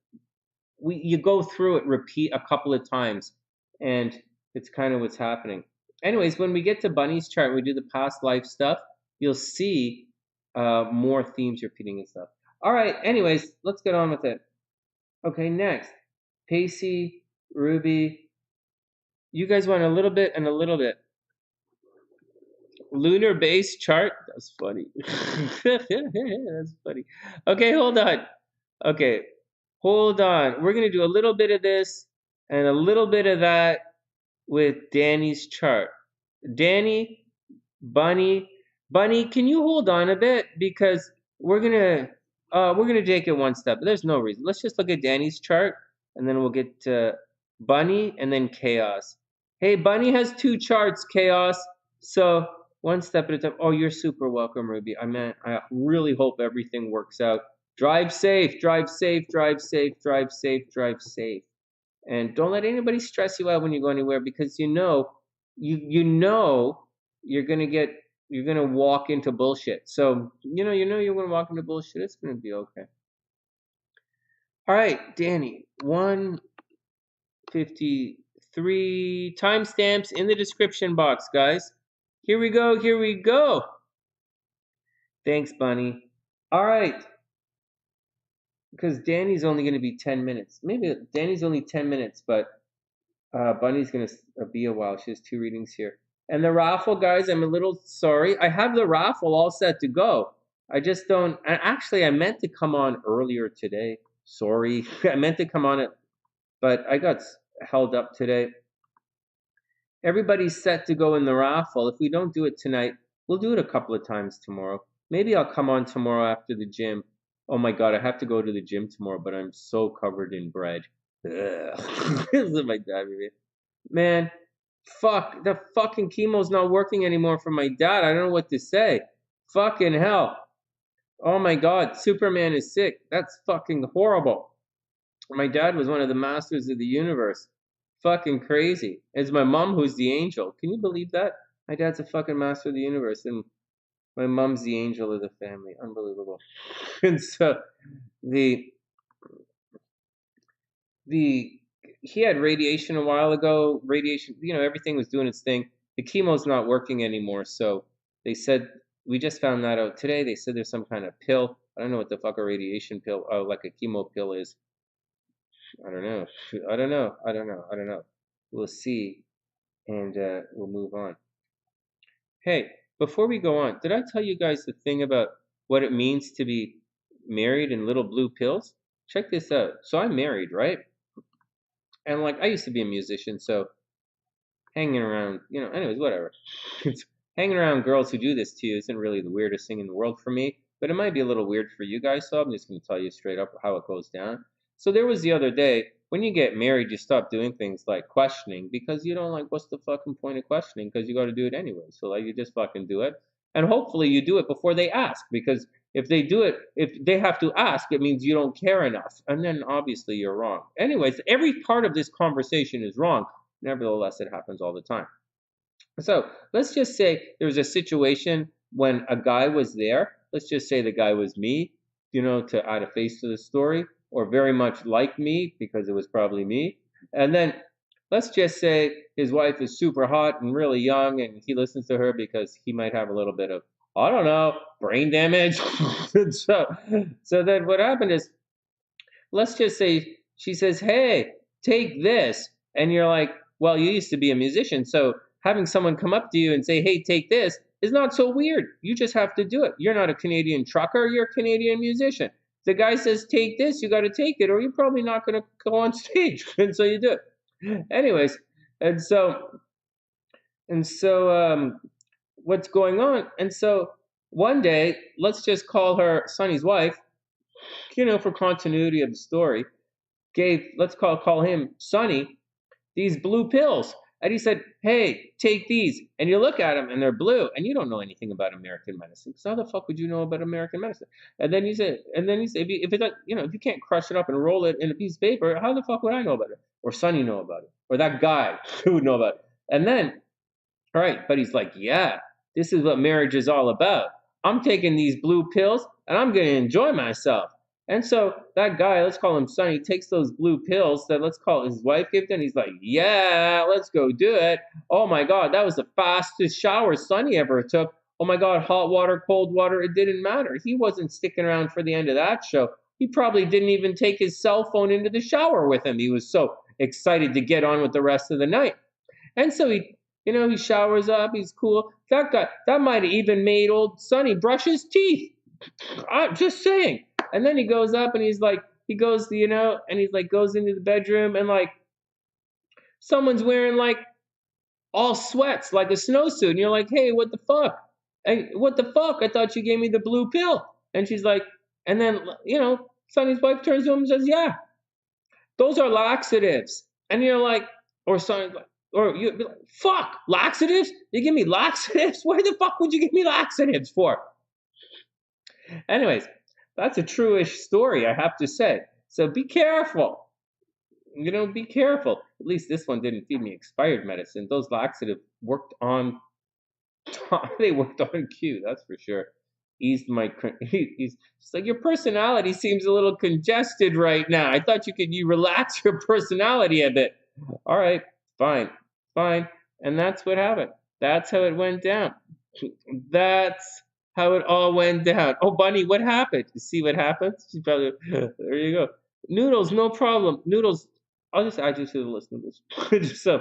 you go through it, repeat a couple of times, and it's kind of what's happening. Anyways, when we get to Bunny's chart, we do the past life stuff. You'll see more themes repeating and stuff. All right. Anyways, let's get on with it. Okay, next, Pacey, Ruby. You guys want a little bit and a little bit. Lunar base chart. That's funny. That's funny. Okay, hold on. Okay, hold on. We're gonna do a little bit of this and a little bit of that with Danny's chart. Danny, Bunny, can you hold on a bit because we're gonna take it one step. There's no reason. Let's just look at Danny's chart and then we'll get to Bunny and then Chaos. Hey, Bunny has 2 charts, Chaos. So one step at a time. Oh, you're super welcome, Ruby. I really hope everything works out. Drive safe, drive safe, drive safe, drive safe, drive safe. And don't let anybody stress you out when you go anywhere because you know you're gonna walk into bullshit. So you're gonna walk into bullshit. It's gonna be okay. All right, Danny, 1:53 timestamps in the description box, guys. Here we go. Here we go. Thanks, Bunny. All right. Because Danny's only going to be 10 minutes. Maybe Danny's only 10 minutes, but Bunny's going to be a while. She has 2 readings here. And the raffle, guys, I'm a little sorry. I have the raffle all set to go. I just don't. Actually, I meant to come on earlier today. Sorry. I meant to come on it, but I got held up today. Everybody's set to go in the raffle. If we don't do it tonight, we'll do it a couple of times tomorrow. Maybe I'll come on tomorrow after the gym. Oh my god, I have to go to the gym tomorrow, but I'm so covered in bread. Ugh. This is my dad, man. Fuck, the fucking chemo's not working anymore for my dad. I don't know what to say. Fucking hell. Oh my god, Superman is sick. That's fucking horrible. My dad was one of the masters of the universe. Fucking crazy. It's my mom who's the angel. Can you believe that? My dad's a fucking master of the universe, and my mom's the angel of the family. Unbelievable. And so, the he had radiation a while ago. Radiation, everything was doing its thing. The chemo's not working anymore, so they said we just found that out today. They said there's some kind of pill. I don't know what the fuck a radiation pill, like a chemo pill is. I don't know. I don't know. I don't know. I don't know. We'll see, and we'll move on. Hey, before we go on, did I tell you guys the thing about what it means to be married in little blue pills? Check this out. So I'm married, right? And like I used to be a musician, so hanging around, anyways, whatever. Hanging around girls who do this to you isn't really the weirdest thing in the world for me, but it might be a little weird for you guys, so I'm just going to tell you straight up how it goes down. So there was the other day, when you get married, you stop doing things like questioning because you don't like, what's the fucking point of questioning? Because you got to do it anyway. So like you just fucking do it. And hopefully you do it before they ask, because if they have to ask, it means you don't care enough. And then obviously you're wrong. Anyways, every part of this conversation is wrong. Nevertheless, it happens all the time. So let's just say there was a situation when a guy was there. Let's just say the guy was me, to add a face to the story, or very much like me because it was probably me. And then let's just say his wife is super hot and really young, and he listens to her because he might have a little bit of, I don't know, brain damage. so then what happened is, let's just say she says, "Hey, take this." And you're like, "Well, you used to be a musician, so having someone come up to you and say, 'Hey, take this,' is not so weird. You just have to do it. You're not a Canadian trucker, you're a Canadian musician. The guy says, 'Take this,' you got to take it, or you're probably not going to go on stage." And so you do it. Anyways, and so what's going on? And so one day, let's just call her Sonny's wife, for continuity of the story, gave, let's call him Sonny, these blue pills. And he said, "Hey, take these." And you look at them and they're blue, and you don't know anything about American medicine. So how the fuck would you know about American medicine? And then you say, if you can't crush it up and roll it in a piece of paper, how the fuck would I know about it? Or Sonny know about it? Or that guy who would know about it? And then, all right, but he's like, "Yeah, this is what marriage is all about. I'm taking these blue pills and I'm going to enjoy myself." And so that guy, let's call him Sonny, takes those blue pills that, let's call his wife gave him. He's like, "Yeah, let's go do it. Oh my God, that was the fastest shower Sonny ever took. Oh my God, hot water, cold water, it didn't matter." He wasn't sticking around for the end of that show. He probably didn't even take his cell phone into the shower with him. He was so excited to get on with the rest of the night. And so he showers up, he's cool. That might have even made old Sonny brush his teeth. I'm just saying. And then he goes up and he's like, and he's like, goes into the bedroom and like, someone's wearing like all sweats, like a snowsuit. And you're like, "Hey, what the fuck? Hey, what the fuck? I thought you gave me the blue pill." And she's like, and then, Sonny's wife turns to him and says, "Yeah, those are laxatives." And you're like, or Sonny's like, or you'd be like, "Fuck, laxatives? You give me laxatives? Why the fuck would you give me laxatives for?" Anyways, that's a true-ish story, I have to say. So be careful. Be careful. At least this one didn't feed me expired medicine. Those laxatives worked on they worked on cue, that's for sure. Eased my he's just like, "Your personality seems a little congested right now. I thought you relax your personality a bit." All right, fine, fine. And that's what happened. That's how it went down. That's how it all went down. Oh, Bunny, what happened? You see what happened? She's probably, there you go. Noodles, no problem. Noodles, I'll just add you to the list, Noodles. So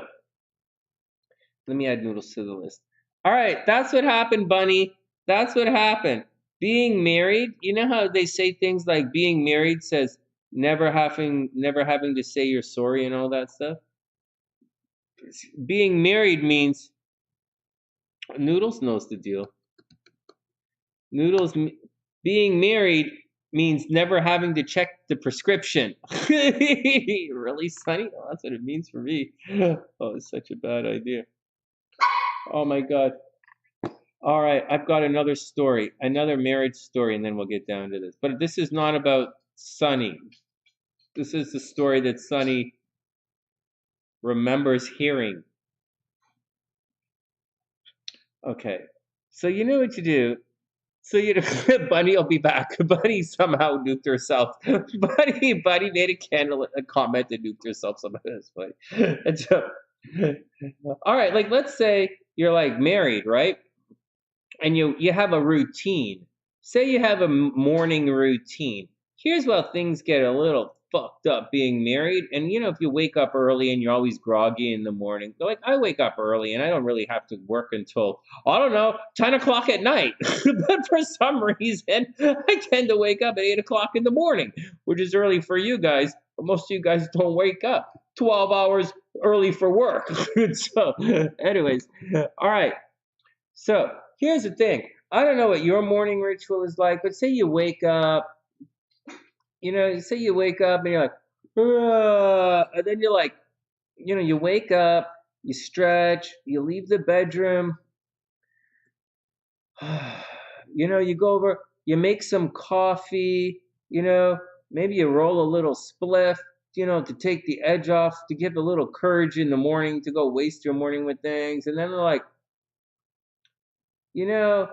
let me add Noodles to the list. All right, that's what happened, Bunny. That's what happened. Being married, you know how they say things like being married says never having to say you're sorry and all that stuff? Being married means Noodles knows the deal. Noodles being married means never having to check the prescription. Really, Sonny? Oh, that's what it means for me. Oh, it's such a bad idea. Oh my God. All right, I've got another story, another marriage story, and then we'll get down to this. But this is not about Sonny. This is the story that Sonny remembers hearing. Okay, so you know what you do. So Bunny will be back. Bunny somehow nuked herself. Bunny made a comment and nuked herself somehow. That's funny. And so, all right, like let's say you're like married, right? And you have a routine. Say you have a morning routine. Here's where things get a little fucked up being married. And if you wake up early and you're always groggy in the morning, like I wake up early and I don't really have to work until, I don't know, 10 o'clock at night. But for some reason, I tend to wake up at 8 o'clock in the morning, which is early for you guys. But most of you guys don't wake up 12 hours early for work. So, anyways, all right. So here's the thing. I don't know what your morning ritual is like, but say you wake up, say you wake up and you're like, and then you're like, you wake up, you stretch, you leave the bedroom, you go over, you make some coffee, maybe you roll a little spliff, to take the edge off, to give a little courage in the morning to go waste your morning with things. And then they're like, you know,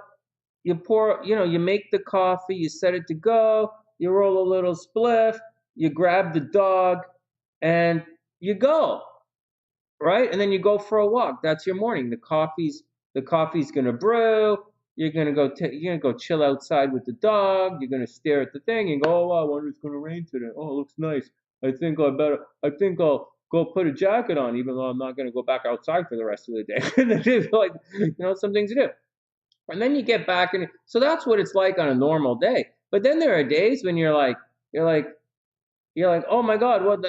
you pour, you make the coffee, you set it to go, you roll a little spliff, you grab the dog, and you go, right? And then you go for a walk. That's your morning. The coffee's gonna brew. You're gonna go chill outside with the dog. You're gonna stare at the thing and go, oh, I wonder if it's gonna rain today. Oh, it looks nice. I think I'll go put a jacket on, even though I'm not gonna go back outside for the rest of the day. And then it's like, some things to do. And then you get back, and so that's what it's like on a normal day. But then there are days when you're like, oh my God,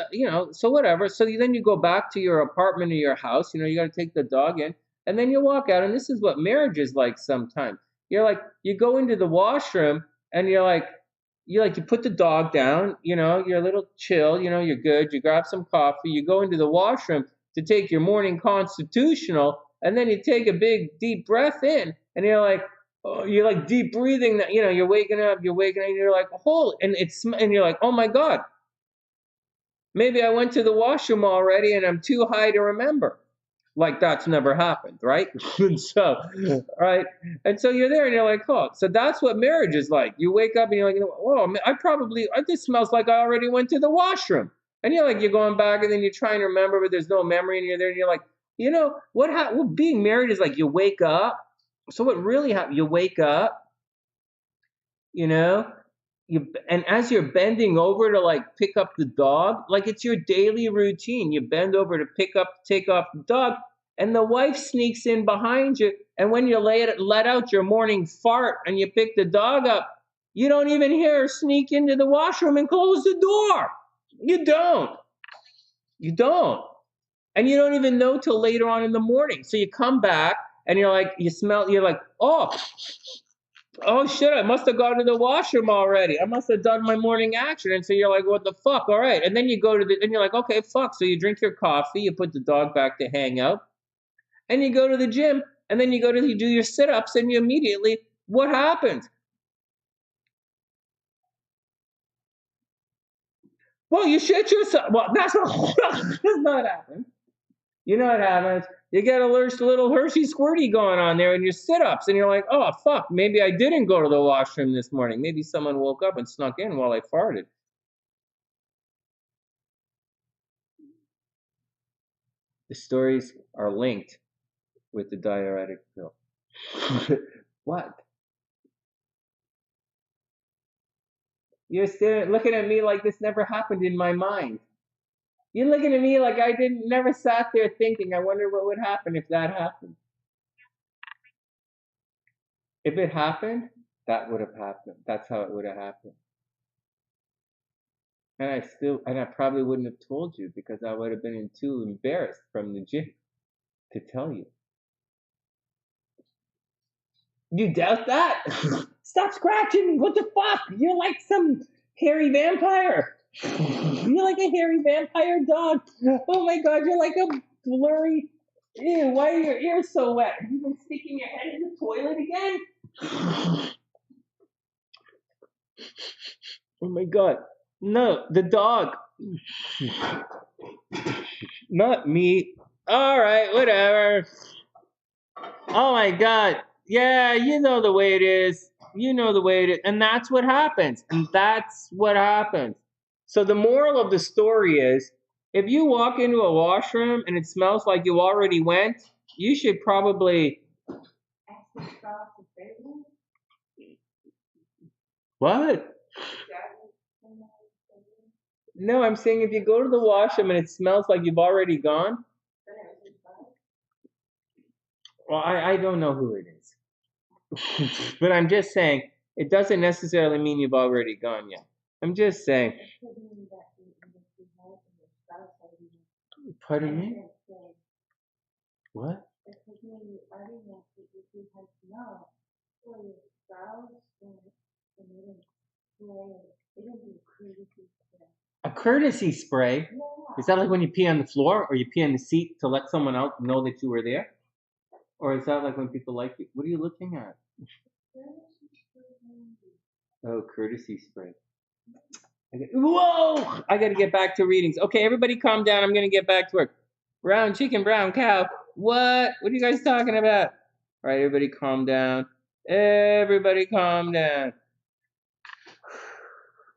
so whatever. So then you go back to your apartment or your house, you got to take the dog in, and then you walk out. And this is what marriage is like sometimes. You're like, you go into the washroom and you put the dog down, you're a little chill, you're good. You grab some coffee, you go into the washroom to take your morning constitutional, and then you take a big deep breath in, and you're like, oh, you're like deep breathing that, you're waking up, and you're like, holy, and you're like, oh my God, maybe I went to the washroom already and I'm too high to remember. Like that's never happened, right? And so, right? And so you're there and you're like, oh, so that's what marriage is like. You wake up and you're like, oh, this smells like I already went to the washroom. And you're going back and then you're trying to remember, but there's no memory and you're there and you're like, what being married is like, you wake up. So what really happens, you wake up, and as you're bending over to like pick up the dog, like it's your daily routine. You bend over to take off the dog, and the wife sneaks in behind you. And when you let out your morning fart and you pick the dog up, you don't even hear her sneak into the washroom and close the door. You don't. And you don't even know till later on in the morning. So you come back and you're like, oh shit, I must have gone to the washroom already. I must have done my morning action. And so you're like, what the fuck? All right. And then you go and you're like, okay, fuck. So you drink your coffee, you put the dog back to hang out, and you go to the gym, and then you do your sit-ups, and you immediately, what happens? Well, you shit yourself. Well, that's not happening. You know what happens? You get a little Hershey squirty going on there in your sit-ups, and you're like, oh, fuck, maybe I didn't go to the washroom this morning. Maybe someone woke up and snuck in while I farted. The stories are linked with the diuretic pill. What? You're looking at me like this never happened in my mind. You're looking at me like I never sat there thinking, I wonder what would happen if that happened. If it happened, that would have happened. That's how it would have happened. And I probably wouldn't have told you because I would have been too embarrassed from the gym to tell you. You doubt that? Stop scratching me. What the fuck? You're like some hairy vampire. You're like a hairy vampire dog. Oh my God, you're like a blurry. Ew, why are your ears so wet? Have you been sticking your head in the toilet again? Oh my God. No, the dog. Not me. All right, whatever. Oh my God. Yeah, you know the way it is. You know the way it is. And that's what happens. And that's what happens. So the moral of the story is, if you walk into a washroom and it smells like you already went, you should probably... What? No, I'm saying if you go to the washroom and it smells like you've already gone, well, I don't know who it is. But I'm just saying, it doesn't necessarily mean you've already gone yet. I'm just saying. Pardon me? What? A courtesy spray? Is that like when you pee on the floor or you pee on the seat to let someone else know that you were there? Or is that like when people like you? What are you looking at? Oh, courtesy spray. Whoa! I gotta get back to readings. Okay, everybody calm down. I'm gonna get back to work. Brown chicken, brown cow. What? What are you guys talking about? All right, everybody calm down. Everybody calm down.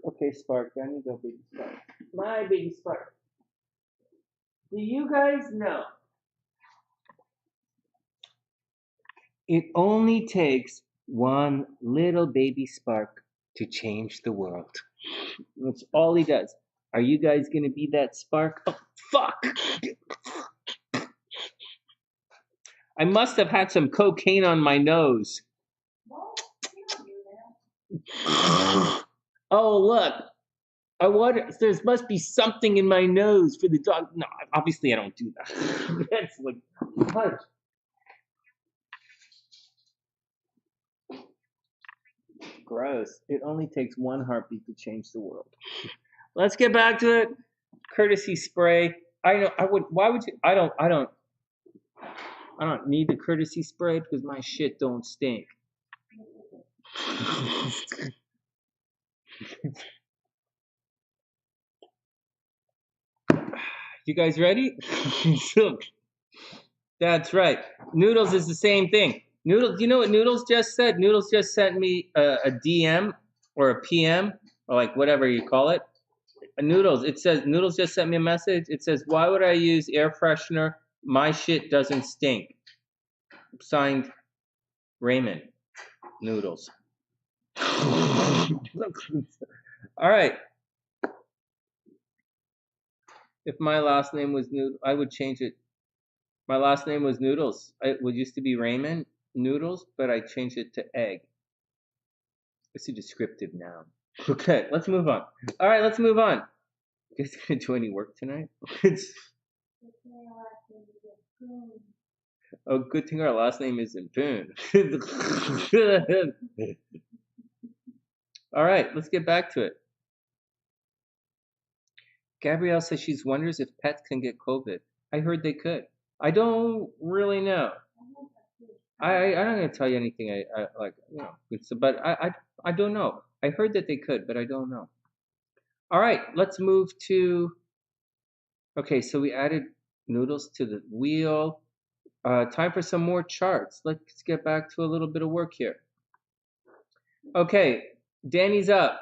Okay, Spark, I need to go, baby Spark. My baby Spark. Do you guys know? It only takes one little baby spark to change the world. That's all he does. Are you guys gonna be that spark? Oh, fuck! I must have had some cocaine on my nose. Oh, look. There must be something in my nose for the dog. No, obviously I don't do that. That's like fudge. Gross. It only takes one heartbeat to change the world. Let's get back to it. Courtesy spray. I know. I would. Why would you? I don't need the courtesy spray because my shit don't stink. You guys ready? That's right. Noodles is the same thing. Noodles, you know what Noodles just said? Noodles just sent me a DM or a PM or like whatever you call it. Noodles, it says, Noodles just sent me a message. It says, why would I use air freshener? My shit doesn't stink. Signed, Raymond. Noodles. All right. If my last name was Noodles, I would change it. My last name was Noodles. It would used to be Raymond Noodles, but I changed it to Egg. It's a descriptive noun. Okay, let's move on. All right, let's move on. You guys gonna do any work tonight? Oh, good thing our last name isn't Boone. All right, let's get back to it. Gabrielle says she wonders if pets can get COVID. I heard they could. I don't really know. I'm not gonna tell you anything. I like, you know. But I don't know. I heard that they could, but I don't know. All right, let's move to. Okay, so we added Noodles to the wheel. Time for some more charts. Let's get back to a little bit of work here. Okay, Danny's up.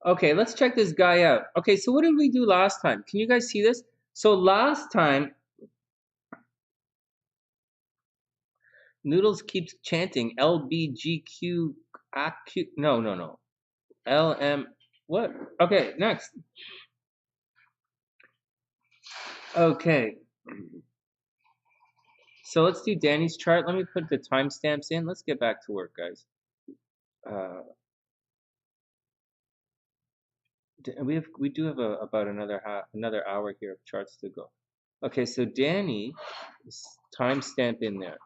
Okay, let's check this guy out. Okay, so what did we do last time? Can you guys see this? So last time, Noodles keeps chanting LBGQ. No. LM. What? Okay, next. Okay. So let's do Danny's chart. Let me put the timestamps in. Let's get back to work, guys. We do have about another hour here of charts to go. Okay, so Danny, timestamp in there.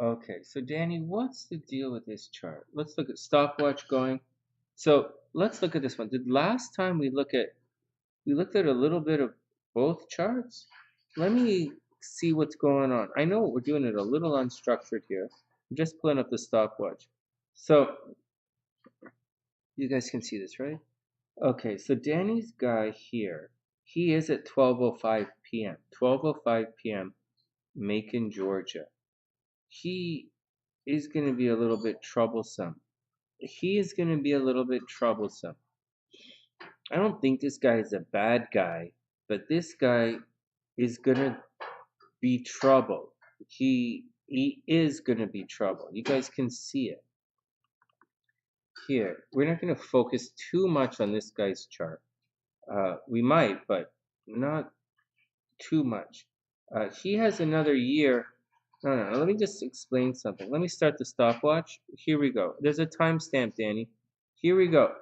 Okay, so Danny, what's the deal with this chart? Let's look at stopwatch going. So let's look at this one. Did last time we looked at a little bit of both charts? Let me see what's going on. I know we're doing it a little unstructured here. I'm just pulling up the stopwatch. So you guys can see this, right? Okay, so Danny's guy here, He is at 12:05 p.m. 12:05 p.m. Macon, Georgia. He is going to be a little bit troublesome. He is going to be a little bit troublesome. I don't think this guy is a bad guy, but this guy is going to be trouble. He is going to be trouble. You guys can see it. Here, we're not going to focus too much on this guy's chart. We might, but not too much. He has another year. No, let me just explain something. Let me start the stopwatch. Here we go. There's a timestamp, Danny. Here we go.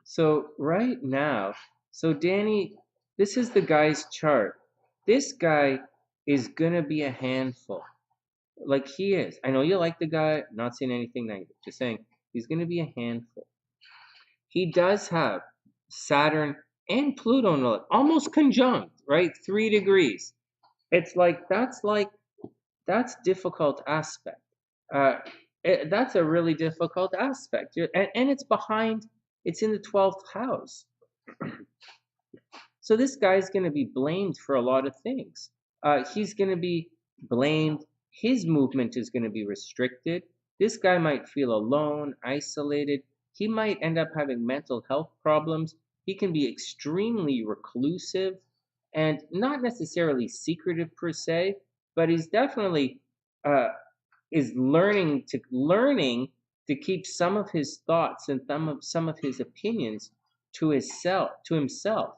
So right now, so Danny, this is the guy's chart. This guy is going to be a handful. Like he is. I know you like the guy. Not saying anything negative. Just saying he's going to be a handful. He does have Saturn and Pluto almost conjunct, right? 3 degrees. It's like that's difficult aspect. That's a really difficult aspect, and it's behind. It's in the 12th house. So this guy's going to be blamed for a lot of things. He's going to be blamed. His movement is going to be restricted. This guy might feel alone, isolated. He might end up having mental health problems. He can be extremely reclusive and not necessarily secretive per se, but he's definitely is learning to keep some of his thoughts and some of his opinions to himself.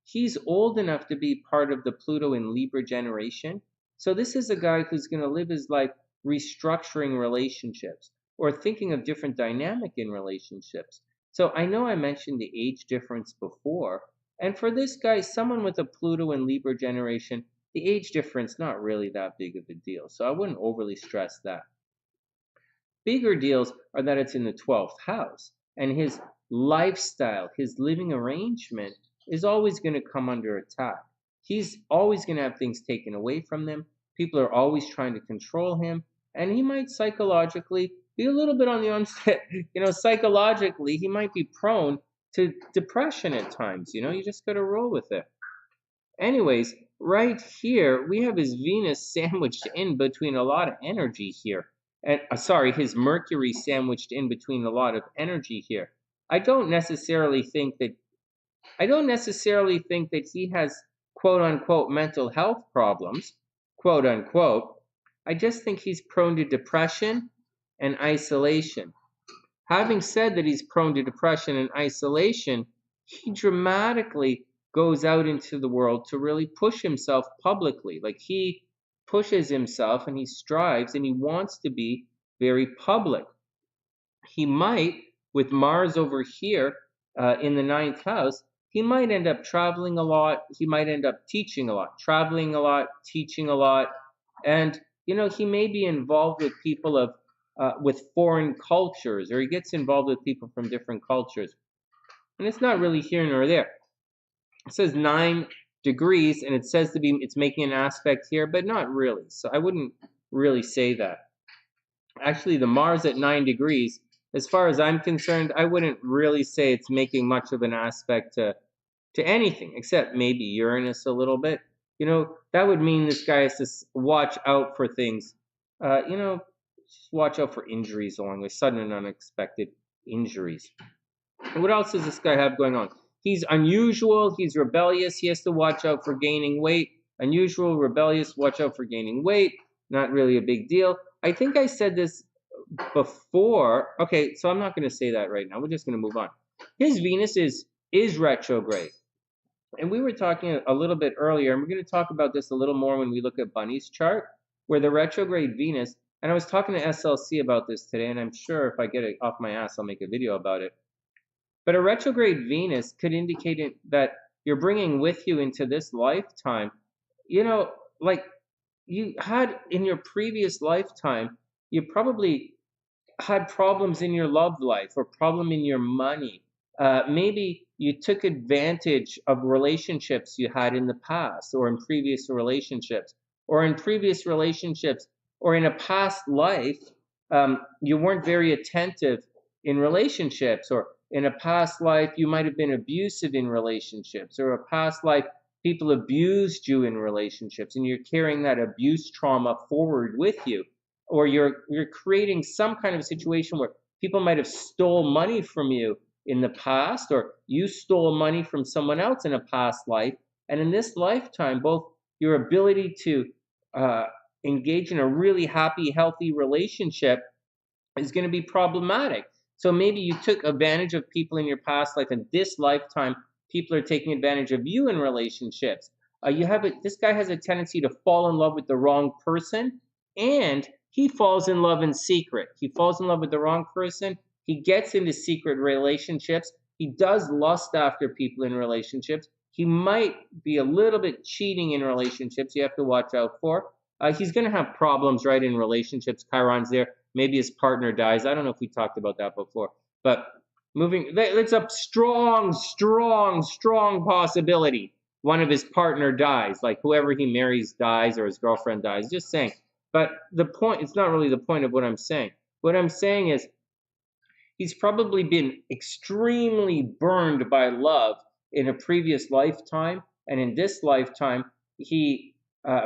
He's old enough to be part of the Pluto in Libra generation. So this is a guy who's going to live his life restructuring relationships or thinking of different dynamic in relationships. So I know I mentioned the age difference before. And for this guy, someone with a Pluto in Libra generation, the age difference not really that big of a deal. So I wouldn't overly stress that. Bigger deals are that it's in the 12th house. And his lifestyle, his living arrangement is always going to come under attack. He's always going to have things taken away from him. People are always trying to control him. And he might psychologically be a little bit on the onset. Psychologically, he might be prone to depression at times. You just got to roll with it. Anyways, right here, we have his Venus sandwiched in between a lot of energy here. And his Mercury sandwiched in between a lot of energy here. I don't necessarily think that he has quote unquote mental health problems, quote unquote. I just think he's prone to depression and isolation. Having said that he's prone to depression and isolation, he dramatically goes out into the world to really push himself publicly. Like he pushes himself and he strives and he wants to be very public. He might, with Mars over here in the 9th house, he might end up traveling a lot. He might end up teaching a lot, traveling a lot, teaching a lot. And, he may be involved with people with foreign cultures, or he gets involved with people from different cultures. And it's not really here nor there. It says 9 degrees, and it says it's making an aspect here, but not really. So I wouldn't really say that. Actually, the Mars at 9 degrees, as far as I'm concerned, I wouldn't really say it's making much of an aspect to anything, except maybe Uranus a little bit. That would mean this guy has to watch out for things. Just watch out for injuries along with sudden and unexpected injuries. And what else does this guy have going on? He's unusual. He's rebellious. He has to watch out for gaining weight. Unusual, rebellious, watch out for gaining weight. Not really a big deal. I think I said this before. Okay, so I'm not going to say that right now. We're just going to move on. His Venus is retrograde. And we were talking a little bit earlier, and we're going to talk about this a little more when we look at Bunny's chart, where the retrograde Venus, and I was talking to SLC about this today, and I'm sure if I get it off my ass, I'll make a video about it. But a retrograde Venus could indicate that you're bringing with you into this lifetime, like you had in your previous lifetime, you probably had problems in your love life or problem in your money. Maybe you took advantage of relationships you had in the past or in previous relationships, or in a past life, you weren't very attentive in relationships, or in a past life, you might have been abusive in relationships, or a past life, people abused you in relationships, and you're carrying that abuse trauma forward with you. Or you're creating some kind of situation where people might have stole money from you in the past, or you stole money from someone else in a past life. And in this lifetime, both your ability to uh, engage in a really happy, healthy relationship is going to be problematic. So maybe you took advantage of people in your past life, and this lifetime, people are taking advantage of you in relationships. This guy has a tendency to fall in love with the wrong person, and he falls in love in secret. He falls in love with the wrong person. He gets into secret relationships. He does lust after people in relationships. He might be a little bit cheating in relationships. You have to watch out for. He's going to have problems, right, in relationships. Chiron's there. Maybe his partner dies. I don't know if we talked about that before. But it's a strong, strong, strong possibility one of his partner dies. Like whoever he marries dies, or his girlfriend dies. Just saying. But the point, it's not really the point of what I'm saying. What I'm saying is he's probably been extremely burned by love in a previous lifetime. And in this lifetime,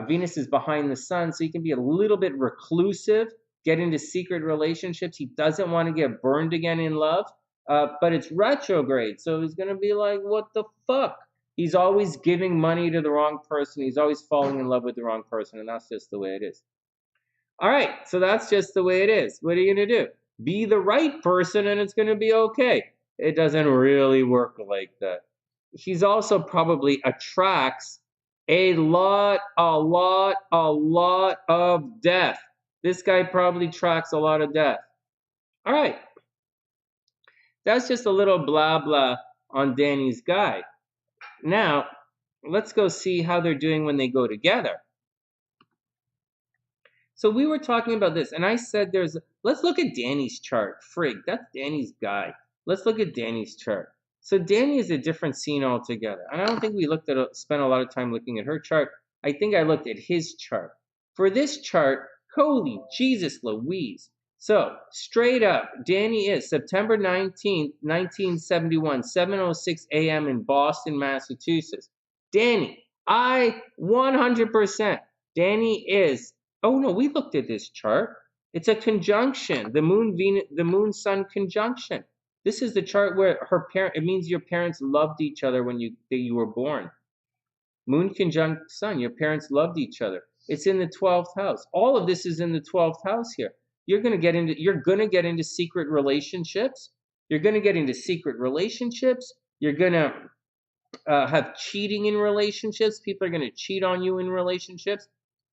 Venus is behind the sun, so he can be a little bit reclusive, get into secret relationships. He doesn't want to get burned again in love, but it's retrograde, so he's going to be like, what the fuck? He's always giving money to the wrong person. He's always falling in love with the wrong person, and that's just the way it is. All right, so that's just the way it is. What are you going to do? Be the right person, and it's going to be okay. It doesn't really work like that. He's also probably attracts a lot of death. This guy probably tracks a lot of death. All right. That's just a little blah blah on Danny's guy. Now, let's go see how they're doing when they go together. So we were talking about this, and I said let's look at Danny's chart. Frig, that's Danny's guy. Let's look at Danny's chart. So Danny is a different scene altogether. And I don't think we spent a lot of time looking at her chart. I think I looked at his chart. For this chart, holy Jesus Louise. So straight up, Danny is September 19th, 1971, 7:06 a.m. in Boston, Massachusetts. Danny, 100%. Danny is, oh no, we looked at this chart. It's a conjunction, the moon-sun conjunction. This is the chart where it means your parents loved each other when you were born. Moon conjunct sun, your parents loved each other. It's in the 12th house. All of this is in the 12th house here. You're gonna get into secret relationships. You're gonna get into secret relationships. You're gonna have cheating in relationships. People are gonna cheat on you in relationships.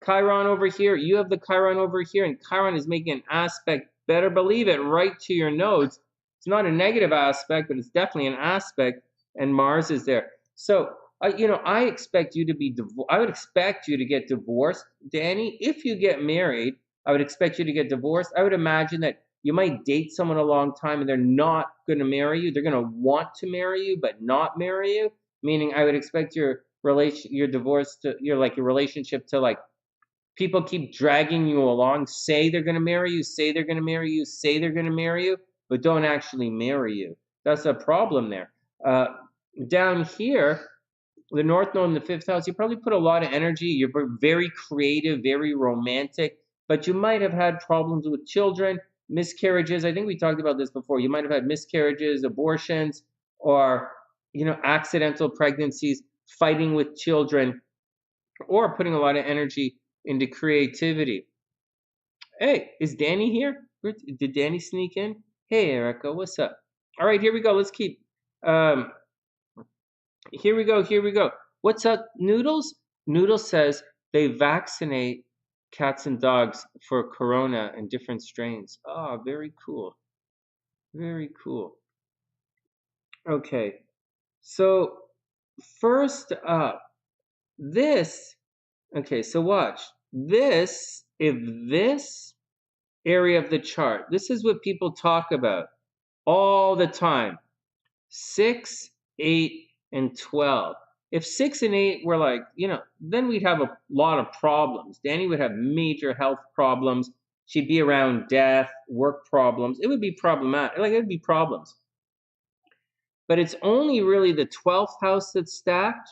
Chiron over here, you have the Chiron over here, and Chiron is making an aspect, better believe it, right to your nodes. It's not a negative aspect, but it's definitely an aspect, and Mars is there. So, I expect you to I would expect you to get divorced, Danny. If you get married, I would expect you to get divorced. I would imagine that you might date someone a long time, and they're not going to marry you. They're going to want to marry you, but not marry you. Meaning, I would expect your relationship to like, people keep dragging you along, say they're going to marry you, say they're going to marry you, say they're going to marry you, but don't actually marry you. That's a problem there. Down here, the North Node in the 5th house, you probably put a lot of energy. You're very creative, very romantic, but you might have had problems with children, miscarriages. I think we talked about this before. You might have had miscarriages, abortions, or accidental pregnancies, fighting with children, or putting a lot of energy into creativity. Hey, is Danny here? Did Danny sneak in? Hey, Erica, what's up? All right, here we go. Let's keep. Here we go. What's up, Noodles? Noodles says they vaccinate cats and dogs for corona and different strains. Oh, very cool. Very cool. Okay, so first up, this. Okay, so watch. If this area of the chart, this is what people talk about all the time. 6, 8, and 12. If 6 and 8 were like, then we'd have a lot of problems. Danny would have major health problems. She'd be around death, work problems. It would be problematic. It would be problems. but it's only really the 12th house that's stacked.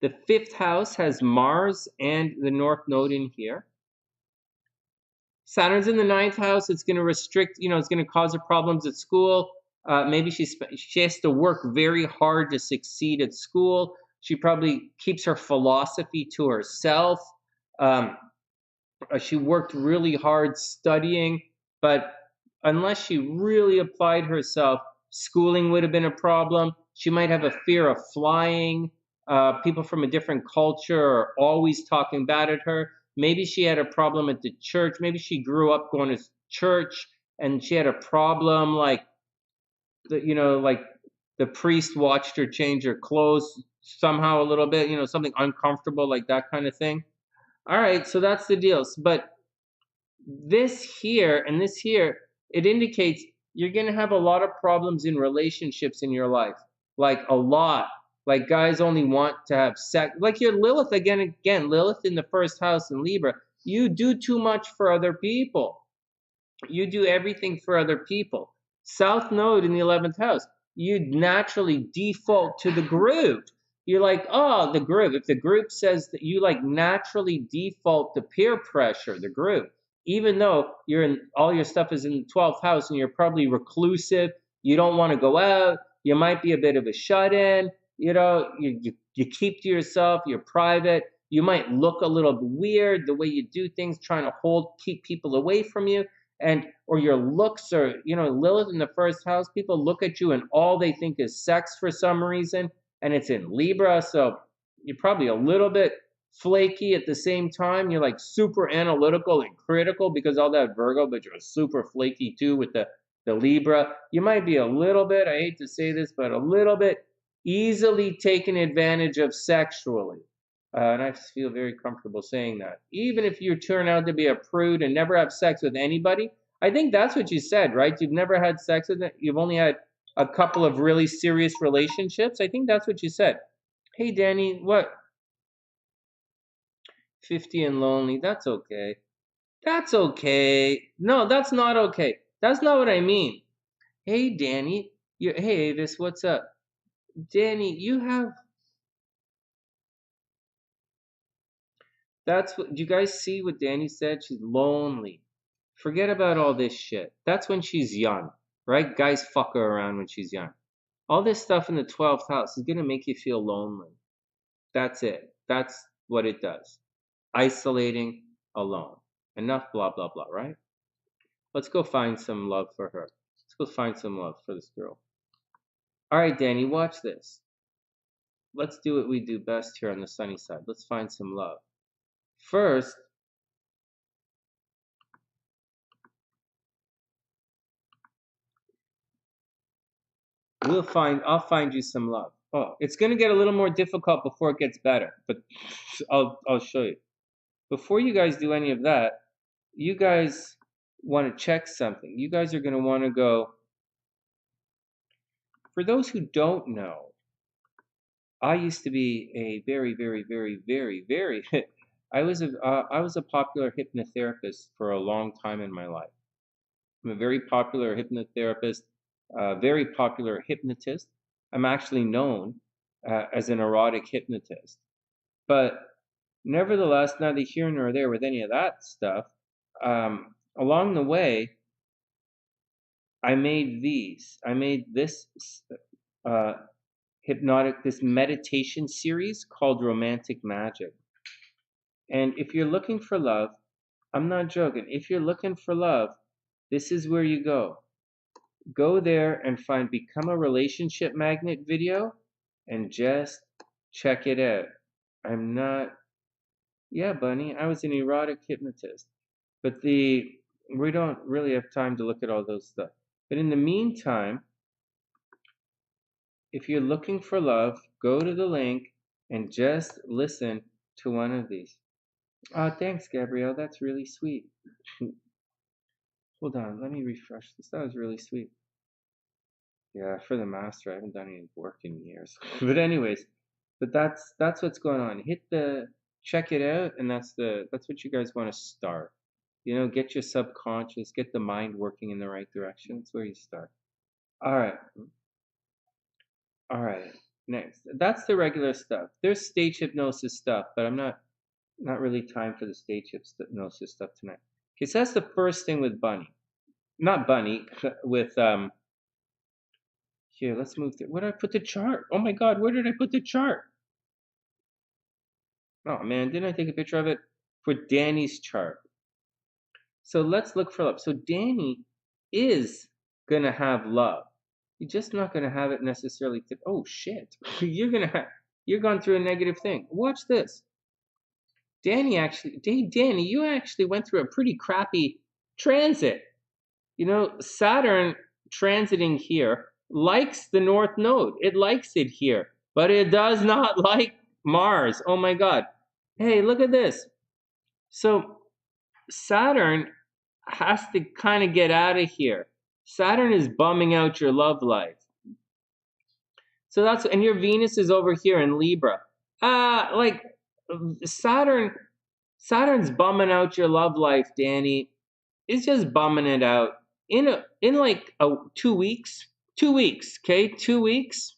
The 5th house has Mars and the North Node in here. Saturn's in the 9th house. It's going to restrict, it's going to cause her problems at school. Maybe she has to work very hard to succeed at school. She probably keeps her philosophy to herself. She worked really hard studying, but unless she really applied herself, schooling would have been a problem. She might have a fear of flying. People from a different culture are always talking bad at her. Maybe she had a problem at the church. Maybe she grew up going to church and she had a problem like the priest watched her change her clothes somehow a little bit, something uncomfortable like that kind of thing. All right, so that's the deal. But this here and this here, it indicates you're going to have a lot of problems in relationships in your life. Like a lot. Like guys only want to have sex. Like your Lilith, again, Lilith in the 1st house in Libra. You do too much for other people. You do everything for other people. South Node in the 11th house. You naturally default to the group. You're like, oh, the group. If the group says that, you like naturally default to peer pressure, the group. Even though all your stuff is in the 12th house and you're probably reclusive, you don't want to go out, you might be a bit of a shut-in, you keep to yourself, you're private, you might look a little weird the way you do things, trying to keep people away from you, or your looks are, Lilith in the 1st house, people look at you and all they think is sex for some reason, and it's in Libra, so you're probably a little bit flaky at the same time. You're like super analytical and critical because all that Virgo, but you're super flaky too with the Libra. You might be a little bit, I hate to say this, but a little bit easily taken advantage of sexually. And I feel very comfortable saying that. Even if you turn out to be a prude and never have sex with anybody, I think that's what you said, right? You've never had sex with it. You've only had a couple of really serious relationships. I think that's what you said. Hey, Danny, what? 50 and lonely. That's okay. That's okay. No, that's not okay. That's not what I mean. Hey, Danny. Hey, Avis, what's up? Danny, you have... Do you guys see what Danny said? She's lonely. Forget about all this shit. That's when she's young, right? Guys fuck her around when she's young. All this stuff in the 12th house is going to make you feel lonely. That's it. That's what it does. Isolating, alone. Enough blah, blah, blah, right? Let's go find some love for her. Let's go find some love for this girl. All right, Danny, watch this. Let's do what we do best here on the sunny side. Let's find some love. First, I'll find you some love. Oh, it's going to get a little more difficult before it gets better, but I'll show you. Before you guys do any of that, you guys want to check something. You guys are going to want to go. For those who don't know, I used to be a very, very, very, very, very I was a popular hypnotherapist for a long time in my life. I'm a very popular hypnotherapist, very popular hypnotist. I'm actually known as an erotic hypnotist. But nevertheless, neither here nor there with any of that stuff. Along the way, I made this this meditation series called Romantic Magic. And if you're looking for love, I'm not joking. If you're looking for love, this is where you go. Go there and find Become a Relationship Magnet video and just check it out. Yeah, Bunny, I was an erotic hypnotist. But we don't really have time to look at all those stuff. But in the meantime, if you're looking for love, go to the link and just listen to one of these. Thanks, Gabrielle. That's really sweet. Hold on, let me refresh this. That was really sweet. Yeah, for the master, I haven't done any work in years. But anyways, that's what's going on. Check it out, and that's what you guys want to start. Get your subconscious, get the mind working in the right direction. That's where you start. All right. All right, next. That's the regular stuff. There's stage hypnosis stuff, but I'm not really time for the stage hypnosis stuff tonight. Okay, so that's the first thing with Bunny. Not Bunny, with here, let's move through. Where did I put the chart? Oh my god, where did I put the chart? Oh man, didn't I take a picture of it? For Danny's chart. So let's look for love. So Danny is gonna have love. You're just not gonna have it necessarily. Oh shit! you're going through a negative thing. Watch this. Danny, you actually went through a pretty crappy transit. You know, Saturn transiting here likes the North Node. It likes it here, but it does not like Mars. Oh my God. Hey, look at this. So Saturn has to kind of get out of here. Saturn is bumming out your love life. So and your Venus is over here in Libra. Like Saturn's bumming out your love life, Danny. It's just bumming it out. In like 2 weeks. 2 weeks, okay? 2 weeks.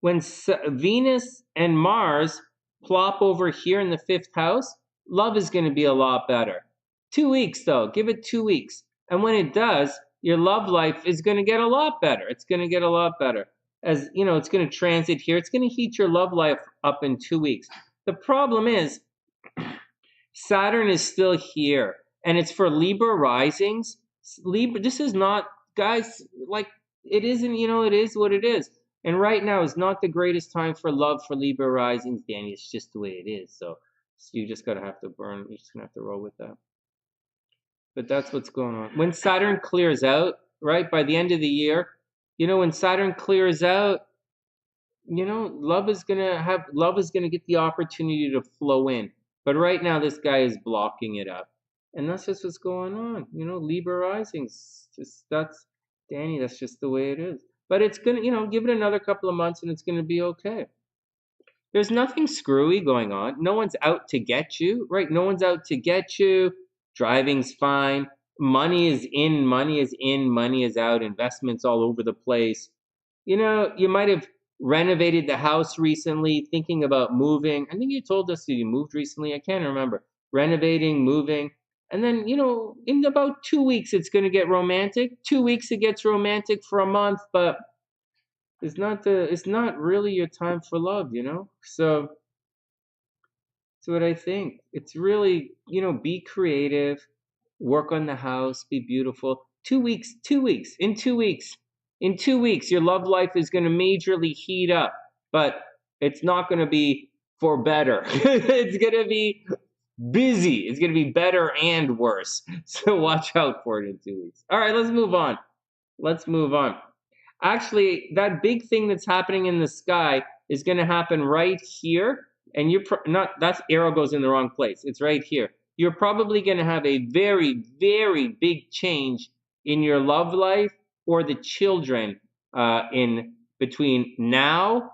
When Venus and Mars plop over here in the 5th house, love is going to be a lot better. 2 weeks though, give it 2 weeks. And when it does, your love life is going to get a lot better. It's going to get a lot better. As you know, it's going to transit here. It's going to heat your love life up in 2 weeks. The problem is Saturn is still here, and it's for Libra risings. Libra, this is not, guys, like, it isn't, it is what it is. And right now is not the greatest time for love for Libra risings, Danny. It's just the way it is. So you just gotta have to burn. You're just gonna have to roll with that. But that's what's going on. When Saturn clears out, right, by the end of the year, when Saturn clears out, love is gonna get the opportunity to flow in. But right now, this guy is blocking it up, and that's just what's going on. Libra risings, that's Danny. That's just the way it is. But it's gonna, give it another couple of months, and it's gonna be okay. There's nothing screwy going on. No one's out to get you, right? No one's out to get you. Driving's fine. Money is in, money is out. Investments all over the place. You might have renovated the house recently, thinking about moving. I think you told us that you moved recently. I can't remember. Renovating, moving. And then, in about 2 weeks, it's going to get romantic. 2 weeks, it gets romantic for a month, but it's not really your time for love, So that's what I think. It's really, be creative, work on the house, be beautiful. 2 weeks, 2 weeks, in 2 weeks. In 2 weeks, your love life is going to majorly heat up, but it's not going to be for better. It's going to be busy. It's going to be better and worse. So watch out for it in 2 weeks. All right, let's move on. Actually, that big thing that's happening in the sky is going to happen right here. And that arrow goes in the wrong place. It's right here. You're probably going to have a very, very big change in your love life or the children in between now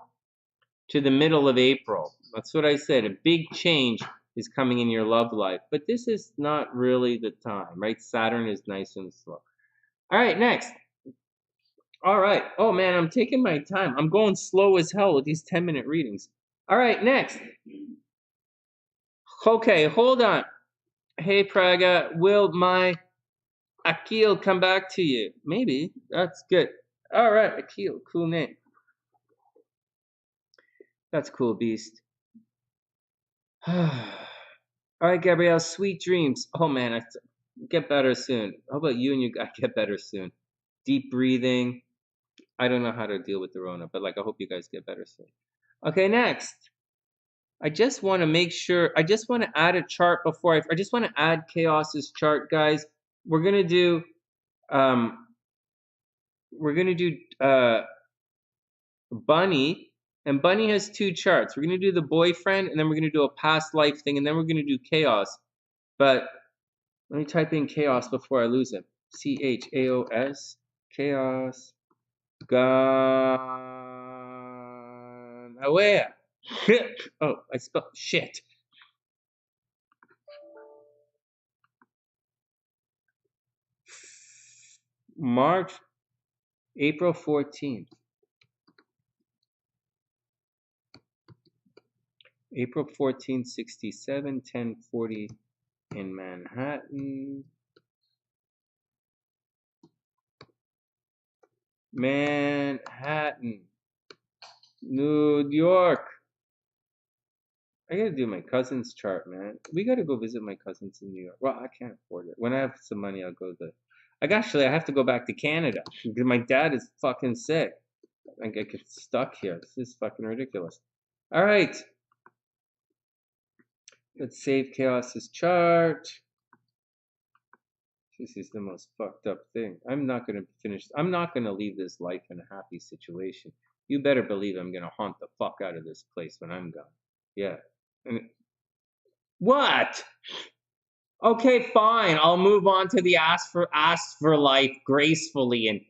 to the middle of April. That's what I said. A big change is coming in your love life. But this is not really the time, right? Saturn is nice and slow. All right, next. All right. Oh, man, I'm taking my time. I'm going slow as hell with these 10-minute readings. All right, next. Okay, hold on. Hey, Praga, will my Akil come back to you? Maybe. That's good. All right, Akil. Cool name. That's cool, beast. All right, Gabrielle, sweet dreams. Oh, man, get better soon. How about you and your guy get better soon? Deep breathing. I don't know how to deal with the Rona, but I hope you guys get better soon. Okay, next. I just want to make sure, I just want to add a chart before I just want to add Chaos's chart, guys. We're going to do, Bunny, and Bunny has 2 charts. We're going to do the boyfriend, and then we're going to do a past life thing, and then we're going to do Chaos. But let me type in Chaos before I lose it. CHAOS, Chaos, gone away. Oh, I spelled shit. March April 14th. April 14th, 67, 10:40 in Manhattan. Manhattan, New York. I gotta do my cousin's chart, man. We gotta go visit my cousins in New York. Well, I can't afford it. When I have some money, I'll go there. I have to go back to Canada because my dad is fucking sick. I get stuck here. This is fucking ridiculous. All right. Let's save Chaos's chart. This is the most fucked up thing. I'm not gonna leave this life in a happy situation. You better believe I'm gonna haunt the fuck out of this place when I'm gone. Yeah. What? Okay, fine. I'll move on to the ask for life gracefully and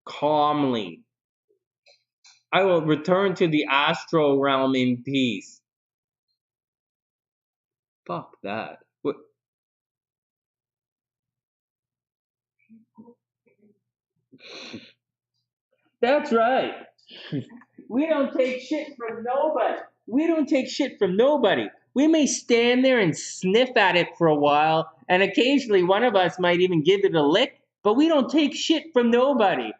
calmly. I will return to the astral realm in peace. Fuck that. What? That's right. We don't take shit from nobody. We don't take shit from nobody. We may stand there and sniff at it for a while, and occasionally one of us might even give it a lick, but we don't take shit from nobody.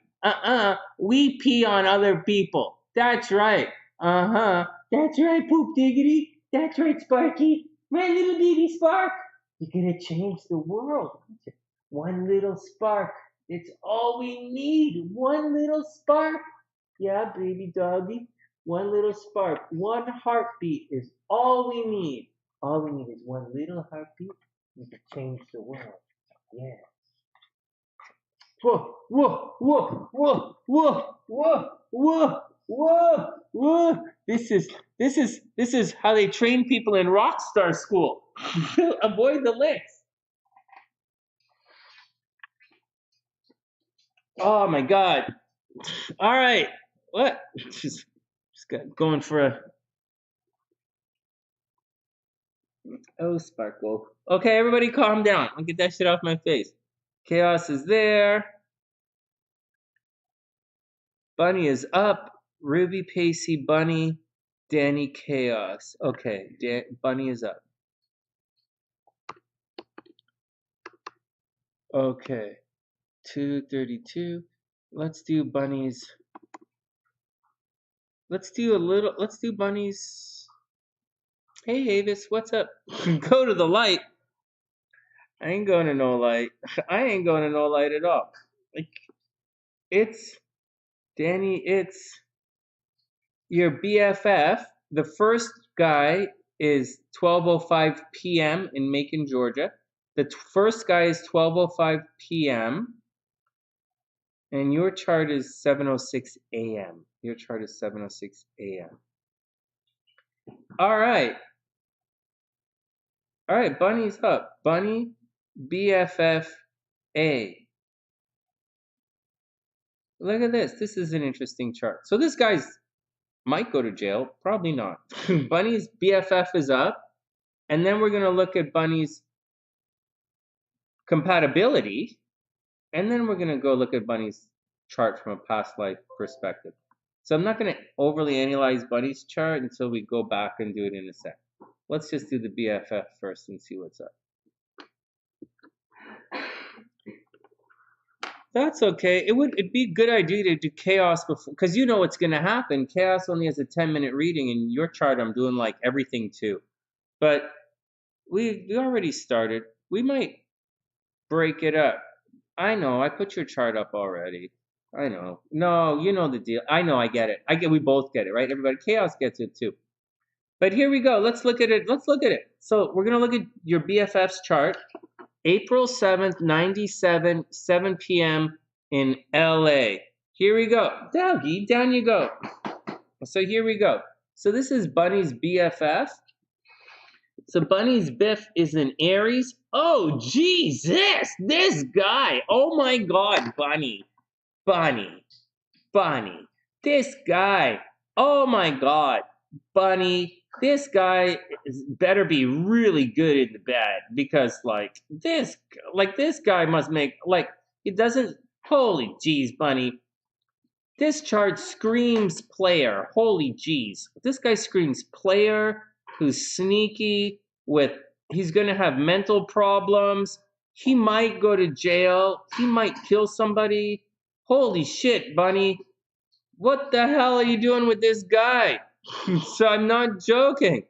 We pee on other people. That's right. That's right, Poop Diggity. That's right, Sparky. My little baby Spark. You're gonna change the world. One little spark. It's all we need. One little spark. Yeah, baby doggy. One little spark. One heartbeat is all we need. All we need is one little heartbeat. We can change the world. Yeah. Whoa, whoa, whoa, whoa, whoa, whoa, whoa, whoa, whoa. This is how they train people in rock star school. Avoid the licks. Oh my god. All right. What? Just going for a. Oh, sparkle. Okay, everybody calm down. I'll get that shit off my face. Chaos is there. Bunny is up. Ruby, Pacey, Bunny, Danny, Chaos. Okay, Bunny is up. Okay, 232. Let's do Bunny's. Let's do Bunny's. Hey, Avis, what's up? Go to the light. I ain't going to no light. I ain't going to no light at all. Like, it's Danny, it's your BFF. The first guy is 12:05 p.m. in Macon, Georgia. The first guy is 12:05 p.m. and your chart is 7:06 a.m. Your chart is 7:06 a.m. All right. All right, Bunny's up. Bunny, BFF A. Look at this. This is an interesting chart. So this guy's might go to jail. Probably not. Bunny's BFF is up. And then we're going to look at Bunny's compatibility. And then we're going to go look at Bunny's chart from a past life perspective. So I'm not going to overly analyze Bunny's chart until we go back and do it in a sec. Let's just do the BFF first and see what's up. That's okay. It'd be a good idea to do chaos before, because you know what's going to happen. Chaos only has a 10-minute reading. In your chart, I'm doing like everything too. But we already started. We might break it up. I know. I put your chart up already. I know. No, you know the deal. I know. I get it. We both get it, right? Everybody. Chaos gets it too. But here we go. Let's look at it. So we're going to look at your BFF's chart. April 7th, 97, 7 p.m. in LA. Here we go. Doggy, down you go. So here we go. So this is Bunny's BFF. So Bunny's Biff is in Aries. Oh, Jesus, this guy. Oh my God, Bunny. This guy. Oh my God, Bunny. This guy better be really good in the bed, because this guy must make, he doesn't Holy jeez, Bunny. This chart screams player. Holy jeez. This guy screams player who's sneaky he's going to have mental problems. He might go to jail. He might kill somebody. Holy shit, Bunny. What the hell are you doing with this guy? So I'm not joking.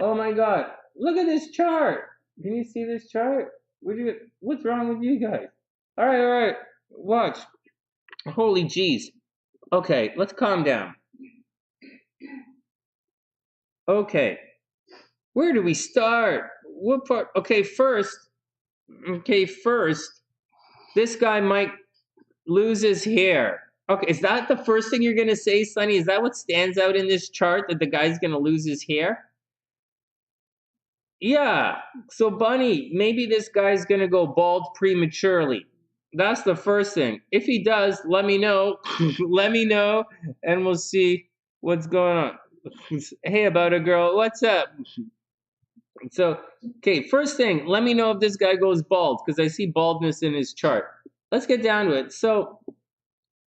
Oh my God. Look at this chart. Can you see this chart? What's wrong with you guys? All right. Watch. Holy jeez. Okay, let's calm down. Okay. Where do we start? What part? Okay, first, this guy might lose his hair. Okay, is that the first thing you're going to say, Sonny? Is that what stands out in this chart, that the guy's going to lose his hair? Yeah. So, Bunny, maybe this guy's going to go bald prematurely. That's the first thing. If he does, let me know. Let me know, and we'll see what's going on. Hey, about a girl, what's up? So, okay, first thing, let me know if this guy goes bald, because I see baldness in his chart. Let's get down to it. So,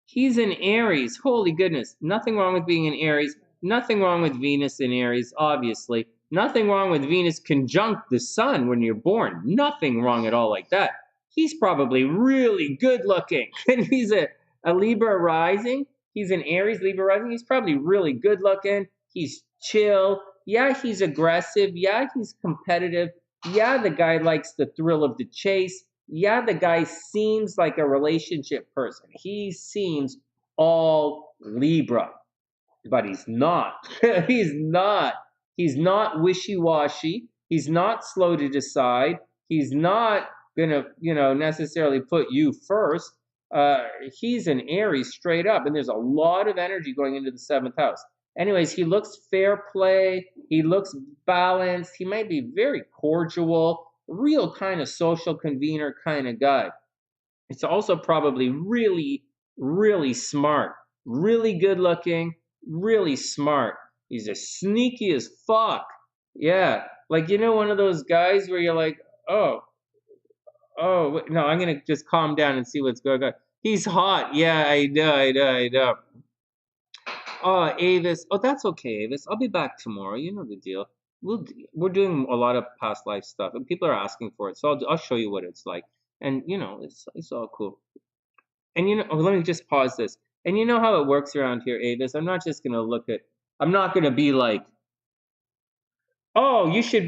he's in Aries. Holy goodness. Nothing wrong with being in Aries. Nothing wrong with Venus in Aries, obviously. Nothing wrong with Venus conjunct the sun when you're born. Nothing wrong at all like that. He's probably really good looking. And he's a Libra rising. He's an Aries, Libra rising. He's probably really good looking. He's chill. Yeah, he's aggressive. Yeah, he's competitive. Yeah, the guy likes the thrill of the chase. Yeah, the guy seems like a relationship person. He seems all Libra, but he's not. He's not. He's not wishy-washy. He's not slow to decide. He's not gonna, necessarily put you first. He's an Aries straight up, and there's a lot of energy going into the 7th house. Anyways, he looks fair play. He looks balanced. He might be very cordial, real kind of social convener kind of guy. It's also probably really, really smart, really good looking, really smart. He's as sneaky as fuck. Yeah, like, one of those guys where you're like, oh, no, I'm gonna just calm down and see what's going on. He's hot. Yeah, I know. Oh, Avis. Oh, that's okay, Avis. I'll be back tomorrow. You know the deal. We're doing a lot of past life stuff, and people are asking for it, so I'll show you what it's like. And it's all cool. And let me just pause this. And you know how it works around here, Avis. I'm not just gonna I'm not gonna be like, oh, you should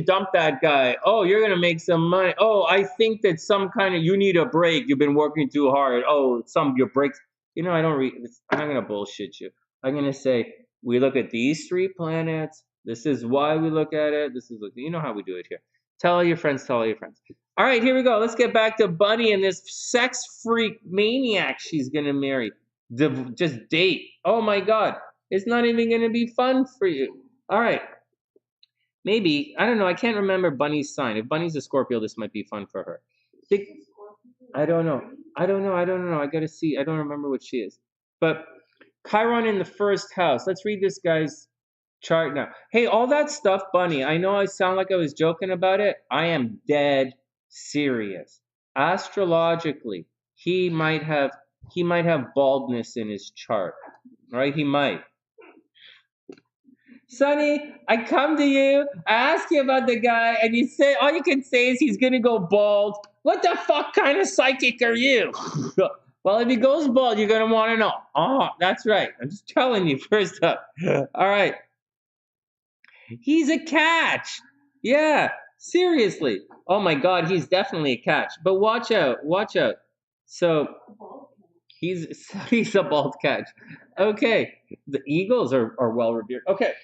dump that guy. Oh, you're gonna make some money. Oh, I think that you need a break. You've been working too hard. Oh, your breaks. I don't read. I'm not gonna bullshit you. I'm gonna say we look at these 3 planets. This is why we look at it. You know how we do it here. Tell all your friends. Tell all your friends. All right, here we go. Let's get back to Bunny and this sex freak maniac she's gonna marry. Just date. Oh my God, it's not even gonna be fun for you. All right. Maybe, I don't know, I can't remember Bunny's sign. If Bunny's a Scorpio, this might be fun for her. I don't know. I gotta see. I don't remember what she is. But Chiron in the 1st house. Let's read this guy's chart now. Hey, all that stuff, Bunny, I know I sound like I was joking about it. I am dead serious. Astrologically, he might have baldness in his chart. Right? He might. Sonny, I come to you, I ask you about the guy, and you say all you can say is he's gonna go bald. What the fuck kind of psychic are you? Well, if he goes bald, you're gonna want to know. Oh, that's right. I'm just telling you first up. All right. He's a catch. Yeah, seriously. Oh my God, he's definitely a catch. But watch out. So he's a bald catch. Okay. The Eagles are well revered. Okay.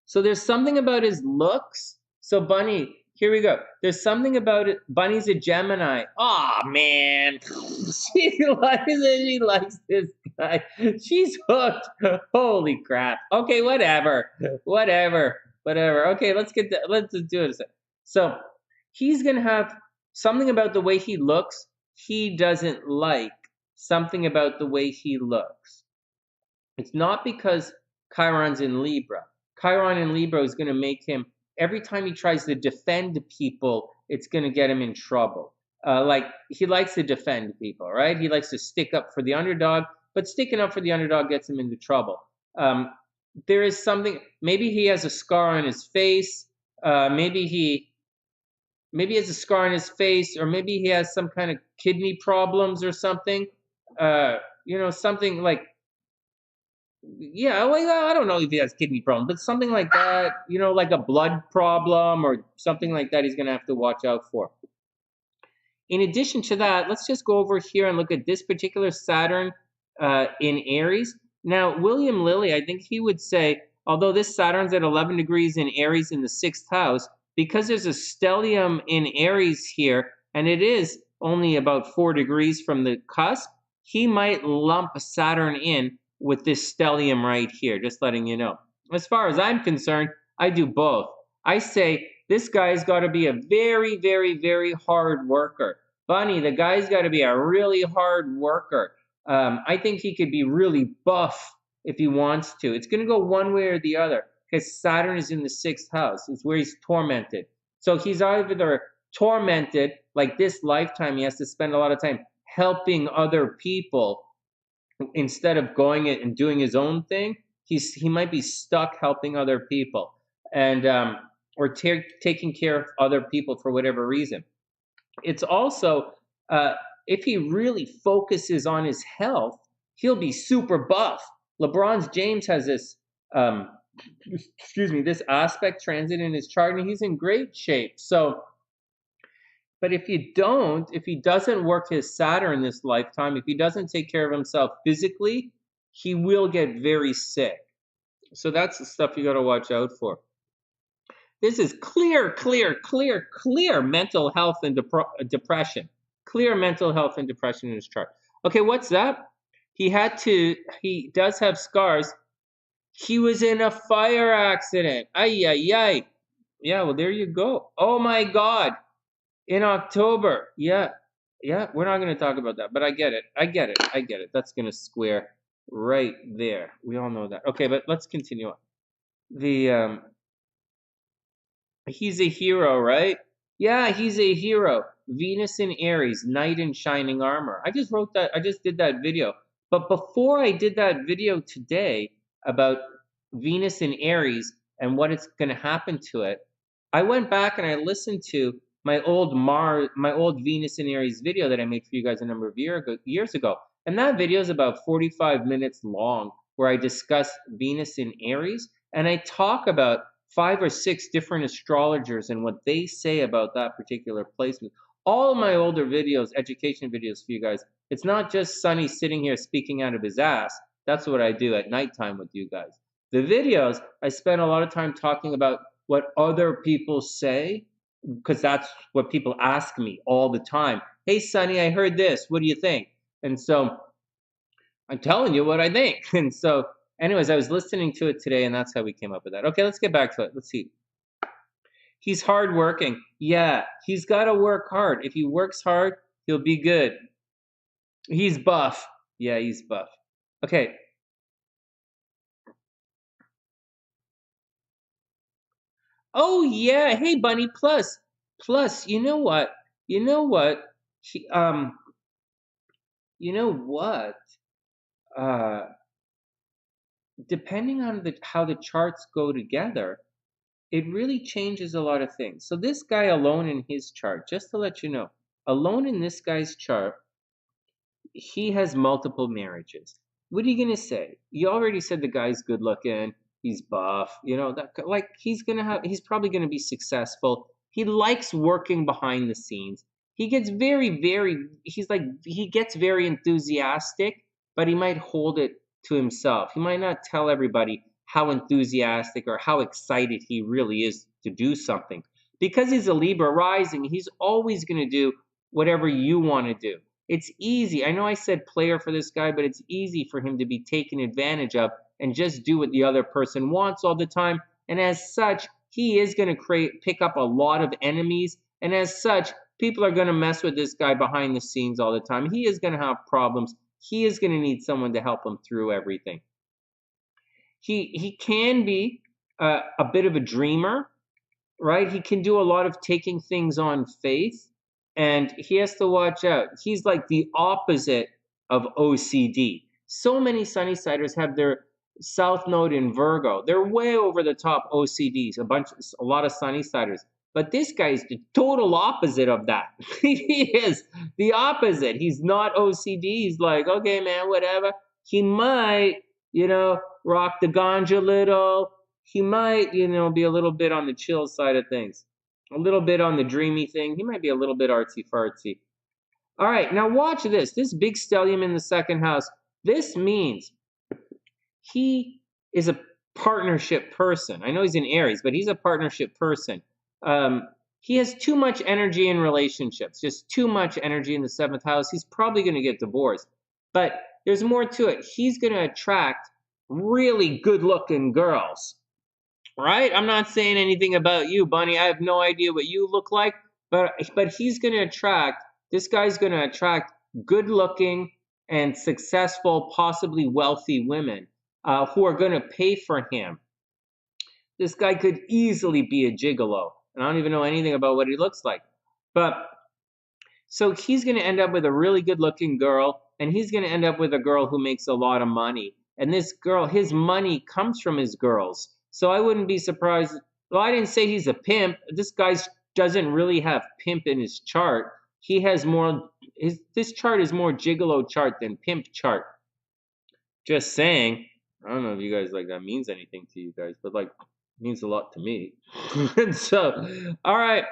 So there's something about his looks. So Bunny, here we go. There's something about it. Bunny's a Gemini. Oh man, she likes this guy. She's hooked. Holy crap. Okay, whatever. Okay, let's just do it. So he's gonna have something about the way he looks. He doesn't like something about the way he looks. It's not because Chiron's in Libra. Chiron in Libra is going to make him, every time he tries to defend people, it's going to get him in trouble. Like he likes to defend people, right? He likes to stick up for the underdog, but sticking up for the underdog gets him into trouble. There is something. Maybe he has a scar on his face. Maybe he has a scar on his face, or maybe he has some kind of kidney problems or something. Something like, yeah, well, I don't know if he has kidney problems, but something like that, like a blood problem or something like that, he's going to have to watch out for. In addition to that, let's just go over here and look at this particular Saturn in Aries. Now, William Lilly, I think he would say, although this Saturn's at 11 degrees in Aries in the 6th house, because there's a stellium in Aries here, and it is only about 4 degrees from the cusp, he might lump Saturn in with this stellium right here, just letting you know. As far as I'm concerned, I do both. I say this guy's got to be a very, very, very hard worker. Bunny, the guy's got to be a really hard worker. I think he could be really buff if he wants to. It's going to go one way or the other because Saturn is in the 6th house. It's where he's tormented. So he's either tormented, like this lifetime, he has to spend a lot of time helping other people instead of going and doing his own thing. He might be stuck helping other people and or taking care of other people for whatever reason. It's also, if he really focuses on his health, he'll be super buff. LeBron James has this, this aspect transit in his chart, and he's in great shape. So, but if he doesn't work his Saturn this lifetime, if he doesn't take care of himself physically, he will get very sick. So that's the stuff you got to watch out for. This is clear mental health and depression. Clear mental health and depression in his chart. Okay, what's that? He does have scars. He was in a fire accident. Ay, ay, ay. Yeah, well, there you go. Oh my God. In October. Yeah, we're not going to talk about that, but I get it. That's going to square right there. We all know that. Okay, but let's continue on. He's a hero, right? Yeah, he's a hero. Venus in Aries, knight in shining armor. I just did that video. But before I did that video today about Venus in Aries and what it's going to happen to it, I went back and I listened to my old Venus in Aries video that I made for you guys a number of years ago. And that video is about 45 minutes long, where I discuss Venus in Aries and I talk about 5 or 6 different astrologers and what they say about that particular placement. All of my older videos, education videos for you guys, it's not just Sonny sitting here speaking out of his ass. That's what I do at nighttime with you guys. The videos, I spend a lot of time talking about what other people say, because that's what people ask me all the time. Hey, Sonny, I heard this. What do you think? And so I'm telling you what I think. And so anyways, I was listening to it today, and that's how we came up with that. Okay, let's get back to it. Let's see. He's hardworking. Yeah, he's got to work hard. If he works hard, he'll be good. He's buff. Yeah, he's buff. Okay. Oh, yeah. Hey, Bunny. Plus, you know what? You know what? He, you know what? Depending on how the charts go together, it really changes a lot of things. So this guy alone in his chart, just to let you know, alone in this guy's chart, he has multiple marriages. What are you gonna say? You already said the guy's good looking, he's buff, that like he's probably gonna be successful. He likes working behind the scenes. He gets he gets very enthusiastic, but he might hold it to himself. He might not tell everybody how enthusiastic or how excited he really is to do something. Because he's a Libra rising, he's always going to do whatever you want to do. It's easy. I know I said player for this guy, but it's easy for him to be taken advantage of and just do what the other person wants all the time. And as such, he is going to pick up a lot of enemies. And as such, people are going to mess with this guy behind the scenes all the time. He is going to have problems. He is going to need someone to help him through everything. He can be a bit of a dreamer, right? He can do a lot of taking things on faith. and he has to watch out. He's like the opposite of OCD. So many Sunnysiders have their South Node in Virgo. They're way over the top OCDs, a lot of Sunnysiders. But this guy's the total opposite of that. He is the opposite. He's not OCD. He's like, okay, man, whatever. He might, rock the ganja a little. He might, be a little bit on the chill side of things. A little bit on the dreamy thing. He might be a little bit artsy-fartsy. All right, now watch this. This big stellium in the second house, this means he is a partnership person. I know he's in Aries, but he's a partnership person. He has too much energy in relationships, just too much energy in the seventh house. He's probably going to get divorced. But there's more to it. He's going to attract really good-looking girls, right? I'm not saying anything about you, Bunny. I have no idea what you look like, but he's going to attract, this guy's going to attract good-looking and successful, possibly wealthy women who are going to pay for him. This guy could easily be a gigolo, and I don't even know anything about what he looks like. But so he's going to end up with a really good-looking girl, and he's going to end up with a girl who makes a lot of money. And this girl, his money comes from his girls. So I wouldn't be surprised. Well, I didn't say he's a pimp. This guy doesn't really have pimp in his chart. He has more, this chart is more gigolo chart than pimp chart. Just saying. I don't know if you guys that means anything to you guys, but it means a lot to me. And so, all right.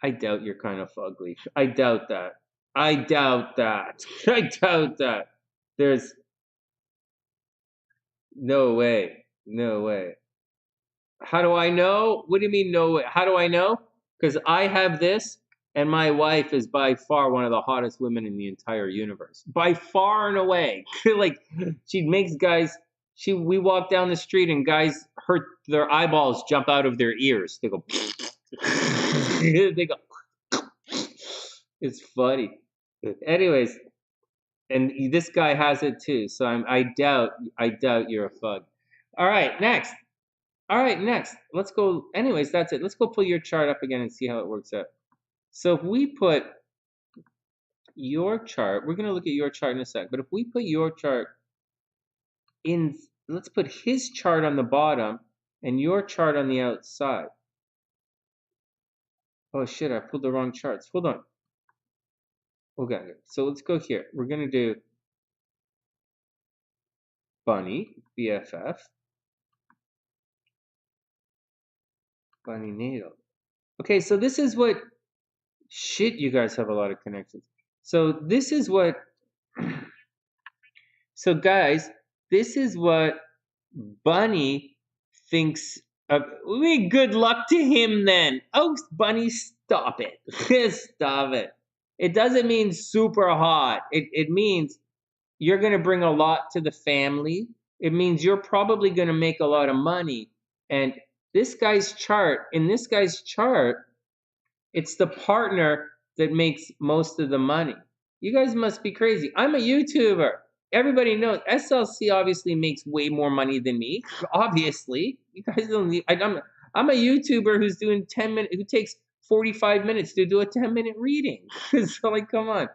I doubt you're kind of ugly. I doubt that. I doubt that. I doubt that. There's no way. No way. How do I know? What do you mean no way? How do I know? Because I have this, and my wife is by far one of the hottest women in the entire universe. By far and away. She makes guys, we walk down the street and guys their eyeballs jump out of their ears. They go, they go, it's funny. Anyways, and this guy has it too, so I doubt you're a fug. All right, next. Let's go. Anyways, that's it. Let's go pull your chart up again and see how it works out. So if we put your chart, we're going to look at your chart in a sec, but if we put your chart in, let's put his chart on the bottom and your chart on the outside. Oh shit, I pulled the wrong charts. Hold on. Okay, so let's go here. We're going to do Bunny, BFF. Bunny natal. Okay, so this is what, shit, you guys have a lot of connections. So this is what, so guys, this is what Bunny thinks of. Good luck to him then. Oh, Bunny, stop it. Stop it. It doesn't mean super hot. It means you're going to bring a lot to the family. It means you're probably going to make a lot of money. And this guy's chart, it's the partner that makes most of the money. You guys must be crazy. I'm a YouTuber. Everybody knows SLC obviously makes way more money than me. Obviously, you guys don't need. I'm a YouTuber who's doing 10 minutes, who takes 45 minutes to do a 10-minute reading. So come on.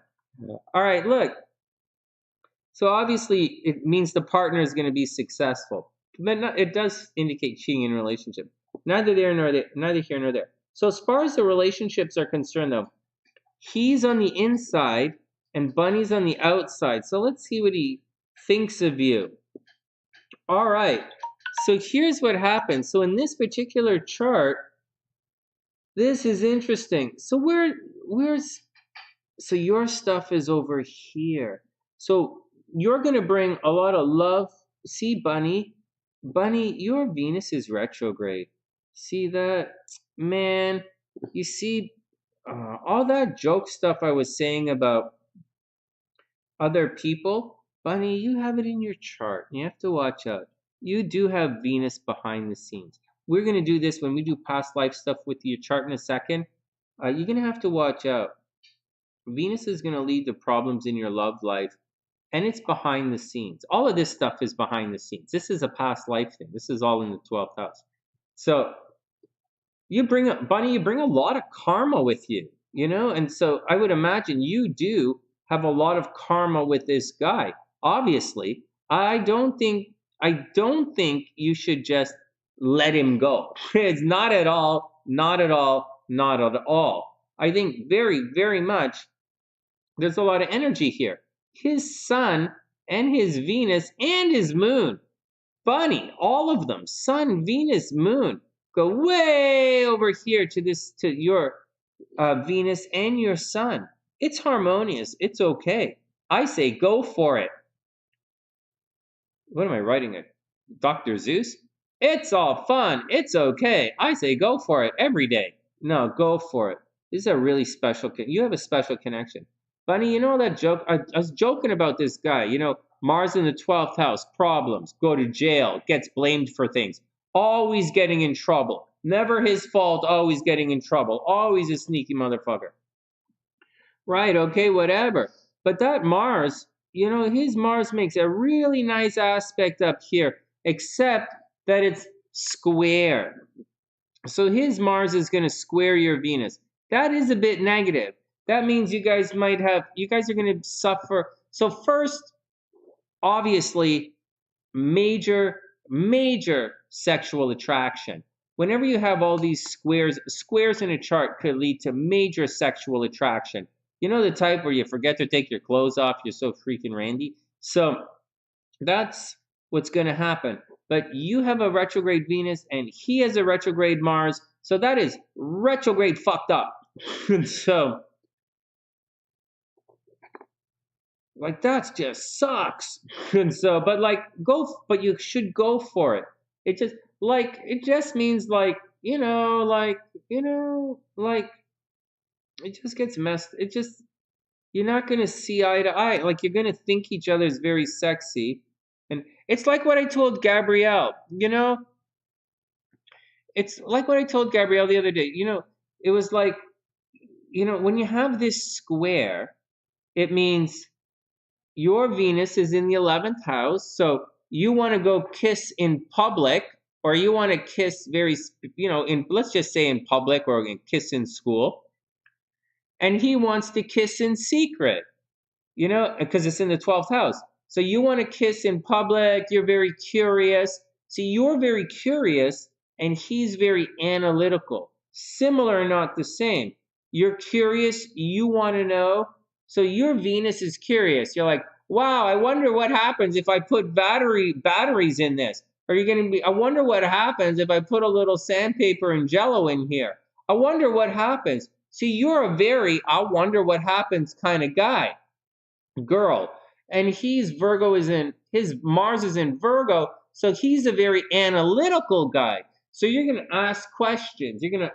All right, look. So obviously, it means the partner is going to be successful. But it does indicate cheating in a relationship. Neither here nor there. So as far as the relationships are concerned, though, he's on the inside and Bunny's on the outside. So let's see what he thinks of you. All right. So here's what happens. So in this particular chart, this is interesting. So so your stuff is over here. So you're going to bring a lot of love. See, Bunny, your Venus is retrograde. See that? Man, you see all that joke stuff I was saying about other people? Bunny, you have it in your chart. You have to watch out. You do have Venus behind the scenes. We're going to do this when we do past life stuff with your chart in a second. You're going to have to watch out. Venus is going to lead to problems in your love life, and it's behind the scenes. All of this stuff is behind the scenes. This is a past life thing. This is all in the 12th house. So Bunny, you bring a lot of karma with you. you know? And so I would imagine you do have a lot of karma with this guy. Obviously, I don't think you should just let him go. It's not at all, not at all, not at all. I think very, very much there's a lot of energy here. His sun and his Venus and his moon, funny, all of them, sun, Venus, moon, go way over here to your Venus and your sun. It's harmonious. It's okay. I say go for it. What am I writing it? Dr. Zeus? It's all fun. It's okay. I say go for it every day. No, go for it. This is a really special. You have a special connection. Bunny, you know that joke? I was joking about this guy. You know, Mars in the 12th house, problems, go to jail, gets blamed for things, always getting in trouble. Never his fault, always getting in trouble. Always a sneaky motherfucker. Right, okay, whatever. But that Mars, you know, his Mars makes a really nice aspect up here, except that it's square. So his Mars is going to square your Venus. That is a bit negative. That means you guys are going to suffer. So first, obviously, major sexual attraction. Whenever you have all these squares in a chart could lead to major sexual attraction. You know, the type where you forget to take your clothes off, you're so freaking randy. So that's what's going to happen. But you have a retrograde Venus and he has a retrograde Mars. So that is retrograde fucked up. So, like, that just sucks. And so, but you should go for it. It just means it just gets messed. You're not going to see eye to eye. Like, you're going to think each other is very sexy. And it's like what I told Gabrielle, you know? It's like what I told Gabrielle the other day. You know, it was like, you know, when you have this square, it means your Venus is in the 11th house. So you want to go kiss in public, or you want to kiss let's just say in public, or kiss in school. And he wants to kiss in secret, you know, because it's in the 12th house. So you want to kiss in public, you're very curious. See, you're very curious and he's very analytical. Similar, not the same. You're curious, you want to know. So your Venus is curious. You're like, wow, I wonder what happens if I put batteries in this. I wonder what happens if I put a little sandpaper and jello in here. I wonder what happens. See, you're a very I wonder what happens kind of guy, girl. And his Mars is in Virgo, so he's a very analytical guy. So you're going to ask questions. You're going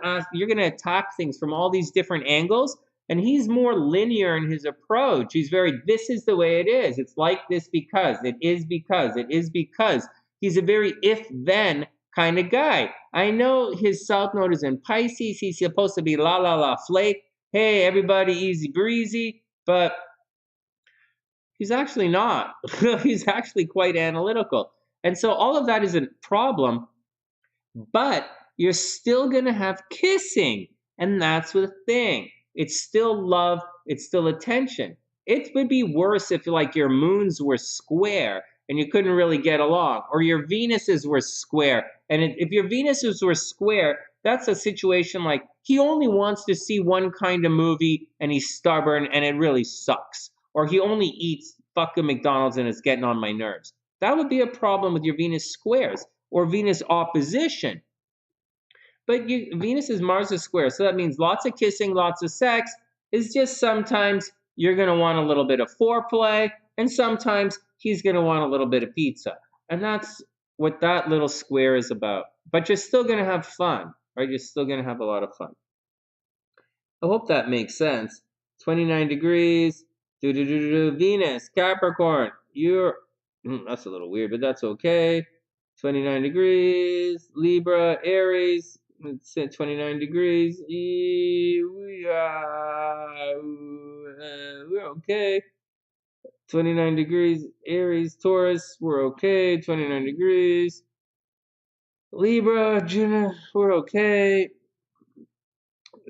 to attack things from all these different angles. And he's more linear in his approach. This is the way it is. It's like this because, it is because, it is because. He's a very if-then kind of guy. I know his South Node is in Pisces. He's supposed to be la la la flake. Hey, everybody, easy breezy. But he's actually not. He's actually quite analytical. And so all of that is a problem. But you're still going to have kissing. And that's the thing. It's still love. It's still attention. It would be worse if your moons were square and you couldn't really get along, or your Venuses were square. And if your Venuses were square, that's a situation like he only wants to see one kind of movie and he's stubborn and it really sucks. Or he only eats fucking McDonald's and it's getting on my nerves. That would be a problem with your Venus squares or Venus opposition. But Venus is Mars is square, so that means lots of kissing, lots of sex. It's just sometimes you're going to want a little bit of foreplay, and sometimes he's going to want a little bit of pizza. And that's what that little square is about. But you're still going to have fun, right? You're still going to have a lot of fun. I hope that makes sense. 29 degrees. Venus, Capricorn. That's a little weird, but that's okay. 29 degrees. Libra, Aries. It's at 29 degrees. We're okay. 29 degrees. Aries, Taurus. We're okay. 29 degrees. Libra, June. We're okay.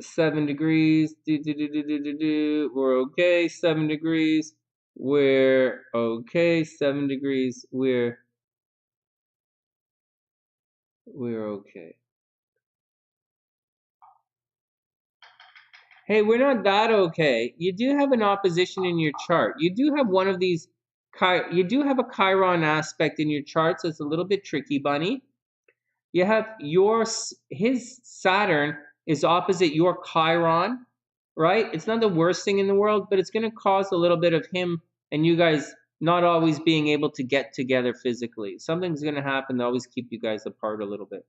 7 degrees. We're okay. 7 degrees. We're okay. 7 degrees. We're okay. Hey, we're not that okay. You do have an opposition in your chart. You do have one of these. You do have a Chiron aspect in your chart, so it's a little bit tricky, Bunny. You have his Saturn is opposite your Chiron, right? It's not the worst thing in the world, but it's going to cause a little bit of him and you guys not always being able to get together physically. Something's going to happen to always keep you guys apart a little bit.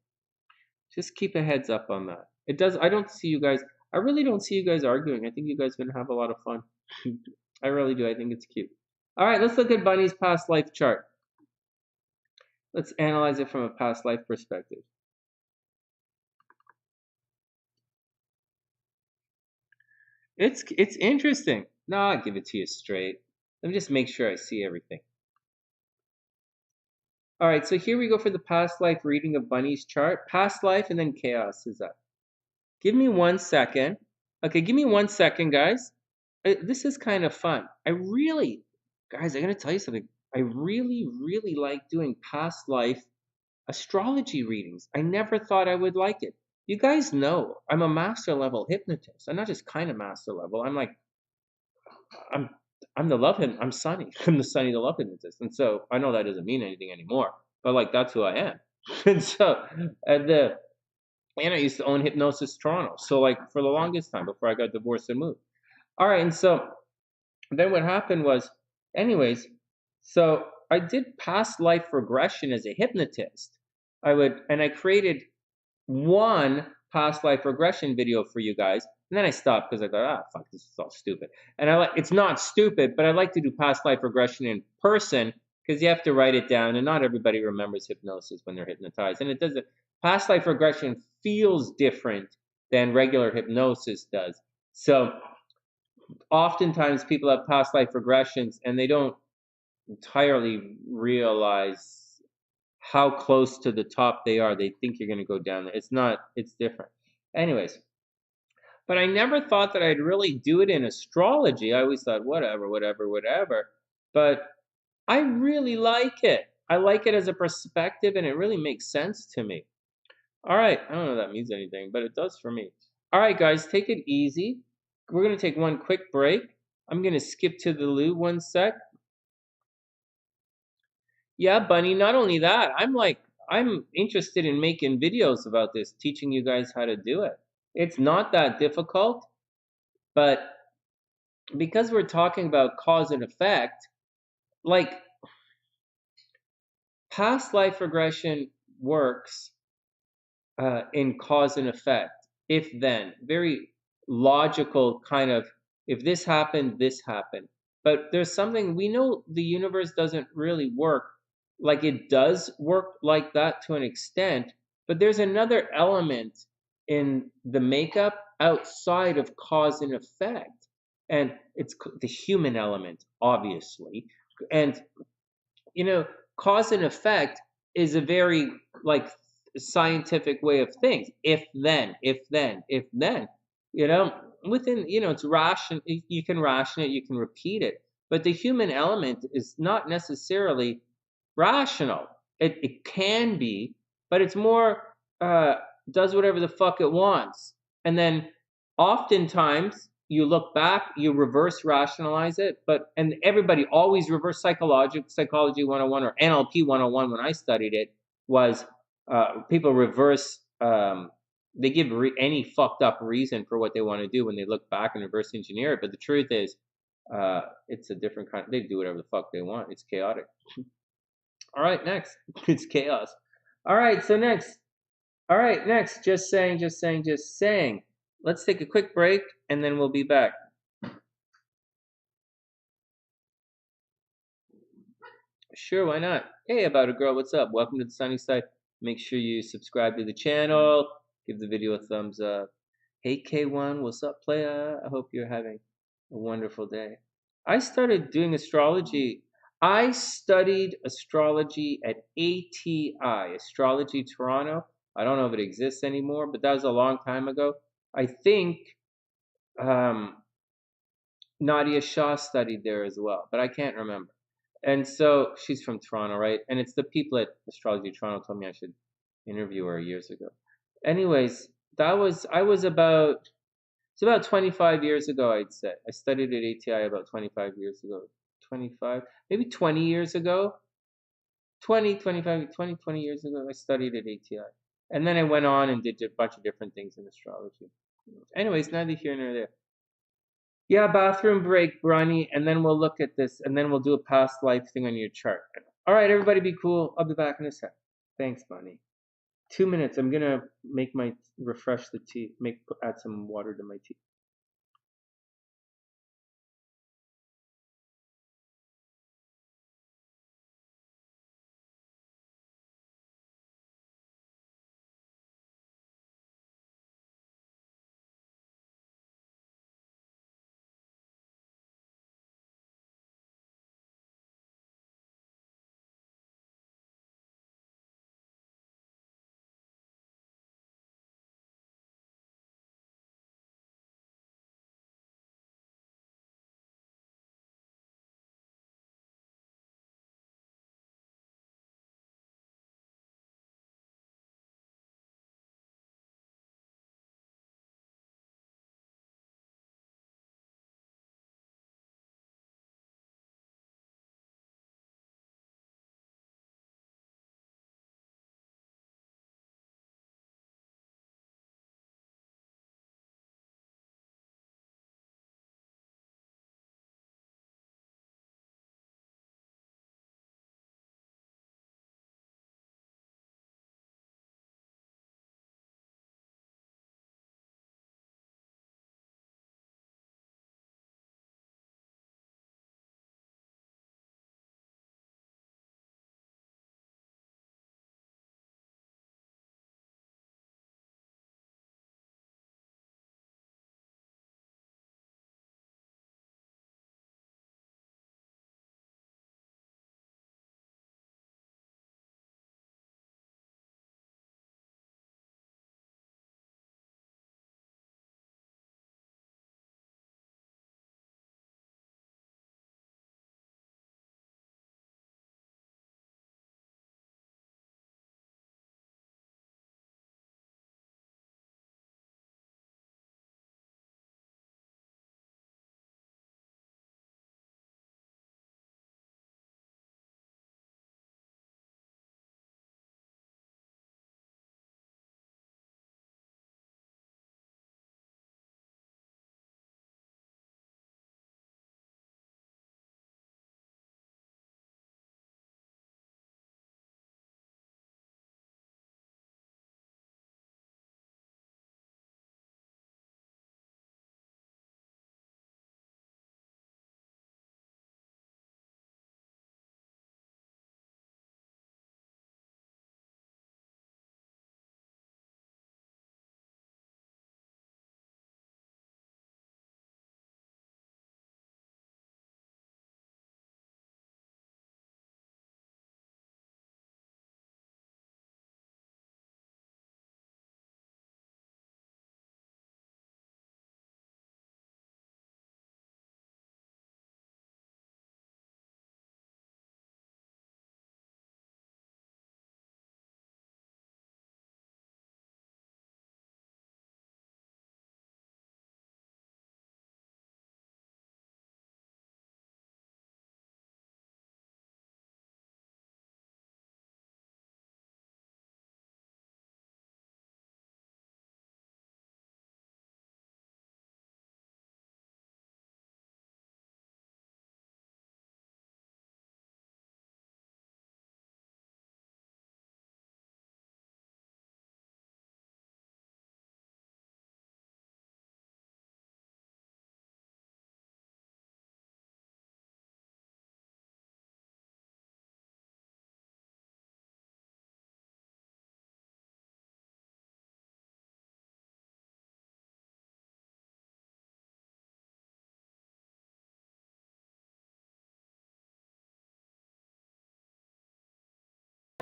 Just keep a heads up on that. It does. I don't see you guys. I really don't see you guys arguing. I think you guys are going to have a lot of fun. I really do. I think it's cute. All right, let's look at Bunny's past life chart. Let's analyze it from a past life perspective. It's interesting. No, I'll give it to you straight. Let me just make sure I see everything. All right, so here we go for the past life reading of Bunny's chart. Past life and then chaos is up. Give me 1 second. Okay, give me 1 second, guys. This is kind of fun. Guys, I'm going to tell you something. I really, really like doing past life astrology readings. I never thought I would like it. You guys know I'm a master level hypnotist. I'm not just kind of master level. I'm like, I'm the love him. I'm Sonny. I'm the Sonny the love hypnotist. And so I know that doesn't mean anything anymore, but like that's who I am. And so and I used to own Hypnosis Toronto. So like for the longest time before I got divorced and moved. All right, and so then what happened was, anyways, so I did past life regression as a hypnotist. I created one past life regression video for you guys, and then I stopped because I thought, fuck, this is all stupid. And it's not stupid, but I like to do past life regression in person because you have to write it down, and not everybody remembers hypnosis when they're hypnotized. And it doesn't. Past life regression feels different than regular hypnosis does. So oftentimes people have past life regressions and they don't entirely realize how close to the top they are. They think you're going to go down there. It's not, it's different. Anyways, but I never thought that I'd really do it in astrology. I always thought, whatever. But I really like it. I like it as a perspective and it really makes sense to me. All right. I don't know if that means anything, but it does for me. All right, guys, take it easy. We're going to take one quick break. I'm going to skip to the loo 1 sec. Yeah, Bunny, not only that, I'm interested in making videos about this, teaching you guys how to do it. It's not that difficult, but because we're talking about cause and effect, like past life regression works in cause and effect, if then, very logical kind of, if this happened, this happened. But there's something, we know the universe doesn't really work like it does work like that to an extent, but there's another element in the makeup outside of cause and effect. And it's the human element, obviously. And, cause and effect is a very like scientific way of things. If then, within, it's ration. You can ration it, you can repeat it. But the human element is not necessarily rational. It can be, but it's more does whatever the fuck it wants. And then oftentimes you look back, you reverse rationalize it, and everybody always reverse psychology 101 or NLP 101 when I studied it was people reverse they give any fucked up reason for what they want to do when they look back and reverse engineer it. But the truth is it's a different kind. They do whatever the fuck they want. It's chaotic. All right, next. It's chaos. All right, so next. All right, next. Just saying. Let's take a quick break and then we'll be back. Sure, why not? Hey, About a Girl, what's up? Welcome to the sunny side. Make sure you subscribe to the channel. Give the video a thumbs up. Hey, K1, what's up, playa? I hope you're having a wonderful day. I started doing astrology. I studied astrology at ATI, Astrology Toronto. I don't know if it exists anymore, but that was a long time ago. I think um, Nadia Shah studied there as well, but I can't remember. And so she's from Toronto, right? And it's the people at Astrology Toronto told me I should interview her years ago. Anyways, I was about it's about 25 years ago, I'd say. I studied at ATI about 25 years ago. 25, maybe 20 years ago. 20, 25, 20, 20 years ago, I studied at ATI. And then I went on and did a bunch of different things in astrology. Anyways, neither here nor there. Yeah, bathroom break, Bronny, and then we'll look at this, and then we'll do a past life thing on your chart. All right, everybody be cool. I'll be back in a sec. Thanks, Bonnie. 2 minutes. I'm gonna make my refresh the tea. Add some water to my tea.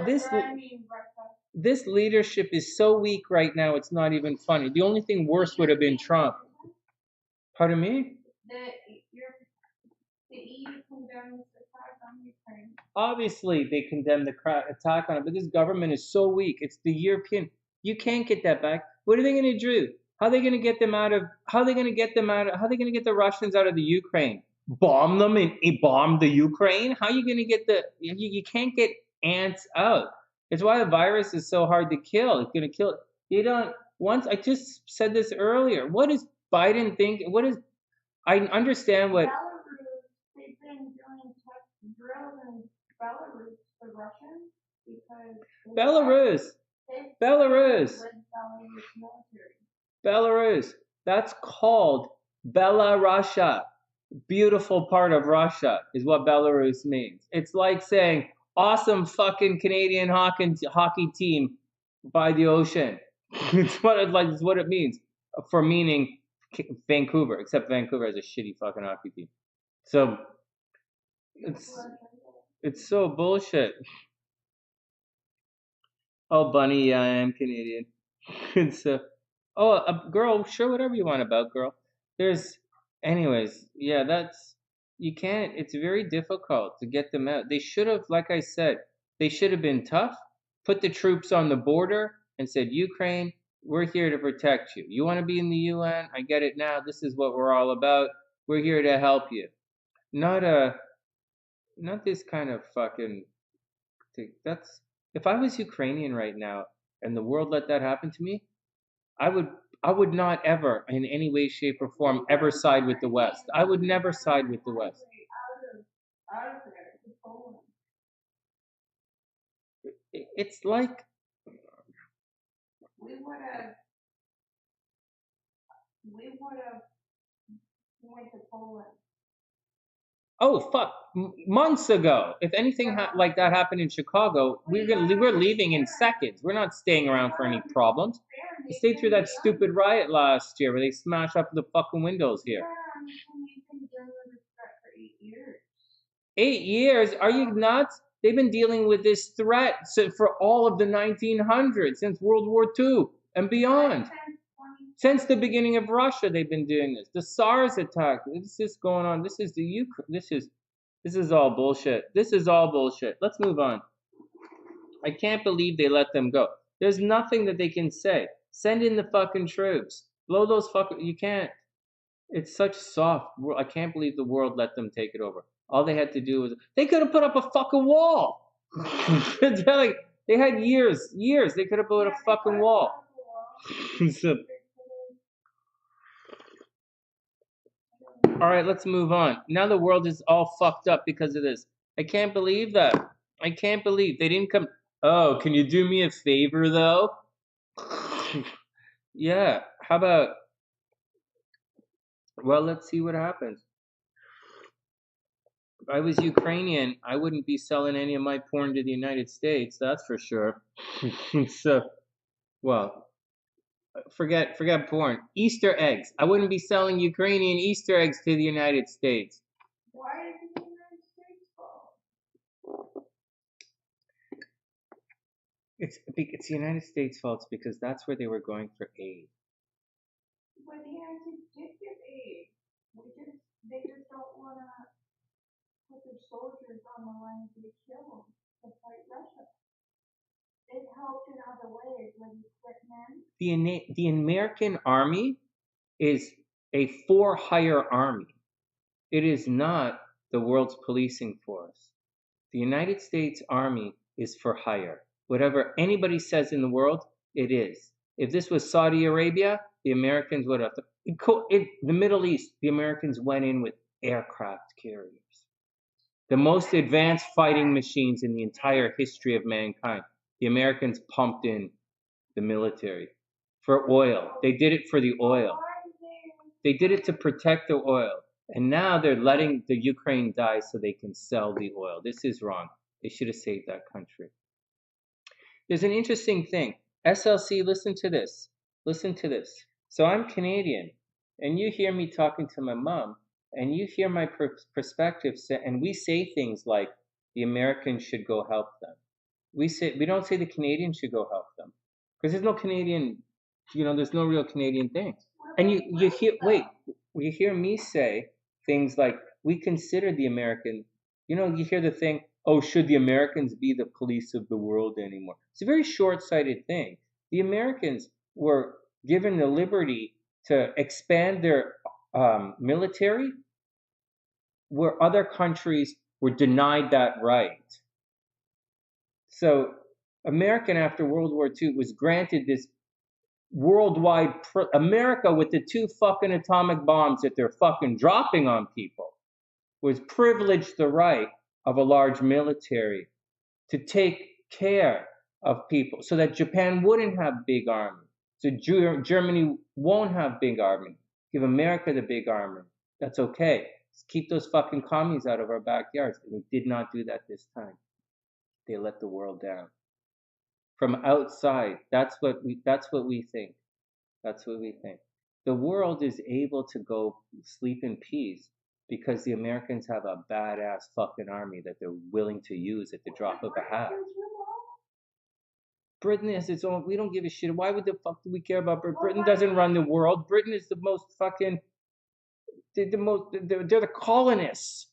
This This leadership is so weak right now, it's not even funny. The only thing worse would have been Trump. Pardon me? The EU condemns the attack on Ukraine. Obviously, they condemn the attack on it, but this government is so weak. It's the European. You can't get that back. What are they going to do? How are they going to get them out of? How are they going to get them out of? How are they going to get the Russians out of the Ukraine? Bomb them and bomb the Ukraine? How are you going to get the? You can't get ants out. It's why a virus is so hard to kill. It's going to kill. You don't. Once I just said this earlier. What does Biden think? What is? I understand what. They've been doing test drills in Belarus for Russians because Belarus. That's called Belarussia. Beautiful part of Russia is what Belarus means. It's like saying awesome fucking Canadian hockey team by the ocean. It's what it means for meaning Vancouver, except Vancouver has a shitty fucking hockey team. So it's so bullshit. Oh, Bunny, yeah, I am Canadian. It's girl, sure, whatever you want about, girl. Anyways, yeah, you can't, it's very difficult to get them out. They should have, like I said, they should have been tough, put the troops on the border and said, Ukraine, we're here to protect you. You want to be in the UN? I get it now. This is what we're all about. We're here to help you. Not this kind of fucking thing. If I was Ukrainian right now and the world let that happen to me, I would not ever, in any way, shape, or form, ever side with the West. I would never side with the West. It's like we would have went to Poland. Oh fuck! Months ago, if anything like that happened in Chicago, we're leaving in seconds. We're not staying around for any problems. We stayed through that stupid riot last year where they smashed up the fucking windows here. 8 years? Are you nuts? They've been dealing with this threat for all of the 1900s, since World War II and beyond. Since the beginning of Russia, they've been doing this. The SARS attack. This is going on. This is the Ukraine. This is all bullshit. This is all bullshit. Let's move on. I can't believe they let them go. There's nothing that they can say. Send in the fucking troops. Blow those fucking. You can't. It's such soft. I can't believe the world let them take it over. All they had to do was they could have put up a fucking wall. They had years. They could have put up a fucking wall. So, all right, let's move on. Now the world is all fucked up because of this. I can't believe that. I can't believe they didn't come. Oh, can you do me a favor though? Yeah. How about? Well, let's see what happens. If I was Ukrainian, I wouldn't be selling any of my porn to the United States. That's for sure. So, well, forget porn. Easter eggs. I wouldn't be selling Ukrainian Easter eggs to the United States. Why is it the United States' fault? It's the United States' fault because that's where they were going for aid. But the United States did get aid. They just don't want to put their soldiers on the line to kill them to fight Russia. It helped in other ways when equipment. The American army is a for-hire army. It is not the world's policing force. The United States Army is for hire. Whatever anybody says in the world, it is. If this was Saudi Arabia, the Americans would have. The Middle East, the Americans went in with aircraft carriers. The most advanced fighting machines in the entire history of mankind. The Americans pumped in the military for oil. They did it for the oil. They did it to protect the oil. And now they're letting the Ukraine die so they can sell the oil. This is wrong. They should have saved that country. There's an interesting thing. SLC, listen to this. Listen to this. So I'm Canadian, and you hear me talking to my mom, and you hear my perspective, and we say things like, the Americans should go help them. We don't say the Canadians should go help them because there's no Canadian, there's no real Canadian thing. And you hear me say things like we consider the American, you hear the thing, oh, should the Americans be the police of the world anymore? It's a very short-sighted thing. The Americans were given the liberty to expand their military where other countries were denied that right. So American after World War II was granted this worldwide America with the 2 fucking atomic bombs that they're fucking dropping on people was privileged the right of a large military to take care of people so that Japan wouldn't have big army. So Germany won't have big army. Give America the big army. That's okay. Just keep those fucking commies out of our backyards. And they did not do that this time. They let the world down. From outside, that's what we think. That's what we think. The world is able to go sleep in peace because the Americans have a badass fucking army that they're willing to use at the drop of a hat. Britain has its own. We don't give a shit. Why would the fuck do we care about Britain? Britain doesn't run the world. Britain is the most fucking. They're the colonists.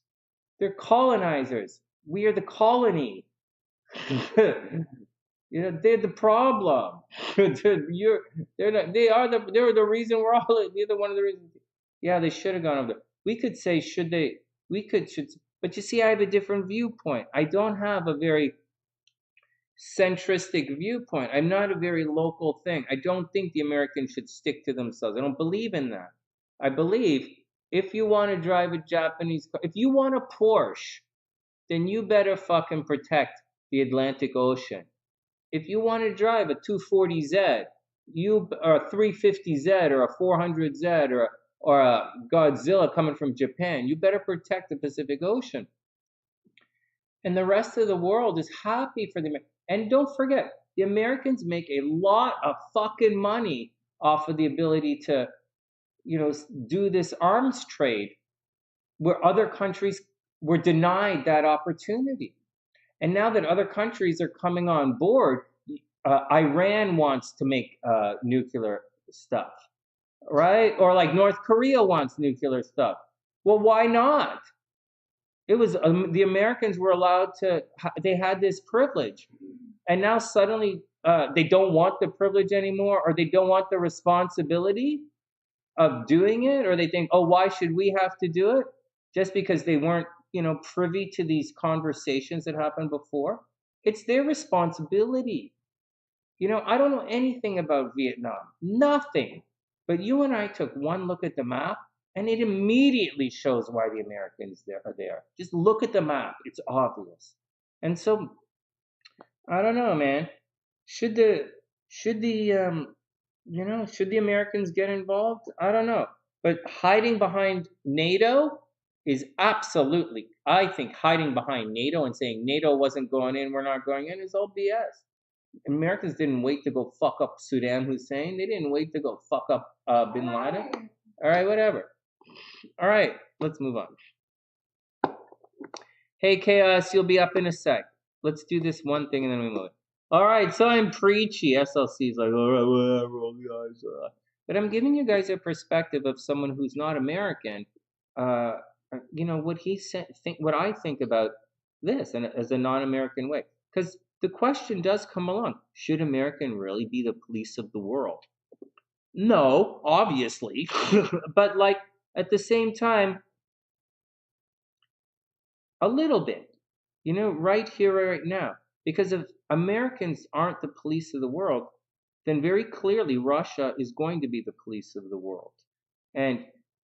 They're colonizers. We are the colony. They're the problem. They're the reason we're all. They're one of the reasons. Yeah, they should have gone over there. We could say should they? Should. But you see, I have a different viewpoint. I don't have a very centristic viewpoint. I'm not a very local thing. I don't think the Americans should stick to themselves. I don't believe in that. I believe if you want to drive a Japanese car, if you want a Porsche, then you better fucking protect the Atlantic Ocean. If you want to drive a 240Z, or a 350Z or a 400Z or a Godzilla coming from Japan, you better protect the Pacific Ocean. And the rest of the world is happy for them. And don't forget, the Americans make a lot of fucking money off of the ability to, do this arms trade where other countries were denied that opportunity. And now that other countries are coming on board, Iran wants to make nuclear stuff, right? Or like North Korea wants nuclear stuff. Well, why not? It was the Americans were allowed to. They had this privilege, and now suddenly they don't want the privilege anymore, or they don't want the responsibility of doing it, or they think, oh, why should we have to do it? Just because they weren't, privy to these conversations that happened before. It's their responsibility. I don't know anything about Vietnam, nothing. But you and I took one look at the map, and it immediately shows why the Americans are there. Just look at the map; it's obvious. And so, I don't know, man. Should the Americans get involved? I don't know. But hiding behind NATO is absolutely, I think, hiding behind NATO and saying NATO wasn't going in, we're not going in, is all BS. Americans didn't wait to go fuck up Saddam Hussein. They didn't wait to go fuck up Bin Laden. All right, whatever. All right, let's move on. Hey, Chaos, you'll be up in a sec. Let's do this one thing and then we move. All right, so I'm preachy. SLC's like, all right, whatever, guys. But I'm giving you guys a perspective of someone who's not American. What I think about this and as a non-American way. Because the question does come along, should American really be the police of the world? No, obviously. But like at the same time, a little bit, right here, right now. Because if Americans aren't the police of the world, then very clearly Russia is going to be the police of the world.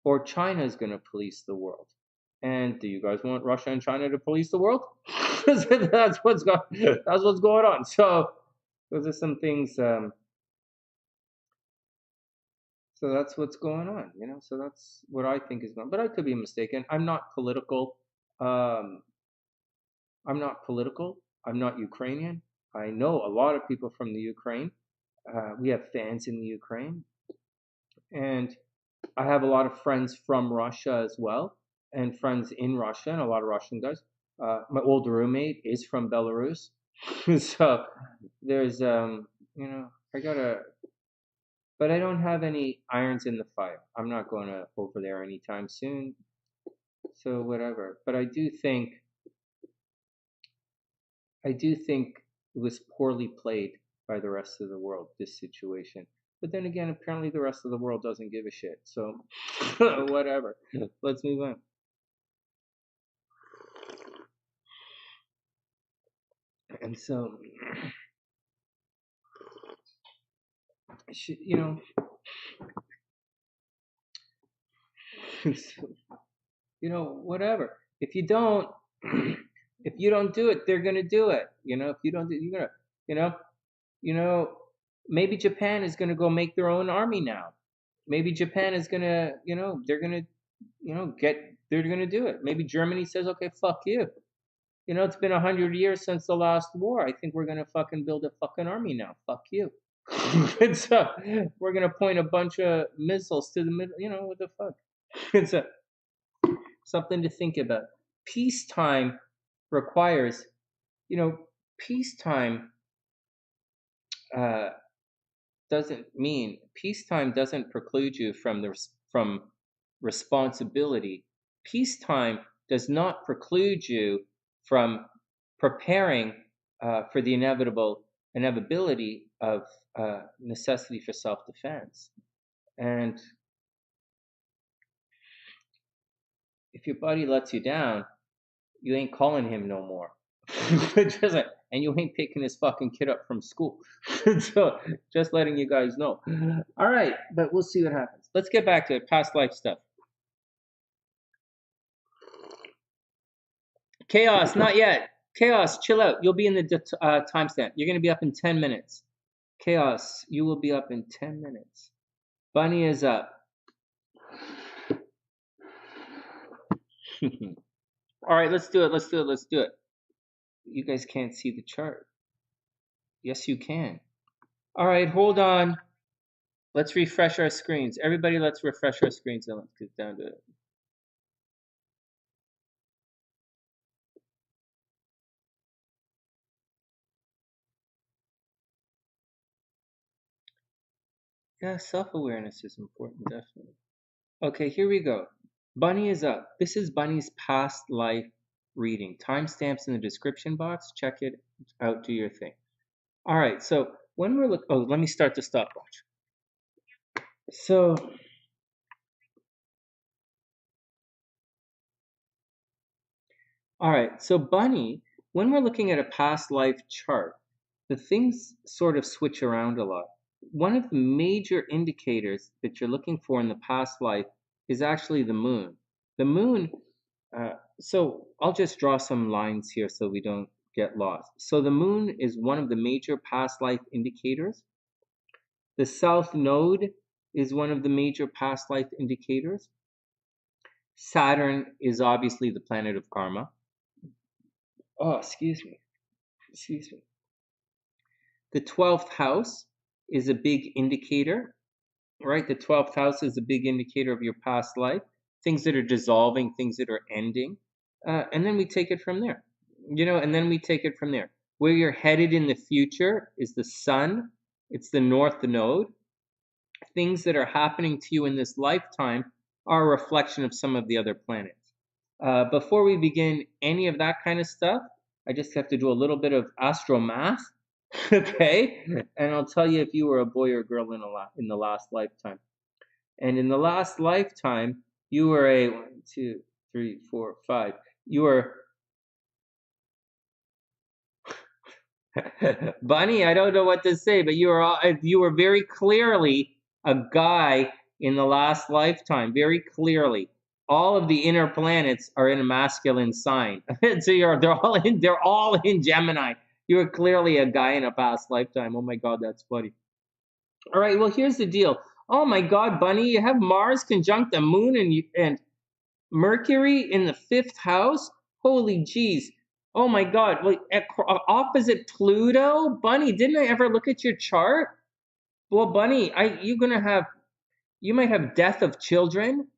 Or China is going to police the world. And do you guys want Russia and China to police the world? that's what's going on. So those are some things. So that's what's going on, So that's what I think is going on. But I could be mistaken. I'm not political. I'm not Ukrainian. I know a lot of people from the Ukraine. We have fans in the Ukraine. And I have a lot of friends from Russia as well, and friends in Russia, and a lot of Russian guys. My old roommate is from Belarus. So there's I gotta, but I don't have any irons in the fire. I'm not going to over there anytime soon. So whatever. But I do think it was poorly played by the rest of the world, this situation. But then again, apparently the rest of the world doesn't give a shit. So whatever. Let's move on. And so, you know, whatever. If you don't, if you don't do it, they're gonna do it. If you don't do, you're gonna, you know, you know, maybe Japan is gonna go make their own army now. Maybe Japan is gonna, they're gonna, they're gonna do it. Maybe Germany says, okay, fuck you. It's been 100 years since the last war. I think we're gonna fucking build a fucking army now. Fuck you. It's we're gonna point a bunch of missiles to the middle. What the fuck? It's something to think about. Peacetime requires, peacetime uh, peacetime doesn't preclude you from responsibility. Peacetime does not preclude you from preparing for the inevitability of necessity for self-defense. And if your buddy lets you down, you ain't calling him no more. And you ain't picking his fucking kid up from school. So just letting you guys know. All right, but we'll see what happens. Let's get back to it. Past life stuff. Chaos, not yet. Chaos, chill out. You'll be in the timestamp. You're going to be up in 10 minutes. Chaos, you will be up in 10 minutes. Bunny is up. All right, let's do it. You guys can't see the chart. Yes, you can. All right, hold on. Let's refresh our screens. Everybody, let's refresh our screens and let's get down to it. Yeah, self-awareness is important, definitely. Okay, here we go. Bunny is up. This is Bunny's past life reading. Timestamps in the description box. Check it out. Do your thing. All right, so when we're looking... Oh, let me start the stopwatch. So... All right, so Bunny, when we're looking at a past life chart, the things sort of switch around a lot. One of the major indicators that you're looking for in the past life is actually the moon. The moon, so I'll just draw some lines here so we don't get lost. So the moon is one of the major past life indicators. The south node is one of the major past life indicators. Saturn is obviously the planet of karma. Oh, excuse me. The 12th house is a big indicator, right? The 12th house is a big indicator of your past life, things that are dissolving, things that are ending. And then we take it from there, Where you're headed in the future is the sun. It's the north node. Things that are happening to you in this lifetime are a reflection of some of the other planets. Before we begin any of that kind of stuff, I just have to do a little bit of astro math, okay? And I'll tell you if you were a boy or girl in the last lifetime. And in the last lifetime, you were a 1, 2, 3, 4, 5. You were Bunny. I don't know what to say, but you were very clearly a guy in the last lifetime. Very clearly. All of the inner planets are in a masculine sign. So they're all in Gemini. You were clearly a guy in a past lifetime. Oh my God, that's funny. All right, well, here's the deal. Oh my God, Bunny, you have Mars conjunct the moon and Mercury in the 5th house. Holy jeez. Oh my God, like opposite Pluto. Bunny, didn't I ever look at your chart? Well, Bunny, you might have death of children.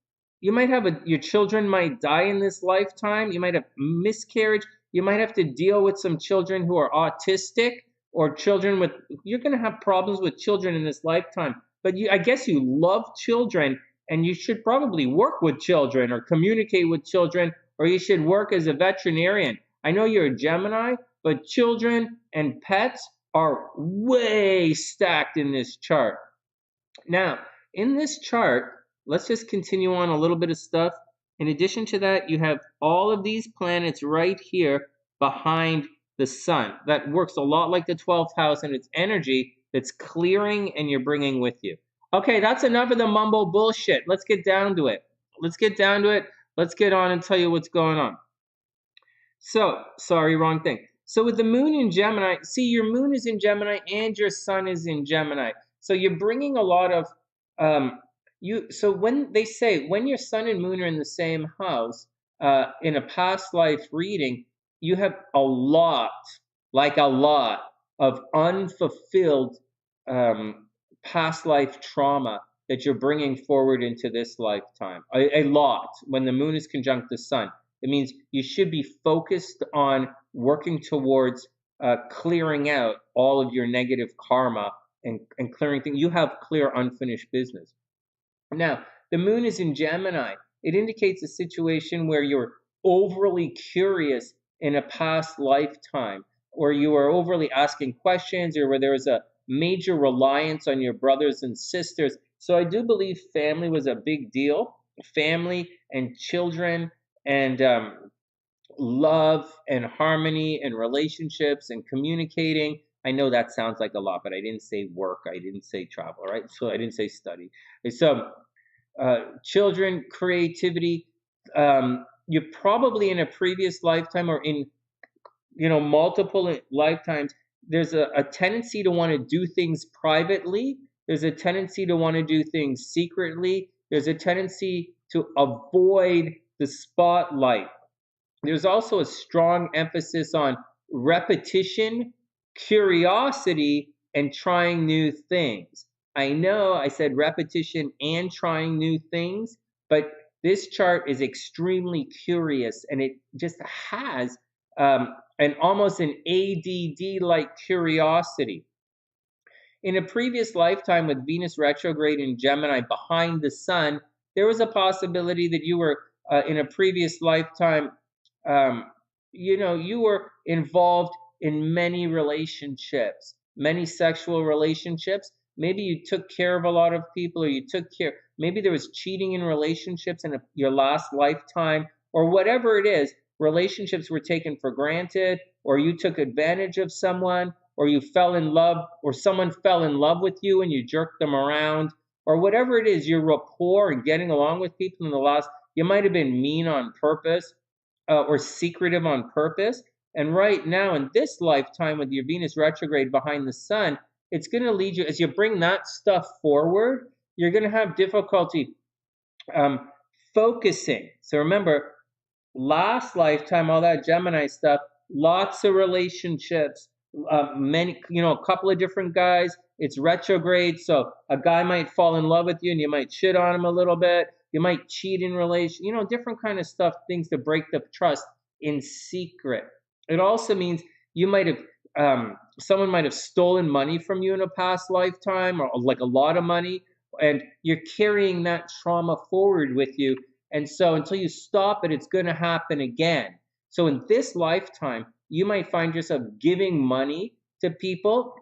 You might have your children might die in this lifetime. You might have miscarriage. You might have to deal with some children who are autistic, or children with, you're going to have problems with children in this lifetime. But I guess you love children, and you should probably work with children or communicate with children, or you should work as a veterinarian. I know you're a Gemini, but children and pets are way stacked in this chart. Now, in this chart, let's just continue on a little bit of stuff. In addition to that, you have all of these planets right here behind the sun. That works a lot like the 12th house, and it's energy that's clearing and you're bringing with you. Okay, that's enough of the mumbo bullshit. Let's get down to it. Let's get down to it. Let's get on and tell you what's going on. So, sorry, wrong thing. So with the moon in Gemini, see, your moon is in Gemini and your sun is in Gemini. So you're bringing a lot of, so when they say, when your sun and moon are in the same house, in a past life reading, you have a lot, like a lot of unfulfilled past life trauma that you're bringing forward into this lifetime. A lot. When the moon is conjunct the sun, it means you should be focused on working towards clearing out all of your negative karma and clearing things. You have clear unfinished business. Now, the moon is in Gemini. It indicates a situation where you're overly curious in a past lifetime, or you are overly asking questions, or where there is a major reliance on your brothers and sisters. So I do believe family was a big deal. Family and children and love and harmony and relationships and communicating. I know that sounds like a lot, but I didn't say work. I didn't say travel, right? So I didn't say study. So children, creativity. You're probably in a previous lifetime or in, multiple lifetimes. There's a tendency to want to do things privately. There's a tendency to want to do things secretly. There's a tendency to avoid the spotlight. There's also a strong emphasis on repetition, curiosity, and trying new things. I know I said repetition and trying new things, but this chart is extremely curious, and it just has almost an ADD-like curiosity. In a previous lifetime with Venus retrograde in Gemini behind the sun, there was a possibility that you were in a previous lifetime, you were involved in many relationships, many sexual relationships. Maybe you took care of a lot of people, or maybe there was cheating in relationships in your last lifetime, or whatever it is. Relationships were taken for granted, or you took advantage of someone, or you fell in love, or someone fell in love with you and you jerked them around, or whatever it is, your rapport and getting along with people in the last, you might have been mean on purpose, or secretive on purpose. And right now in this lifetime with your Venus retrograde behind the sun, it's going to lead you, as you bring that stuff forward, you're going to have difficulty focusing. So remember, last lifetime, all that Gemini stuff, lots of relationships, many, a couple of different guys. It's retrograde, so a guy might fall in love with you and you might shit on him a little bit. You might cheat in relation, different kind of stuff, things to break the trust in secret. It also means you might have, someone might have stolen money from you in a past lifetime, or like a lot of money, and you're carrying that trauma forward with you. And so until you stop it, it's going to happen again. So in this lifetime, you might find yourself giving money to people,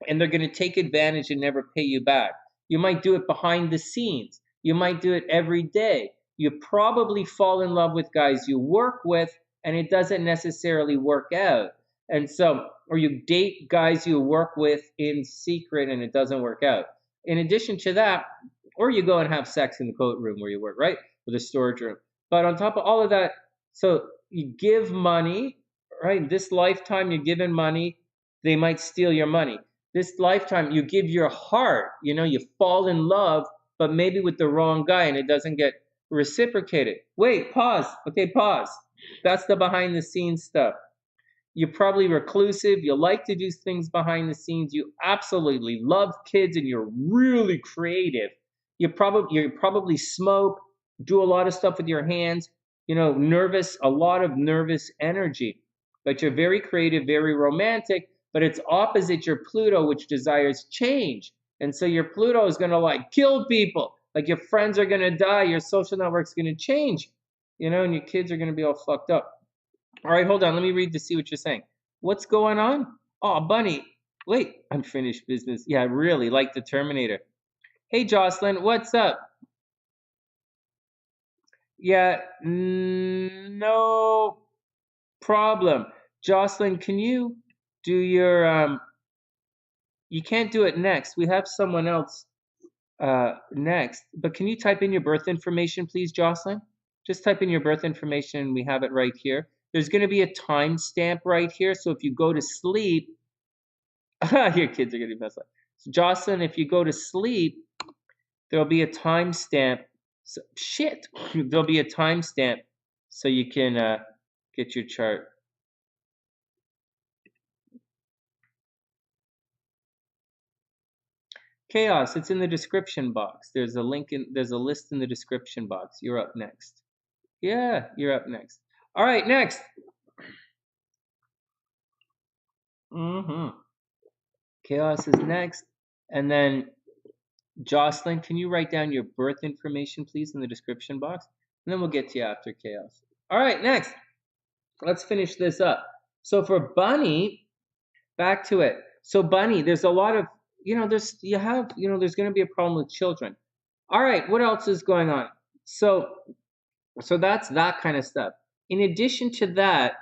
and they're going to take advantage and never pay you back. You might do it behind the scenes. You might do it every day. You probably fall in love with guys you work with, and it doesn't necessarily work out. And so, or you date guys you work with in secret and it doesn't work out. In addition to that, or you go and have sex in the coat room where you work, right? With a storage room. But on top of all of that, so you give money, right? This lifetime you're giving money, they might steal your money. This lifetime you give your heart, you fall in love, but maybe with the wrong guy and it doesn't get reciprocated. Wait, pause. Okay, pause. That's the behind the scenes stuff. You're probably reclusive. You like to do things behind the scenes. You absolutely love kids and you're really creative. You probably smoke, do a lot of stuff with your hands, nervous, a lot of nervous energy. but you're very creative, very romantic, but it's opposite your Pluto, which desires change. And so your Pluto is going to like kill people. Like your friends are going to die, your social network's going to change, you know, and your kids are going to be all fucked up. All right, hold on. Let me read to see what you're saying. What's going on? Oh, Bunny. Wait, unfinished business. Yeah, I really like the Terminator. Hey, Jocelyn, what's up? Yeah, no problem. Jocelyn, can you do your you can't do it next. We have someone else next, but can you type in your birth information, please, Jocelyn? Just type in your birth information. We have it right here. There's going to be a timestamp right here. So if you go to sleep, your kids are going to be messed up. So Jocelyn, if you go to sleep, there'll be a timestamp. So, shit, there'll be a timestamp so you can get your chart. Chaos, it's in the description box. There's a list in the description box. You're up next. Yeah, you're up next. All right, next. Chaos is next. And then Jocelyn, can you write down your birth information, please, in the description box? And then we'll get to you after Chaos. All right, next. Let's finish this up. So for Bunny, back to it. So Bunny, there's a lot of, there's going to be a problem with children. All right, what else is going on? So that's that kind of stuff. In addition to that,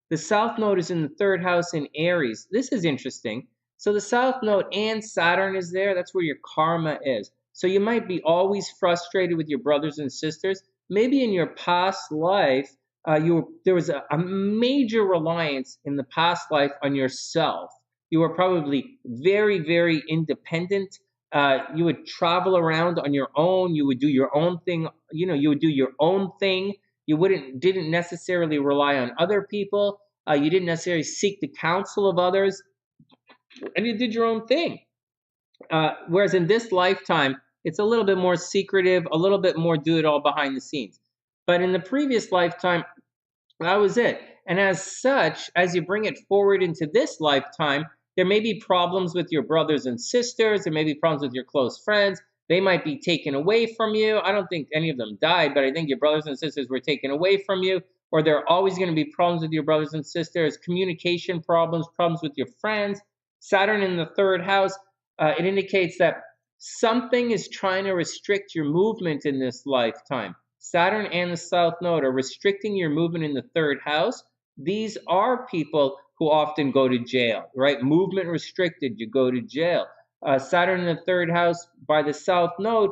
the South Node is in the third house in Aries. This is interesting. So the South Node and Saturn is there. That's where your karma is. So you might be always frustrated with your brothers and sisters. Maybe in your past life, there was a major reliance in the past life on yourself. You were probably very, very independent. You would travel around on your own. You would do your own thing. You would do your own thing. You didn't necessarily rely on other people. You didn't necessarily seek the counsel of others, and you did your own thing. Whereas in this lifetime, it's a little bit more secretive, a little bit more do it all behind the scenes. But in the previous lifetime, that was it. And as such, as you bring it forward into this lifetime, there may be problems with your brothers and sisters. There may be problems with your close friends. They might be taken away from you. I don't think any of them died, but I think your brothers and sisters were taken away from you. Or there are always going to be problems with your brothers and sisters, communication problems with your friends. Saturn in the third house, it indicates that something is trying to restrict your movement in this lifetime. Saturn and the South Node are restricting your movement in the third house. These are people who often go to jail, right? Movement restricted, you go to jail. Saturn in the third house by the South Node,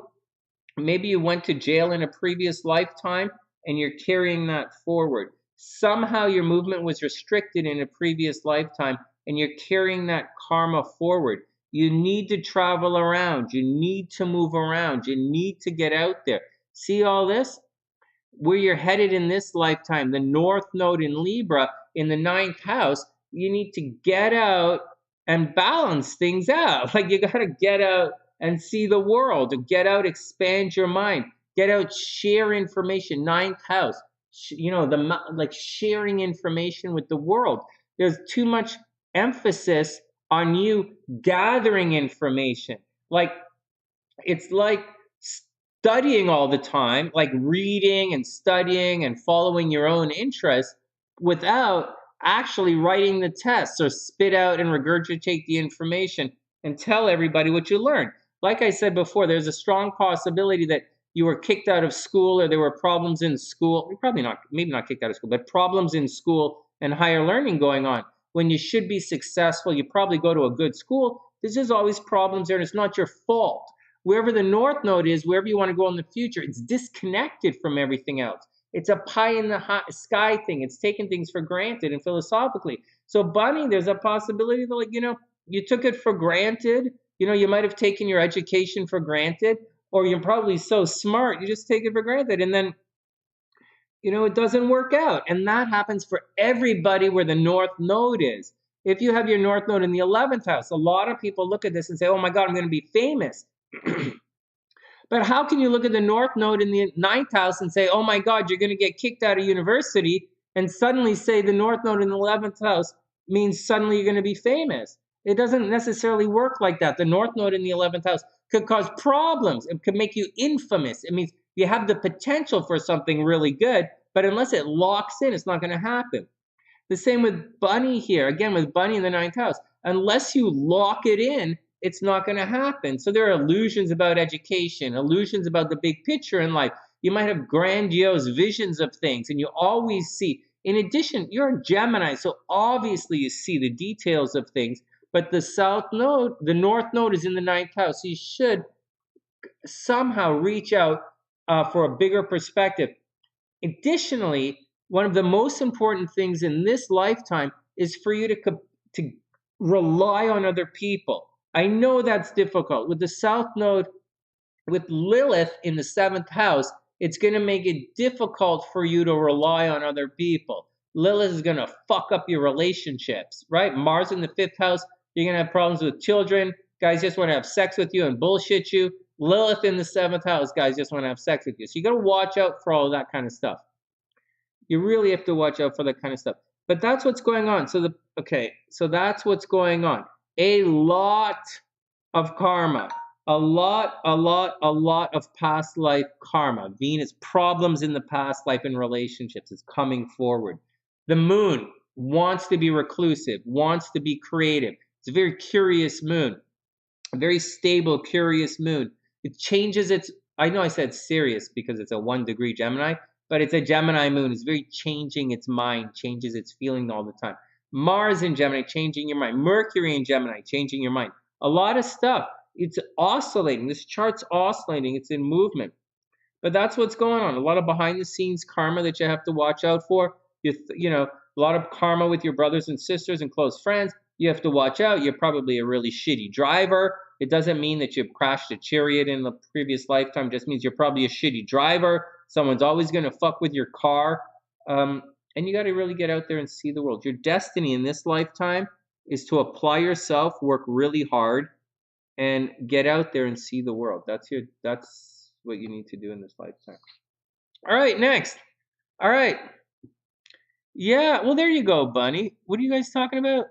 maybe you went to jail in a previous lifetime and you're carrying that forward. Somehow your movement was restricted in a previous lifetime and you're carrying that karma forward. You need to travel around. You need to move around. You need to get out there. See all this? Where you're headed in this lifetime, the North Node in Libra in the 9th house, you need to get out and balance things out. Like you got to get out and see the world. Get out, expand your mind. Get out, share information. 9th house, like sharing information with the world. There's too much emphasis on you gathering information. Like it's like studying all the time, like reading and studying and following your own interests without actually writing the tests or spit out and regurgitate the information and tell everybody what you learned. Like I said before, there's a strong possibility that you were kicked out of school or there were problems in school. Maybe not kicked out of school, but problems in school and higher learning going on. When you should be successful, you probably go to a good school. There's just always problems there and it's not your fault. Wherever the North Node is, wherever you want to go in the future, it's disconnected from everything else. It's a pie in the sky thing. It's taking things for granted and philosophically. So Bunny, there's a possibility that, you took it for granted. You might have taken your education for granted, or you're probably so smart, you just take it for granted. And then, it doesn't work out. And that happens for everybody where the North Node is. If you have your North Node in the 11th house, a lot of people look at this and say, oh my God, I'm going to be famous. But how can you look at the North Node in the 9th house and say, oh my God, you're going to get kicked out of university and suddenly say the North Node in the 11th house means suddenly you're going to be famous. It doesn't necessarily work like that. The North Node in the 11th house could cause problems. It could make you infamous. It means you have the potential for something really good, but unless it locks in, it's not going to happen. The same with Bunny here. Again, with Bunny in the 9th house. Unless you lock it in, it's not going to happen. So there are illusions about education, illusions about the big picture in life. You might have grandiose visions of things, and you always see. In addition, you're a Gemini, so obviously you see the details of things. But the South Node, the North Node is in the 9th house. So you should somehow reach out for a bigger perspective. Additionally, one of the most important things in this lifetime is for you to rely on other people. I know that's difficult. With the South Node, with Lilith in the 7th house, it's going to make it difficult for you to rely on other people. Lilith is going to fuck up your relationships, right? Mars in the 5th house, you're going to have problems with children. Guys just want to have sex with you and bullshit you. Lilith in the 7th house, guys just want to have sex with you. So you got to watch out for all that kind of stuff. You really have to watch out for that kind of stuff. But that's what's going on. So that's what's going on. A lot of karma. A lot of past life karma. Venus, problems in the past life in relationships is coming forward. The moon wants to be reclusive, wants to be creative. It's a very curious moon, a very stable, curious moon. It changes its, I know I said serious because it's a 1-degree Gemini, but it's a Gemini moon. It's very changing its mind, changes its feeling all the time. Mars in Gemini, changing your mind. Mercury in Gemini, changing your mind. A lot of stuff. It's oscillating. This chart's oscillating. It's in movement. But that's what's going on. A lot of behind-the-scenes karma that you have to watch out for. You know, a lot of karma with your brothers and sisters and close friends. You have to watch out. You're probably a really shitty driver. It doesn't mean that you've crashed a chariot in the previous lifetime. It just means you're probably a shitty driver. Someone's always going to fuck with your car. And you got to really get out there and see the world. Your destiny in this lifetime is to apply yourself, work really hard, and get out there and see the world. That's what you need to do in this lifetime. All right, next. All right. Yeah, well, there you go, Bunny. What are you guys talking about?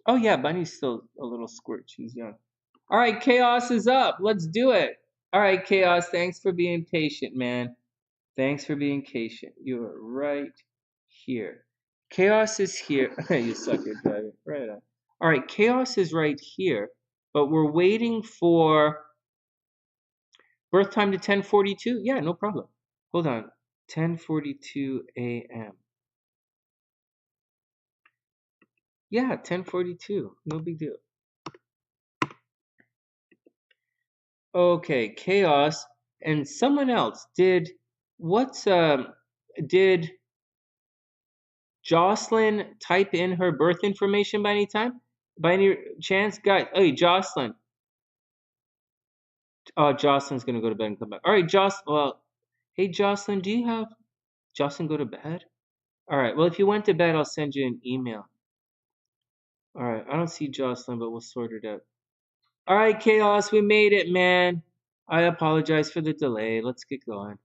Oh, yeah, Bunny's still a little squirt. She's young. All right, Chaos is up. Let's do it. All right, Chaos, thanks for being patient, man. Thanks for being patient. You are right here. Chaos is here. You suck at driving. Right on. All right, Chaos is right here, but we're waiting for birth time to 10:42. Yeah, no problem. Hold on. 10:42 a.m. Yeah, 10:42. No big deal. Okay, Chaos and someone else did Jocelyn type in her birth information by any time? By any chance? Guys, hey, Jocelyn. Oh, Jocelyn's gonna go to bed and come back. All right, hey, Jocelyn, do you have Jocelyn go to bed? All right, well, if you went to bed, I'll send you an email. All right, I don't see Jocelyn, but we'll sort it out. All right, Chaos, we made it, man. I apologize for the delay. Let's get going.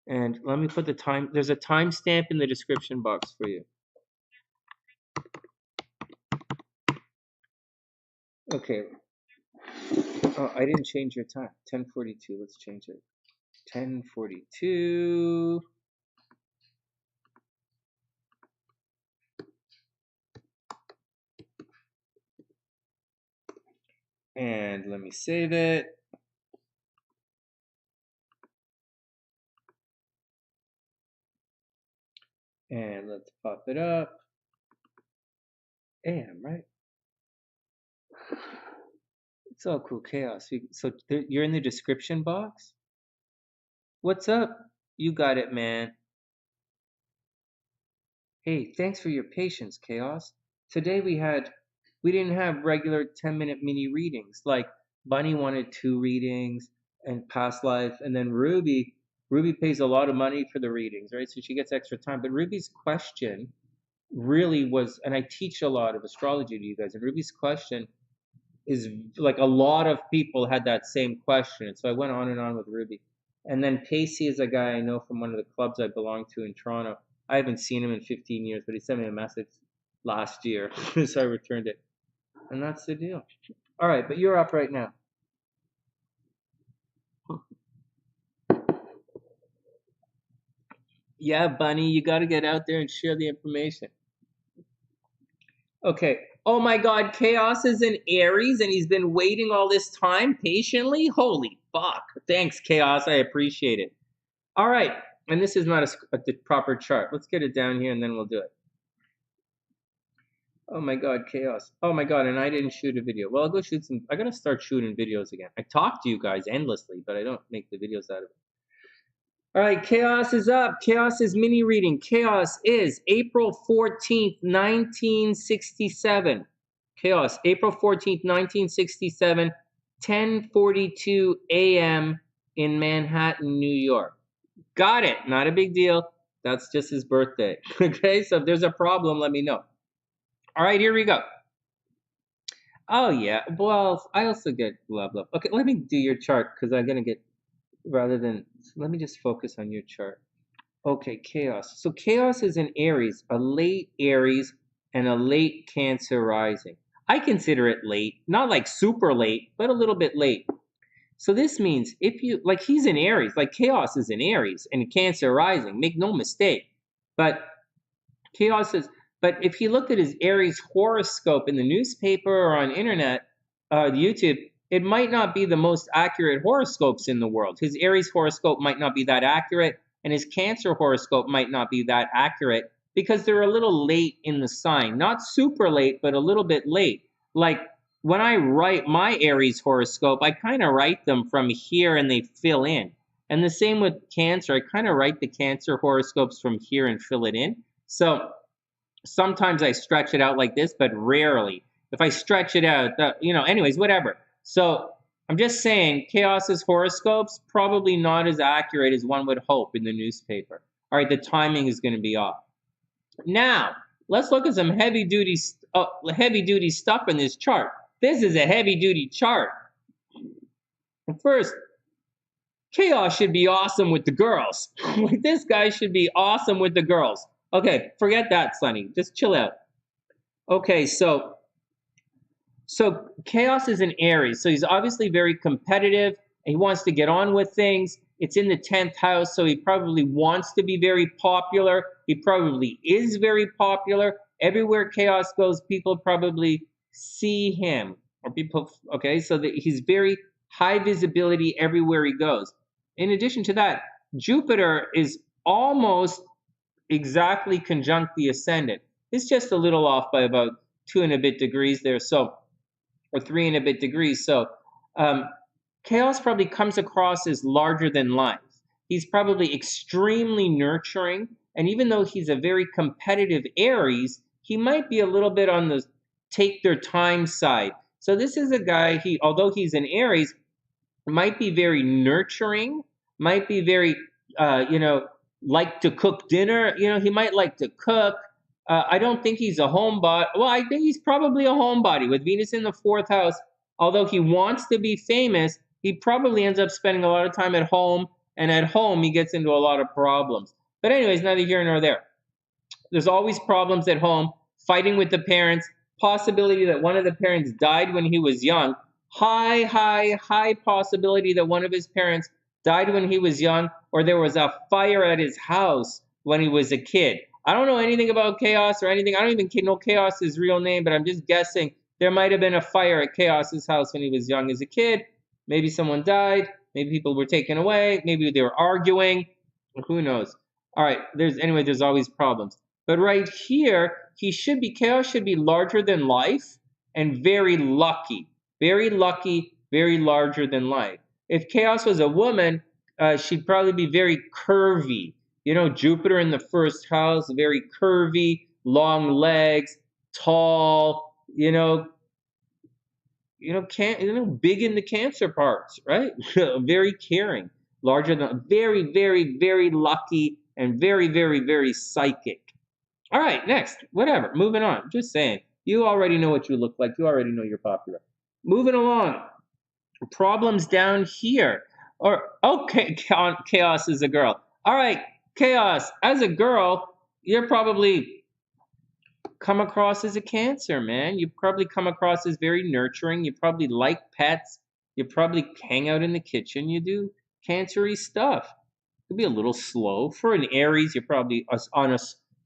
And let me put the time. There's a timestamp in the description box for you. Okay. Oh, I didn't change your time. 10:42. Let's change it. 10:42. And let me save it. And let's pop it up. AM, right? It's all cool, Chaos. So you're in the description box? What's up? You got it, man. Hey, thanks for your patience, Chaos. Today we didn't have regular 10-minute mini readings. Like Bunny wanted 2 readings and Past Life, and then Ruby pays a lot of money for the readings, right? So she gets extra time. But Ruby's question really was, and I teach a lot of astrology to you guys, and Ruby's question is like a lot of people had that same question. And so I went on and on with Ruby. And then Pacey is a guy I know from one of the clubs I belong to in Toronto. I haven't seen him in 15 years, but he sent me a message last year, so I returned it. And that's the deal. All right, but you're up right now. Yeah, Bunny, you got to get out there and share the information. Okay. Oh my God, Chaos is in Aries and he's been waiting all this time patiently? Holy fuck. Thanks, Chaos. I appreciate it. All right. And this is not the proper chart. Let's get it down here and then we'll do it. Oh my God, Chaos. Oh my God, and I didn't shoot a video. Well, I'll go shoot some. I got to start shooting videos again. I talk to you guys endlessly, but I don't make the videos out of it. All right, Chaos is up. Chaos's mini reading. Chaos is April 14th, 1967. Chaos, April 14th, 1967, 10:42 a.m. in Manhattan, New York. Got it. Not a big deal. That's just his birthday. Okay, so if there's a problem, let me know. All right, here we go. Oh, yeah. Well, I also get blah, blah. Okay, let me do your chart because I'm going to get, rather than, let me just focus on your chart. Okay, Chaos. So Chaos is in Aries, a late Aries and a late Cancer rising. I consider it late, not like super late, but a little bit late. So this means if you, like he's in Aries, like Chaos is in Aries and Cancer rising, make no mistake. But Chaos is, but if you looked at his Aries horoscope in the newspaper or on internet, YouTube, it might not be the most accurate horoscopes in the world. His Aries horoscope might not be that accurate, and his Cancer horoscope might not be that accurate because they're a little late in the sign. Not super late, but a little bit late. Like when I write my Aries horoscope, I kind of write them from here and they fill in. And the same with Cancer. I kind of write the Cancer horoscopes from here and fill it in. So sometimes I stretch it out like this, but rarely. If I stretch it out, anyways, whatever. So I'm just saying, Chaos's horoscopes probably not as accurate as one would hope in the newspaper. All right, the timing is going to be off. Now, let's look at some heavy-duty stuff in this chart. This is a heavy-duty chart. First, Chaos should be awesome with the girls. This guy should be awesome with the girls. Okay, forget that, Sonny. Just chill out. Okay, so Chaos is in Aries, so he's obviously very competitive, and he wants to get on with things. It's in the 10th house, so he probably wants to be very popular. He probably is very popular. Everywhere Chaos goes, people probably see him. Or people, okay, so that he's very high visibility everywhere he goes. In addition to that, Jupiter is almost exactly conjunct the ascendant. It's just a little off by about 2 and a bit degrees there, or 3 and a bit degrees. So Chaos probably comes across as larger than life. He's probably extremely nurturing, and even though he's a very competitive Aries, he might be a little bit on the take their time side. So this is a guy, although he's an Aries, might be very nurturing, might be very, like to cook dinner. He might like to cook. I don't think he's a homebody. Well, I think he's probably a homebody with Venus in the 4th house. Although he wants to be famous, he probably ends up spending a lot of time at home, and at home he gets into a lot of problems. But anyways, neither here nor there. There's always problems at home, fighting with the parents, possibility that one of the parents died when he was young, high possibility that one of his parents died when he was young, or there was a fire at his house when he was a kid. I don't know anything about Chaos or anything. I don't even know Chaos's real name, but I'm just guessing there might have been a fire at Chaos's house when he was young as a kid. Maybe someone died. Maybe people were taken away. Maybe they were arguing. Who knows? All right. There's always problems. But right here, Chaos should be larger than life and very lucky. Very lucky, very larger than life. If Chaos was a woman, she'd probably be very curvy. Jupiter in the 1st house, very curvy, long legs, tall, big in the Cancer parts, right? Very caring, larger than, very, very, very lucky, and very, very, very psychic. All right, next, whatever, moving on. Just saying, you already know what you look like. You already know you're popular. Moving along, problems down here. Or okay, chaos is a girl. All right, chaos as a girl, you're probably come across as a Cancer, man. You probably come across as very nurturing. You probably like pets. You probably hang out in the kitchen. You do Cancery stuff. Could be a little slow. For an Aries, you're probably on a.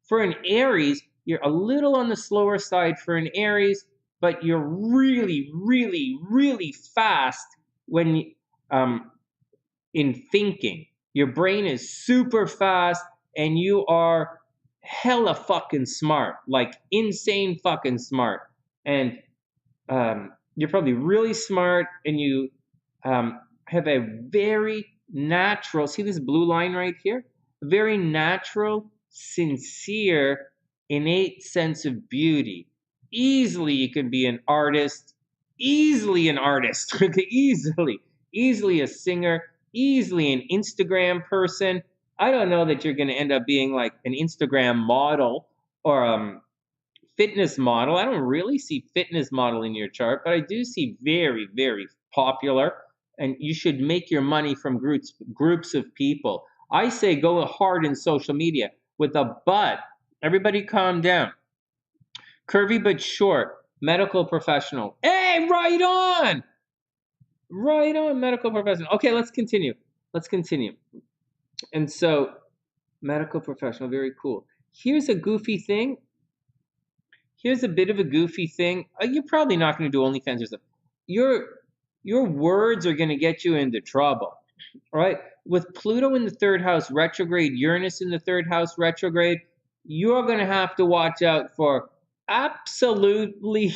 For an Aries, you're a little on the slower side for an Aries, but you're really, really, really fast when um in thinking. Your brain is super fast, and you are hella fucking smart, like insane fucking smart. And you're probably really smart, and you have a very natural, see this blue line right here? A very natural, sincere, innate sense of beauty. Easily you can be an artist, easily an artist, easily a singer, easily an Instagram person. I don't know that you're going to end up being like an Instagram model or fitness model. I don't really see fitness model in your chart, but I do see very, very popular. And you should make your money from groups of people. I say go hard in social media with a but. Everybody calm down. Curvy but short, medical professional. Hey, right on! Right on, medical professional. Okay, let's continue. Let's continue. And so, medical professional, very cool. Here's a goofy thing. Here's a bit of a goofy thing. You're probably not going to do OnlyFans or stuff. Your words are going to get you into trouble, right? With Pluto in the third house retrograde, Uranus in the third house retrograde, you're going to have to watch out for absolutely,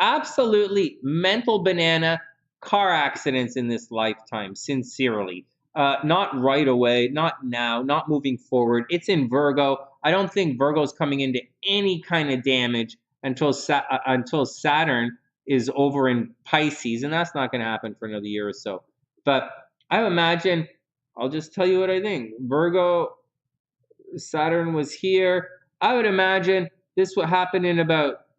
absolutely mental banana car accidents in this lifetime, sincerely. Not right away, not now, not moving forward. It's in Virgo. I don't think Virgo's coming into any kind of damage until Saturn is over in Pisces, and that's not going to happen for another year or so. But I imagine, I'll just tell you what I think. Virgo, Saturn was here. I would imagine this would happen in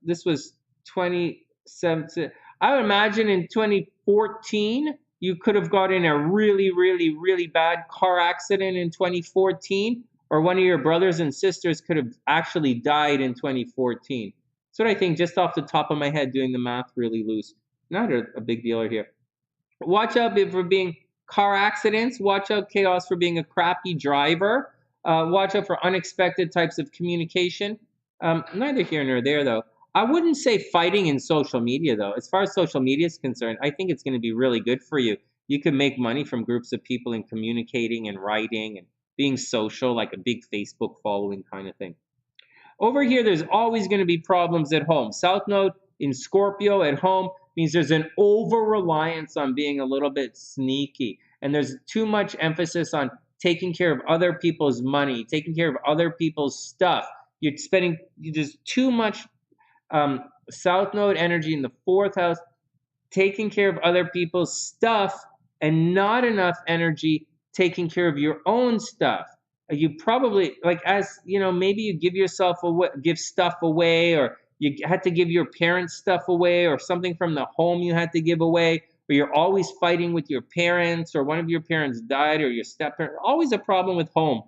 this was 2017. I would imagine in 2014, you could have got in a really, really, really bad car accident in 2014, or one of your brothers and sisters could have actually died in 2014. That's what I think, just off the top of my head, doing the math really loose. Not a big deal here. Watch out for being car accidents. Watch out, chaos, for being a crappy driver. Watch out for unexpected types of communication. Neither here nor there, though. I wouldn't say fighting in social media, though. As far as social media is concerned, I think it's going to be really good for you. You can make money from groups of people and communicating and writing and being social, like a big Facebook following kind of thing. Over here, there's always going to be problems at home. South Node in Scorpio at home means there's an over-reliance on being a little bit sneaky. And there's too much emphasis on taking care of other people's money, taking care of other people's stuff. There's too much South Node energy in the fourth house, taking care of other people's stuff, and not enough energy taking care of your own stuff. You probably, like, as you know, maybe you give stuff away, or you had to give your parents stuff away, or something from the home you had to give away, or you're always fighting with your parents, or one of your parents died, or your step-parent. Always a problem with home.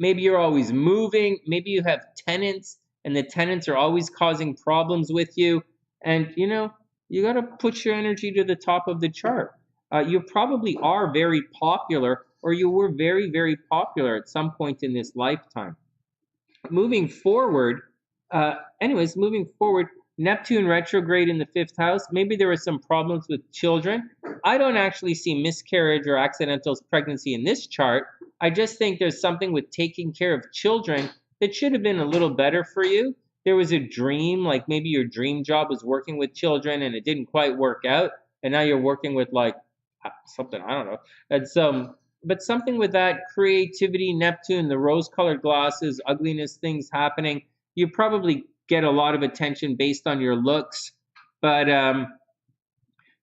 Maybe you're always moving. Maybe you have tenants, and the tenants are always causing problems with you. And you got to push your energy to the top of the chart. You probably are very popular, or you were very, very popular at some point in this lifetime. Moving forward, Neptune retrograde in the fifth house. Maybe there were some problems with children. I don't actually see miscarriage or accidental pregnancy in this chart. I just think there's something with taking care of children that should have been a little better for you. There was a dream, like maybe your dream job was working with children and it didn't quite work out, and now you're working with like something, I don't know. And but something with that creativity, Neptune, the rose-colored glasses, ugliness, things happening. You probably get a lot of attention based on your looks, but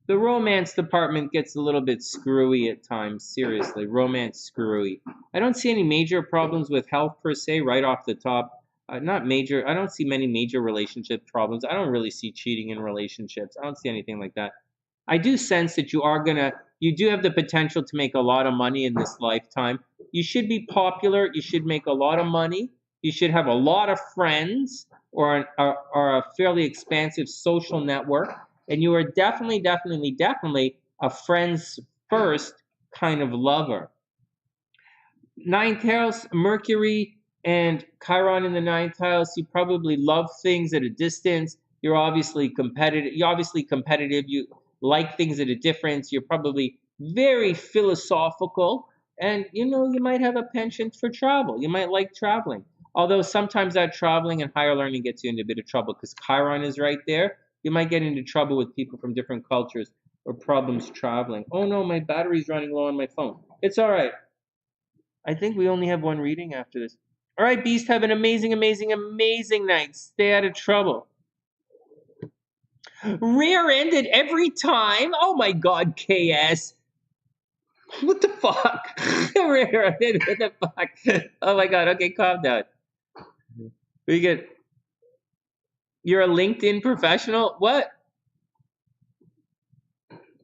the romance department gets a little bit screwy at times. Seriously, romance screwy. I don't see any major problems with health per se right off the top. Not major. I don't see many major relationship problems. I don't really see cheating in relationships. I don't see anything like that. I do sense that you are going to You do have the potential to make a lot of money in this lifetime. You should be popular. You should make a lot of money. You should have a lot of friends or a fairly expansive social network. And you are definitely a friends first kind of lover. Ninth house, Mercury and Chiron in the ninth house. You probably love things at a distance. You're obviously competitive. You like things at a distance. You're probably very philosophical. And, you know, you might have a penchant for travel. You might like traveling. Although sometimes that traveling and higher learning gets you into a bit of trouble because Chiron is right there. You might get into trouble with people from different cultures or problems traveling. Oh no, my battery's running low on my phone. It's all right. I think we only have one reading after this. All right, Beast, have an amazing night. Stay out of trouble. Rear-ended every time? Oh my God, KS. What the fuck? Rear-ended, what the fuck? Oh my God, okay, calm down. We get. You're a LinkedIn professional? What?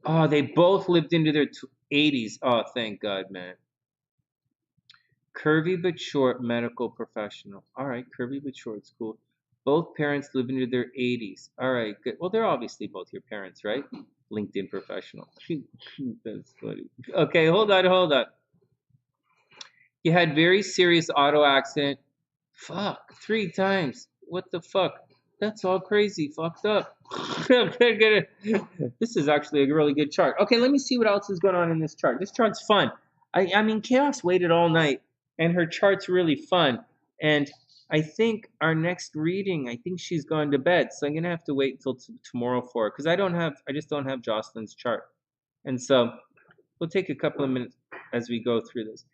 Oh, they both lived into their 80s. Oh, thank God, man. Curvy but short medical professional. All right, curvy but short, it's cool. Both parents live into their 80s. All right, good. Well, they're obviously both your parents, right? LinkedIn professional. That's funny. Okay, hold on. You had very serious auto accident. Fuck, 3 times. What the fuck? That's all crazy. Fucked up. This is actually a really good chart. Okay, let me see what else is going on in this chart. This chart's fun. I mean, Chaos waited all night, and her chart's really fun. And I think our next reading, I think she's gone to bed, so I'm gonna have to wait until tomorrow for it because I just don't have Jocelyn's chart. And so we'll take a couple of minutes as we go through this.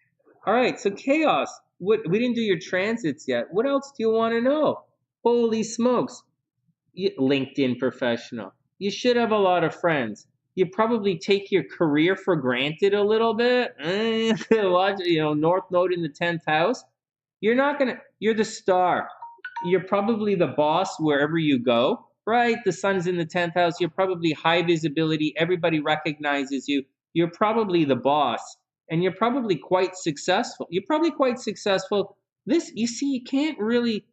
All right, so Chaos, we didn't do your transits yet. What else do you want to know? Holy smokes. LinkedIn professional. You should have a lot of friends. You probably take your career for granted a little bit. Watch, North Node in the 10th house. You're the star. You're probably the boss wherever you go, right? The sun's in the 10th house. You're probably high visibility. Everybody recognizes you. You're probably the boss. And you're probably quite successful. You see, you can't really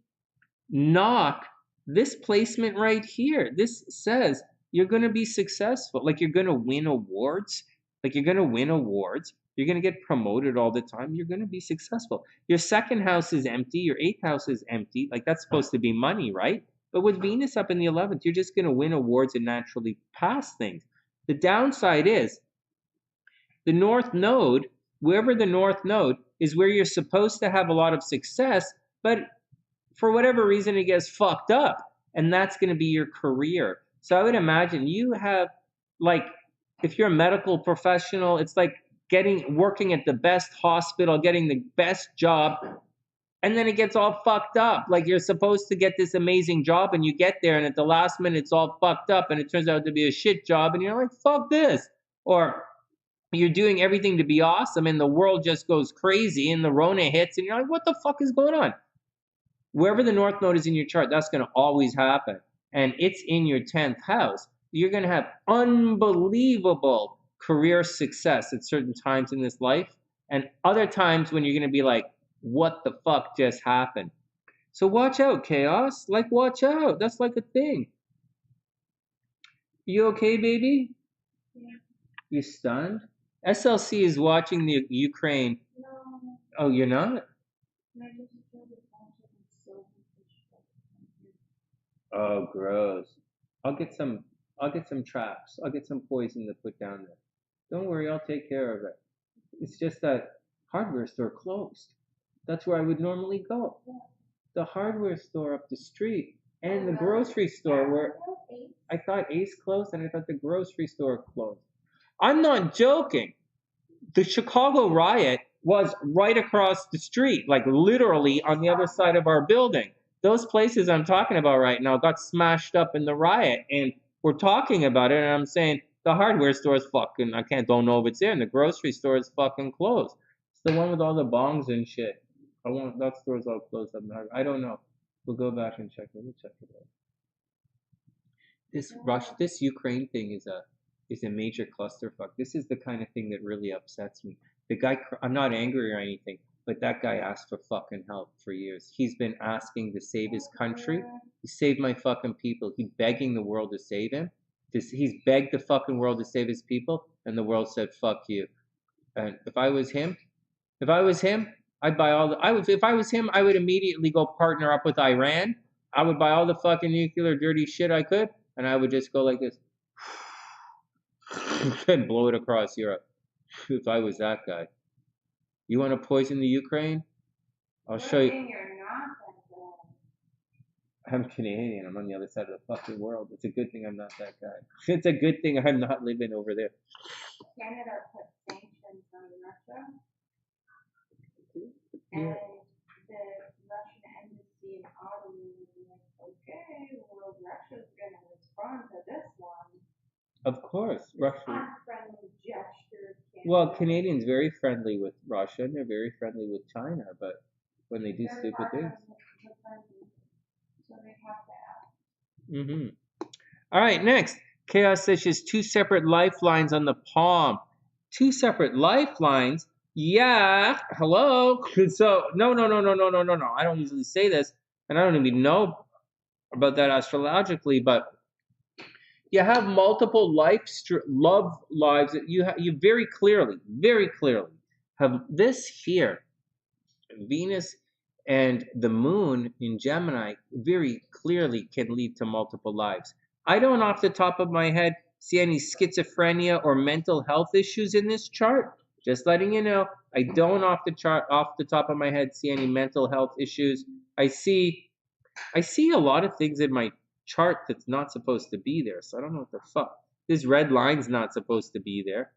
knock this placement right here. This says you're going to be successful. Like you're going to win awards. You're going to get promoted all the time. You're going to be successful. Your second house is empty. Your 8th house is empty. Like that's supposed to be money, right? But with Venus up in the 11th, you're just going to win awards and naturally pass things. The downside is the North Node, wherever the North Node is where you're supposed to have a lot of success, but for whatever reason it gets fucked up, and that's going to be your career. So I would imagine you have, like, if you're a medical professional, it's like working at the best hospital, getting the best job, and then it gets all fucked up. Like you're supposed to get this amazing job and you get there and at the last minute it's all fucked up and it turns out to be a shit job and you're like, fuck this. Or you're doing everything to be awesome and the world just goes crazy and the Rona hits and you're like, what the fuck is going on? Wherever the North Node is in your chart, that's going to always happen. And it's in your 10th house. You're going to have unbelievable career success at certain times in this life. And other times when you're going to be like, what the fuck just happened? So watch out, Chaos. Like, watch out. That's like a thing. You okay, baby? Yeah. You stunned? SLC is watching the Ukraine. No. Oh, you're not? Oh, gross. I'll get some traps. I'll get some poison to put down there. Don't worry, I'll take care of it. It's just that hardware store closed. That's where I would normally go. The hardware store up the street and the grocery store where I thought Ace closed and I thought the grocery store closed. I'm not joking. The Chicago riot was right across the street, like literally on the other side of our building. Those places I'm talking about right now got smashed up in the riot, and we're talking about it, and I'm saying the hardware store is fucking, don't know if it's there, and the grocery store is fucking closed. It's the one with all the bongs and shit. That store's all closed up. I don't know. We'll go back and check it. We'll check it out. This Ukraine thing is is a major clusterfuck. This is the kind of thing that really upsets me. The guy, I'm not angry or anything, but that guy asked for fucking help for years. He's been asking to save his country. He saved my fucking people. He's begging the world to save him. He's begged the fucking world to save his people, and the world said, fuck you. And if I was him, I'd buy all the, if I was him, I would immediately go partner up with Iran. I would buy all the fucking nuclear dirty shit I could, and I would just go like this and blow it across Europe. If I was that guy. You want to poison the Ukraine? I'll show you. I'm Canadian. I'm on the other side of the fucking world. It's a good thing I'm not that guy. It's a good thing I'm not living over there. Canada put sanctions on Russia, Yeah. and the Russian embassy in Ottawa was like, okay, well, Russia's going to respond to this one. Of course, Russia. Unfriendly gesture. Well, Canadians very friendly with Russia, and they're very friendly with China, but when they do stupid things. So they have to act. Mm-hmm. All right, next. Chaos says she has 2 separate lifelines on the palm. 2 separate lifelines? Yeah. Hello. So, no. I don't usually say this, and I don't even know about that astrologically, but you have multiple love lives that you very clearly have this here. Venus and the moon in Gemini very clearly can lead to multiple lives. I don't off the top of my head see any schizophrenia or mental health issues in this chart. Just letting you know, I don't off the top of my head see any mental health issues. I see a lot of things in my chart that's not supposed to be there, so I don't know what the fuck. This red line's not supposed to be there.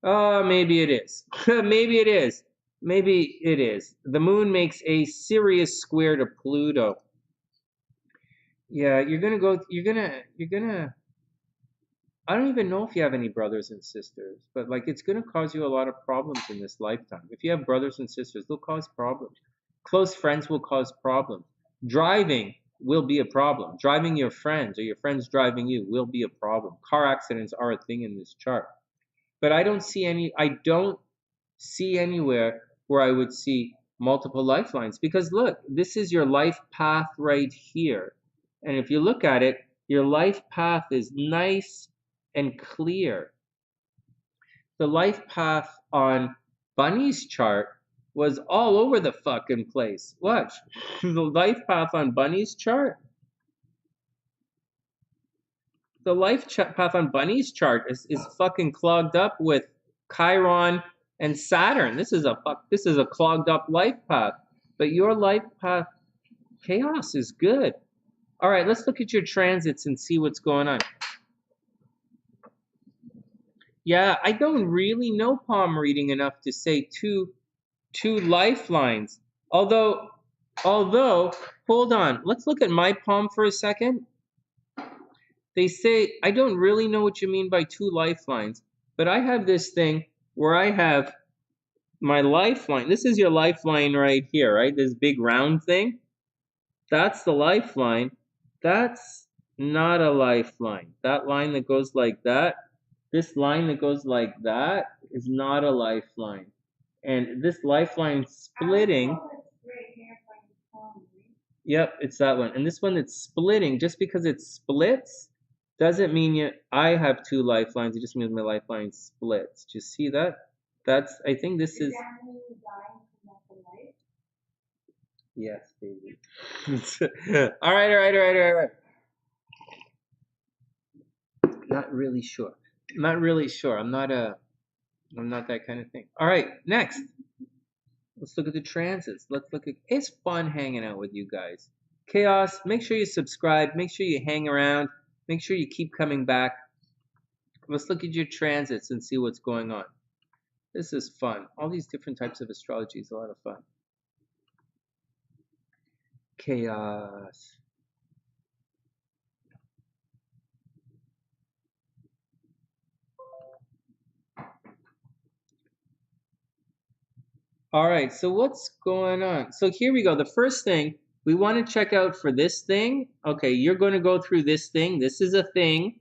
Maybe it is. Maybe it is. Maybe it is. The moon makes a serious square to Pluto. Yeah, you're gonna I don't even know if you have any brothers and sisters, but like it's gonna cause you a lot of problems in this lifetime. If you have brothers and sisters, they'll cause problems. Close friends will cause problems. Driving will be a problem. Driving your friends or your friends driving you will be a problem. Car accidents are a thing in this chart. But I don't see anywhere where I would see multiple lifelines, because look, this is your life path right here. And if you look at it, your life path is nice and clear. The life path on Bunny's chart was all over the fucking place. Watch. The life path on Bunny's chart. The life path on Bunny's chart is fucking clogged up with Chiron and Saturn. This is a clogged up life path. But your life path, chaos, is good. All right, let's look at your transits and see what's going on. Yeah, I don't really know palm reading enough to say two lifelines. Although, hold on. Let's look at my palm for a second. They say, I don't really know what you mean by 2 lifelines, but I have this thing where I have my lifeline. This is your lifeline right here, right? This big round thing. That's the lifeline. That's not a lifeline. That line that goes like that, this line that goes like that is not a lifeline. And this lifeline splitting. Yep, it's that one. And this one that's splitting, just because it splits, doesn't mean I have 2 lifelines. It just means my lifeline splits. Do you see that? I think this is. Yes, baby. All right. Not really sure. I'm not that kind of thing. All right, next. Let's look at the transits. It's fun hanging out with you guys. Chaos, make sure you subscribe. Make sure you hang around. Make sure you keep coming back. Let's look at your transits and see what's going on. This is fun. All these different types of astrology is a lot of fun. Chaos. All right, so what's going on? So here we go. The first thing we want to check out for this thing. Okay, you're going to go through this thing. This is a thing.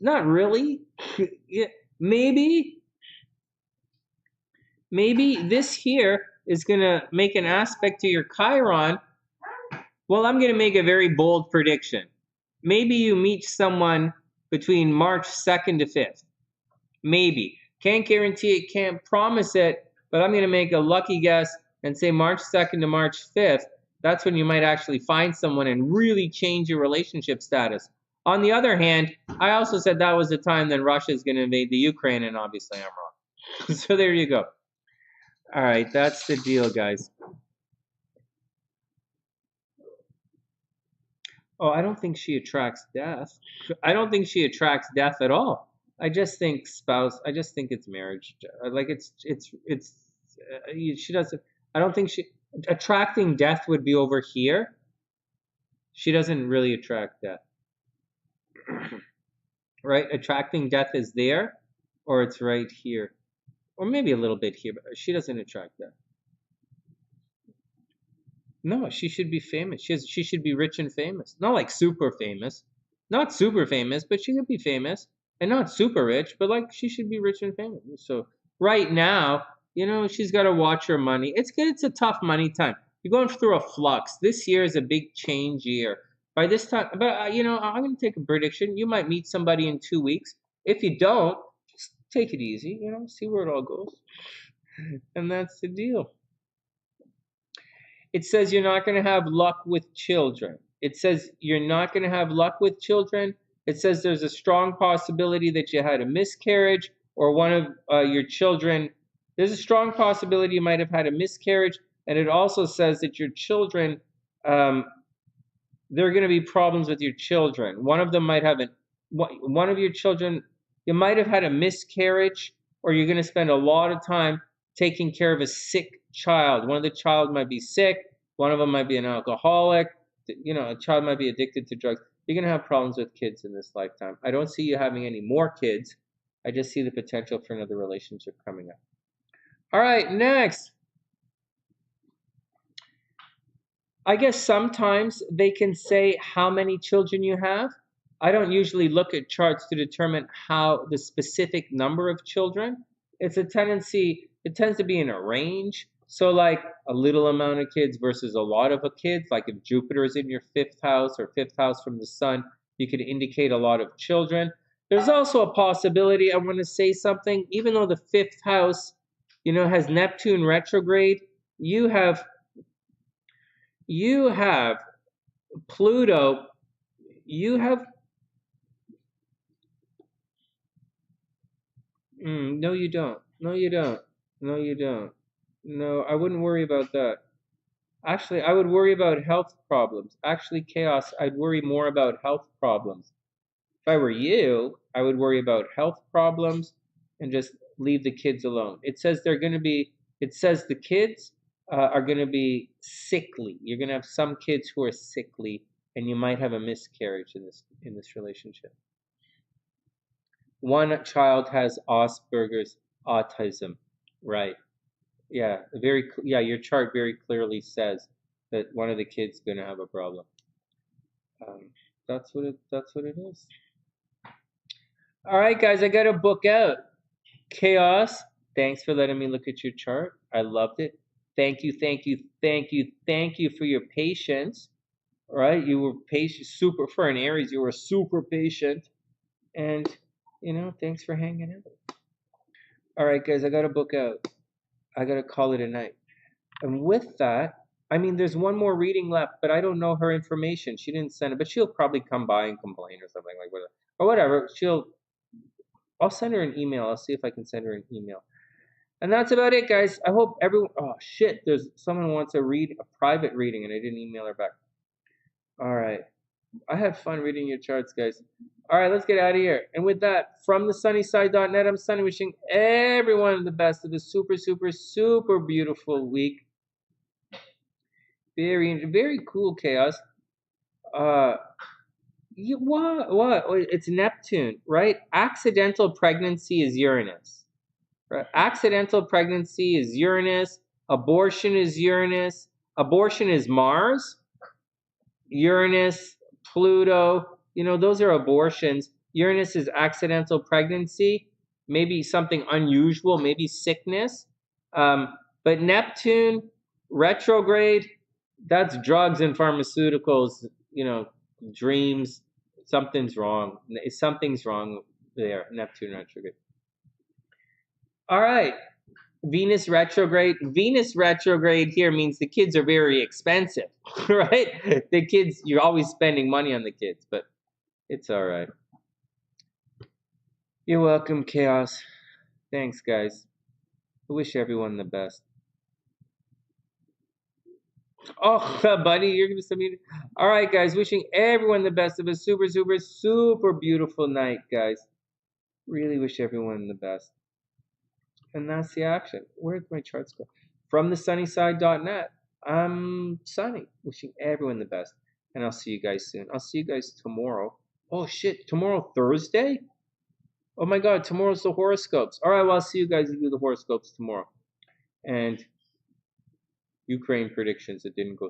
Not really. Yeah, maybe this here is going to make an aspect to your Chiron. Well, I'm going to make a very bold prediction. Maybe you meet someone between March 2nd to 5th. Maybe. Can't guarantee it, can't promise it, but I'm going to make a lucky guess and say March 2nd to March 5th. That's when you might actually find someone and really change your relationship status. On the other hand, I also said that was the time that Russia is going to invade the Ukraine, and obviously I'm wrong. So there you go. All right, that's the deal, guys. Oh, I don't think she attracts death. I don't think she attracts death at all. I just think spouse. I just think it's marriage. Like she doesn't. I don't think she attracting death would be over here. She doesn't really attract death, right? Attracting death is there, or it's right here, or maybe a little bit here, but she doesn't attract death. No, she should be famous. She should be rich and famous. Not like super famous. Not super famous, but she could be famous. And not super rich, but like she should be rich and famous. So right now, she's got to watch her money. It's good. It's a tough money time. You're going through a flux. This year is a big change year. By this time, but I'm going to take a prediction. You might meet somebody in 2 weeks. If you don't, just take it easy. See where it all goes. And that's the deal. It says you're not going to have luck with children. It says you're not going to have luck with children. It says there's a strong possibility that you had a miscarriage or one of your children. There's a strong possibility you might have had a miscarriage. And it also says that your children, there are going to be problems with your children. One of them might have one of your children, you might have had a miscarriage, or you're going to spend a lot of time taking care of a sick child. One of the child might be sick. One of them might be an alcoholic. A child might be addicted to drugs. You're going to have problems with kids in this lifetime. I don't see you having any more kids. I just see the potential for another relationship coming up. All right, next. I guess sometimes they can say how many children you have. I don't usually look at charts to determine how the specific number of children. It tends to be in a range. So like a little amount of kids versus a lot of kids. Like if Jupiter is in your 5th house or 5th house from the sun, you could indicate a lot of children. There's also a possibility, I want to say something, even though the 5th house, has Neptune retrograde, you have Pluto, you have, no you don't, no you don't, no you don't. No, I wouldn't worry about that. Actually, I would worry about health problems. Actually, chaos, I'd worry more about health problems. If I were you, I would worry about health problems and just leave the kids alone. It says the kids are going to be sickly. You're going to have some kids who are sickly, and you might have a miscarriage in this relationship. One child has Asperger's autism, right? Yeah, your chart very clearly says that one of the kids is going to have a problem. That's what it is. All right, guys, I got to book out. Chaos, thanks for letting me look at your chart. I loved it. Thank you for your patience. All right, you were patient, super for an Aries. You were super patient, and thanks for hanging out. All right, guys, I got to book out. I got to call it a night. And with that, there's one more reading left, but I don't know her information. She didn't send it, but she'll probably come by and complain or something like that. Or whatever. I'll send her an email. I'll see if I can send her an email. And that's about it, guys. I hope everyone, oh shit, there's someone who wants to read a private reading and I didn't email her back. All right. I had fun reading your charts, guys. All right, let's get out of here. And with that, from TheSunnySide.net, I'm Sonny, wishing everyone the best of a super, super, super beautiful week. Very, very cool, chaos. What? It's Neptune, right? Accidental pregnancy is Uranus. Right? Accidental pregnancy is Uranus. Abortion is Uranus. Abortion is Mars. Uranus, Pluto. Those are abortions. Uranus is accidental pregnancy, maybe something unusual, maybe sickness. But Neptune, retrograde, that's drugs and pharmaceuticals, dreams. Something's wrong. Something's wrong there, Neptune retrograde. All right. Venus retrograde. Venus retrograde here means the kids are very expensive, right? The kids, you're always spending money on the kids, but it's all right. You're welcome, Chaos. Thanks, guys. I wish everyone the best. Oh, buddy, you're going to send me. All right, guys. Wishing everyone the best of a super, super, super beautiful night, guys. Really wish everyone the best. And that's the action. Where'd my charts go? From TheSunnySide.net. I'm Sonny. Wishing everyone the best. And I'll see you guys soon. I'll see you guys tomorrow. Oh, shit. Tomorrow, Thursday? Oh, my God. Tomorrow's the horoscopes. All right, well, I'll see you guys who do the horoscopes tomorrow. And Ukraine predictions that didn't go through.